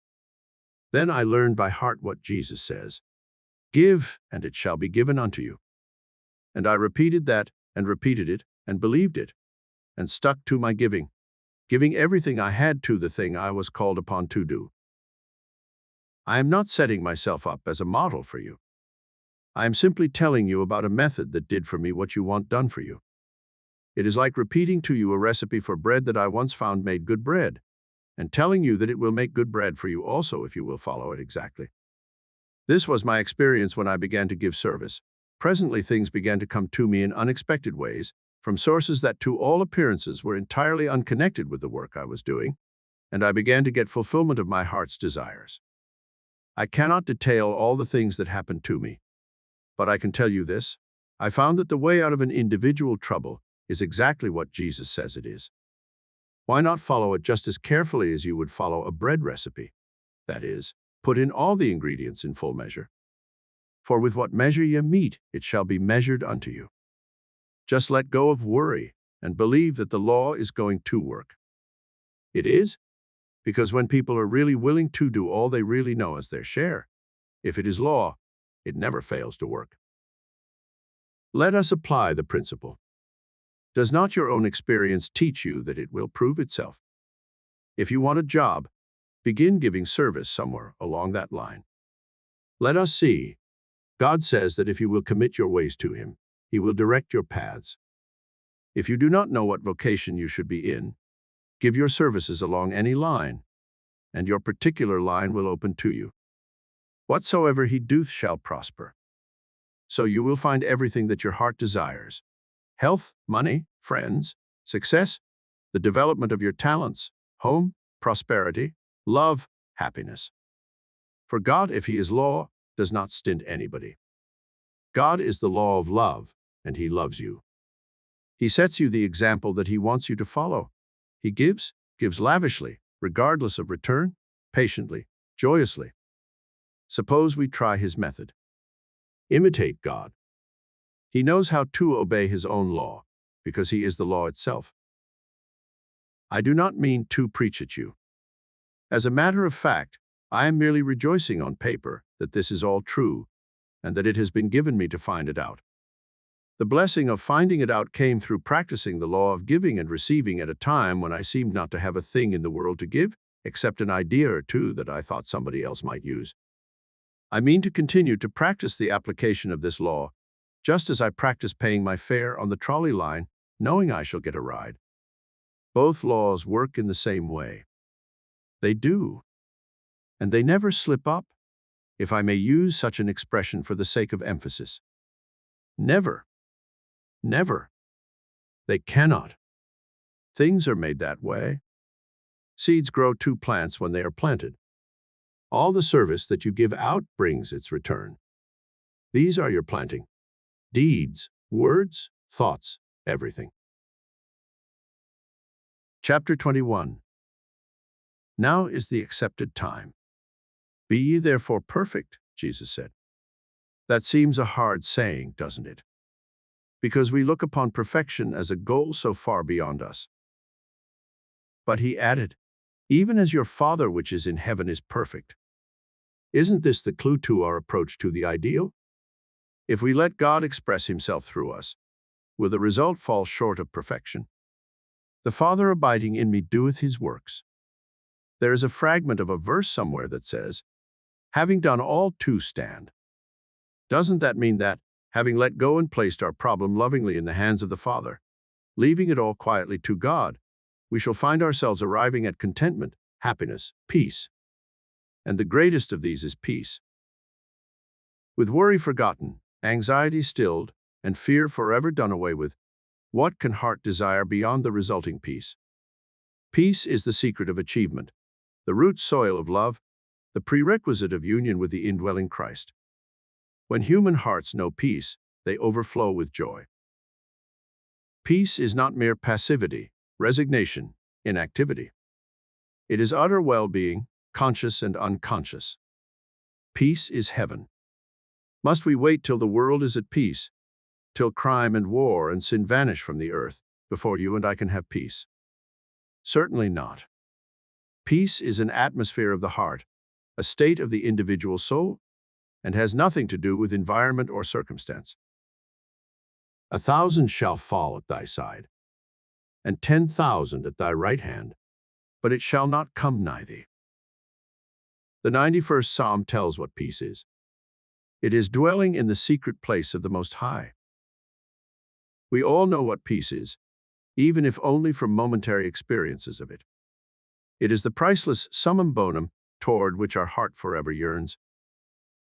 Then I learned by heart what Jesus says, "Give, and it shall be given unto you." And I repeated that, and repeated it, and believed it, and stuck to my giving everything I had to the thing I was called upon to do. I am not setting myself up as a model for you. I am simply telling you about a method that did for me what you want done for you. It is like repeating to you a recipe for bread that I once found made good bread, and telling you that it will make good bread for you also if you will follow it exactly. This was my experience when I began to give service. Presently, things began to come to me in unexpected ways, from sources that to all appearances were entirely unconnected with the work I was doing, and I began to get fulfillment of my heart's desires. I cannot detail all the things that happened to me, but I can tell you this: I found that the way out of an individual trouble is exactly what Jesus says it is. Why not follow it just as carefully as you would follow a bread recipe? That is, put in all the ingredients in full measure. For with what measure ye mete, it shall be measured unto you. Just let go of worry and believe that the law is going to work. It is, because when people are really willing to do all they really know as their share, if it is law, it never fails to work. Let us apply the principle. Does not your own experience teach you that it will prove itself? If you want a job, begin giving service somewhere along that line. Let us see. God says that if you will commit your ways to Him, He will direct your paths. If you do not know what vocation you should be in, give your services along any line, and your particular line will open to you. Whatsoever He doeth shall prosper. So you will find everything that your heart desires: health, money, friends, success, the development of your talents, home, prosperity, love, happiness. For God, if He is law, does not stint anybody. God is the law of love, and He loves you. He sets you the example that He wants you to follow. He gives lavishly, regardless of return, patiently, joyously. Suppose we try His method. Imitate God. He knows how to obey His own law, because He is the law itself. I do not mean to preach at you. As a matter of fact, I am merely rejoicing on paper that this is all true, and that it has been given me to find it out. The blessing of finding it out came through practicing the law of giving and receiving at a time when I seemed not to have a thing in the world to give, except an idea or two that I thought somebody else might use. I mean to continue to practice the application of this law, just as I practice paying my fare on the trolley line, knowing I shall get a ride. Both laws work in the same way. They do. And they never slip up, if I may use such an expression for the sake of emphasis. Never. Never. They cannot. Things are made that way. Seeds grow to plants when they are planted. All the service that you give out brings its return. These are your planting. Deeds, words, thoughts, everything. Chapter 21. Now is the accepted time. Be ye therefore perfect, Jesus said. That seems a hard saying, doesn't it? Because we look upon perfection as a goal so far beyond us. But He added, even as your Father which is in heaven is perfect. Isn't this the clue to our approach to the ideal? If we let God express Himself through us, will the result fall short of perfection? The Father abiding in me doeth His works. There is a fragment of a verse somewhere that says, having done all to stand. Doesn't that mean that, having let go and placed our problem lovingly in the hands of the Father, leaving it all quietly to God, we shall find ourselves arriving at contentment, happiness, peace. And the greatest of these is peace. With worry forgotten, anxiety stilled, and fear forever done away with, what can heart desire beyond the resulting peace? Peace is the secret of achievement, the root soil of love, the prerequisite of union with the indwelling Christ. When human hearts know peace, they overflow with joy. Peace is not mere passivity, resignation, inactivity. It is utter well-being, conscious and unconscious. Peace is heaven. Must we wait till the world is at peace, till crime and war and sin vanish from the earth, before you and I can have peace? Certainly not. Peace is an atmosphere of the heart, a state of the individual soul, and has nothing to do with environment or circumstance. 1,000 shall fall at thy side, and 10,000 at thy right hand, but it shall not come nigh thee. The 91st Psalm tells what peace is. It is dwelling in the secret place of the Most High. We all know what peace is, even if only from momentary experiences of it. It is the priceless summum bonum toward which our heart forever yearns.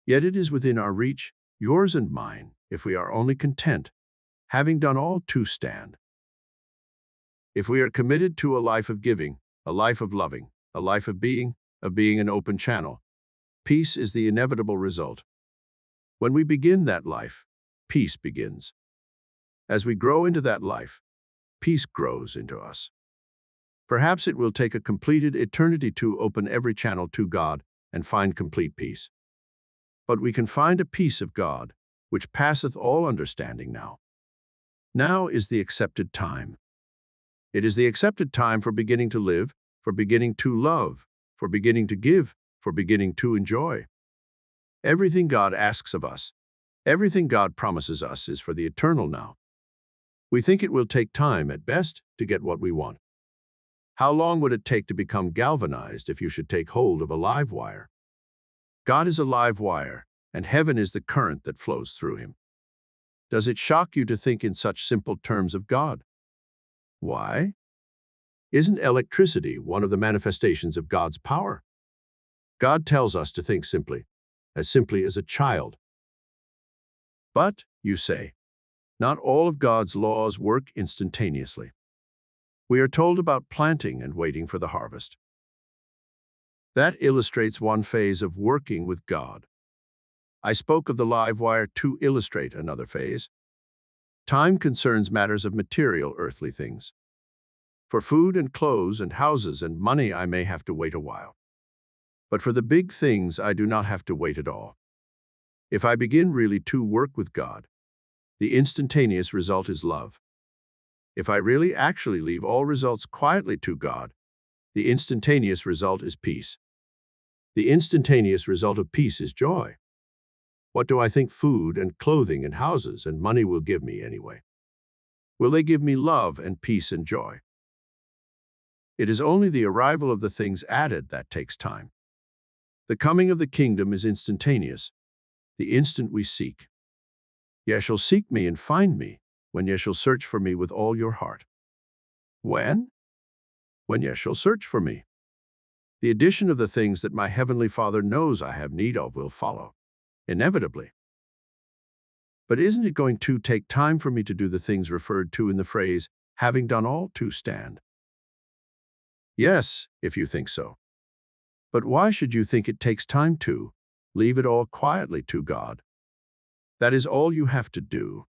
Yet it is within our reach, yours and mine, if we are only content, having done all to stand. If we are committed to a life of giving, a life of loving, a life of being an open channel, peace is the inevitable result. When we begin that life, peace begins. As we grow into that life, peace grows into us. Perhaps it will take a completed eternity to open every channel to God and find complete peace. But we can find a peace of God, which passeth all understanding now. Now is the accepted time. It is the accepted time for beginning to live, for beginning to love, for beginning to give, for beginning to enjoy. Everything God asks of us, everything God promises us is for the eternal now. We think it will take time, at best, to get what we want. How long would it take to become galvanized if you should take hold of a live wire? God is a live wire, and heaven is the current that flows through him. Does it shock you to think in such simple terms of God? Why? Isn't electricity one of the manifestations of God's power? God tells us to think simply as a child. But, you say, not all of God's laws work instantaneously. We are told about planting and waiting for the harvest. That illustrates one phase of working with God. I spoke of the live wire to illustrate another phase. Time concerns matters of material earthly things. For food and clothes and houses and money I may have to wait a while. But for the big things I do not have to wait at all. If I begin really to work with God, the instantaneous result is love. If I really actually leave all results quietly to God, the instantaneous result is peace. The instantaneous result of peace is joy. What do I think food and clothing and houses and money will give me anyway? Will they give me love and peace and joy? It is only the arrival of the things added that takes time. The coming of the kingdom is instantaneous, the instant we seek. Ye shall seek me and find me, when ye shall search for me with all your heart. When? When ye shall search for me. The addition of the things that my heavenly Father knows I have need of will follow, inevitably. But isn't it going to take time for me to do the things referred to in the phrase, having done all to stand? Yes, if you think so. But why should you think it takes time to leave it all quietly to God? That is all you have to do.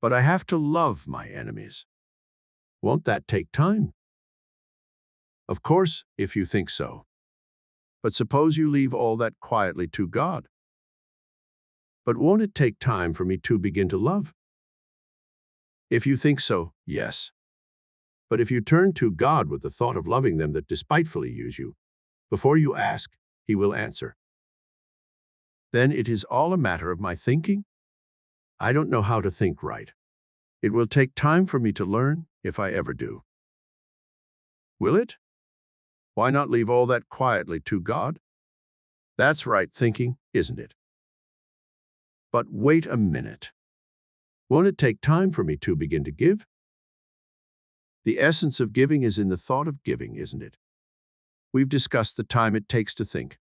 But I have to love my enemies. Won't that take time? Of course, if you think so. But suppose you leave all that quietly to God. But won't it take time for me to begin to love? If you think so, yes. But if you turn to God with the thought of loving them that despitefully use you, before you ask, he will answer. Then it is all a matter of my thinking? I don't know how to think right. It will take time for me to learn, if I ever do. Will it? Why not leave all that quietly to God? That's right thinking, isn't it? But wait a minute. Won't it take time for me to begin to give? The essence of giving is in the thought of giving, isn't it? We've discussed the time it takes to think.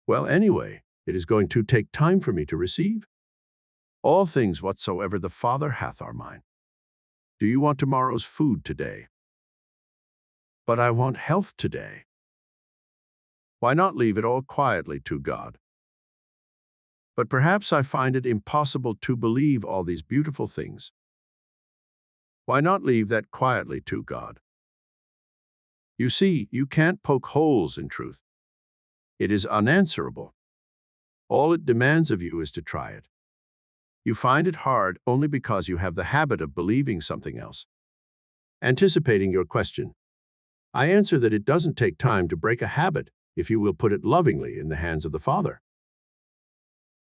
Well, anyway, it is going to take time for me to receive. All things whatsoever the Father hath are mine. Do you want tomorrow's food today? But I want health today. Why not leave it all quietly to God? But perhaps I find it impossible to believe all these beautiful things. Why not leave that quietly to God? You see, you can't poke holes in truth. It is unanswerable. All it demands of you is to try it. You find it hard only because you have the habit of believing something else. Anticipating your question, I answer that it doesn't take time to break a habit if you will put it lovingly in the hands of the Father.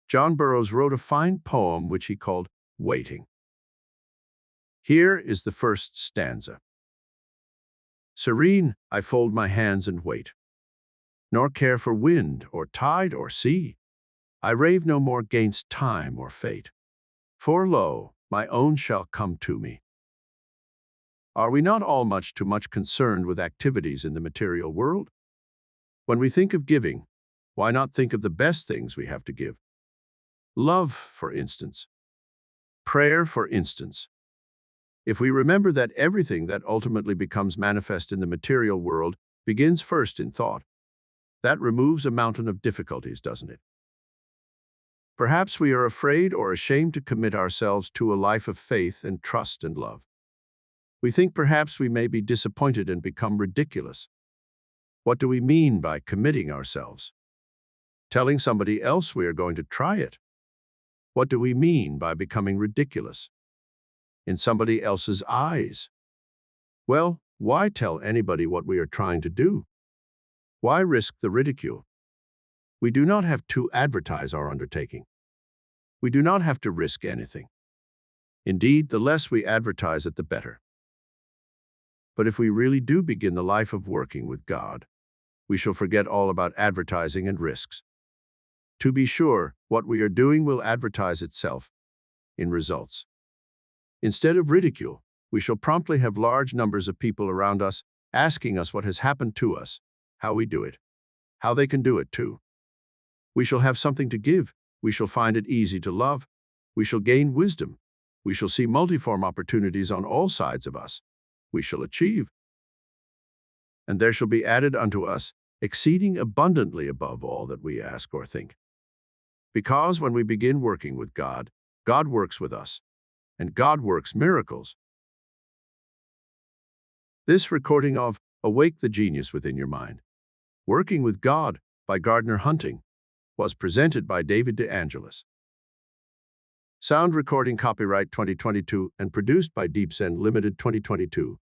John Burroughs wrote a fine poem which he called Waiting. Here is the first stanza. Serene, I fold my hands and wait, nor care for wind or tide or sea. I rave no more 'gainst time or fate, for lo, my own shall come to me. Are we not all much too much concerned with activities in the material world? When we think of giving, why not think of the best things we have to give? Love, for instance. Prayer, for instance. If we remember that everything that ultimately becomes manifest in the material world begins first in thought, that removes a mountain of difficulties, doesn't it? Perhaps we are afraid or ashamed to commit ourselves to a life of faith and trust and love. We think perhaps we may be disappointed and become ridiculous. What do we mean by committing ourselves? Telling somebody else we are going to try it. What do we mean by becoming ridiculous? In somebody else's eyes. Well, why tell anybody what we are trying to do? Why risk the ridicule? We do not have to advertise our undertaking. We do not have to risk anything. Indeed, the less we advertise it, the better. But if we really do begin the life of working with God, we shall forget all about advertising and risks. To be sure, what we are doing will advertise itself in results. Instead of ridicule, we shall promptly have large numbers of people around us asking us what has happened to us, how we do it, how they can do it too. We shall have something to give. We shall find it easy to love. We shall gain wisdom. We shall see multiform opportunities on all sides of us. We shall achieve. And there shall be added unto us exceeding abundantly above all that we ask or think. Because when we begin working with God, God works with us, and God works miracles. This recording of Awake the Genius Within Your Mind, Working with God by Gardner Hunting, was presented by David de Angelis. Sound recording copyright 2022 and produced by Deep Zen Limited 2022.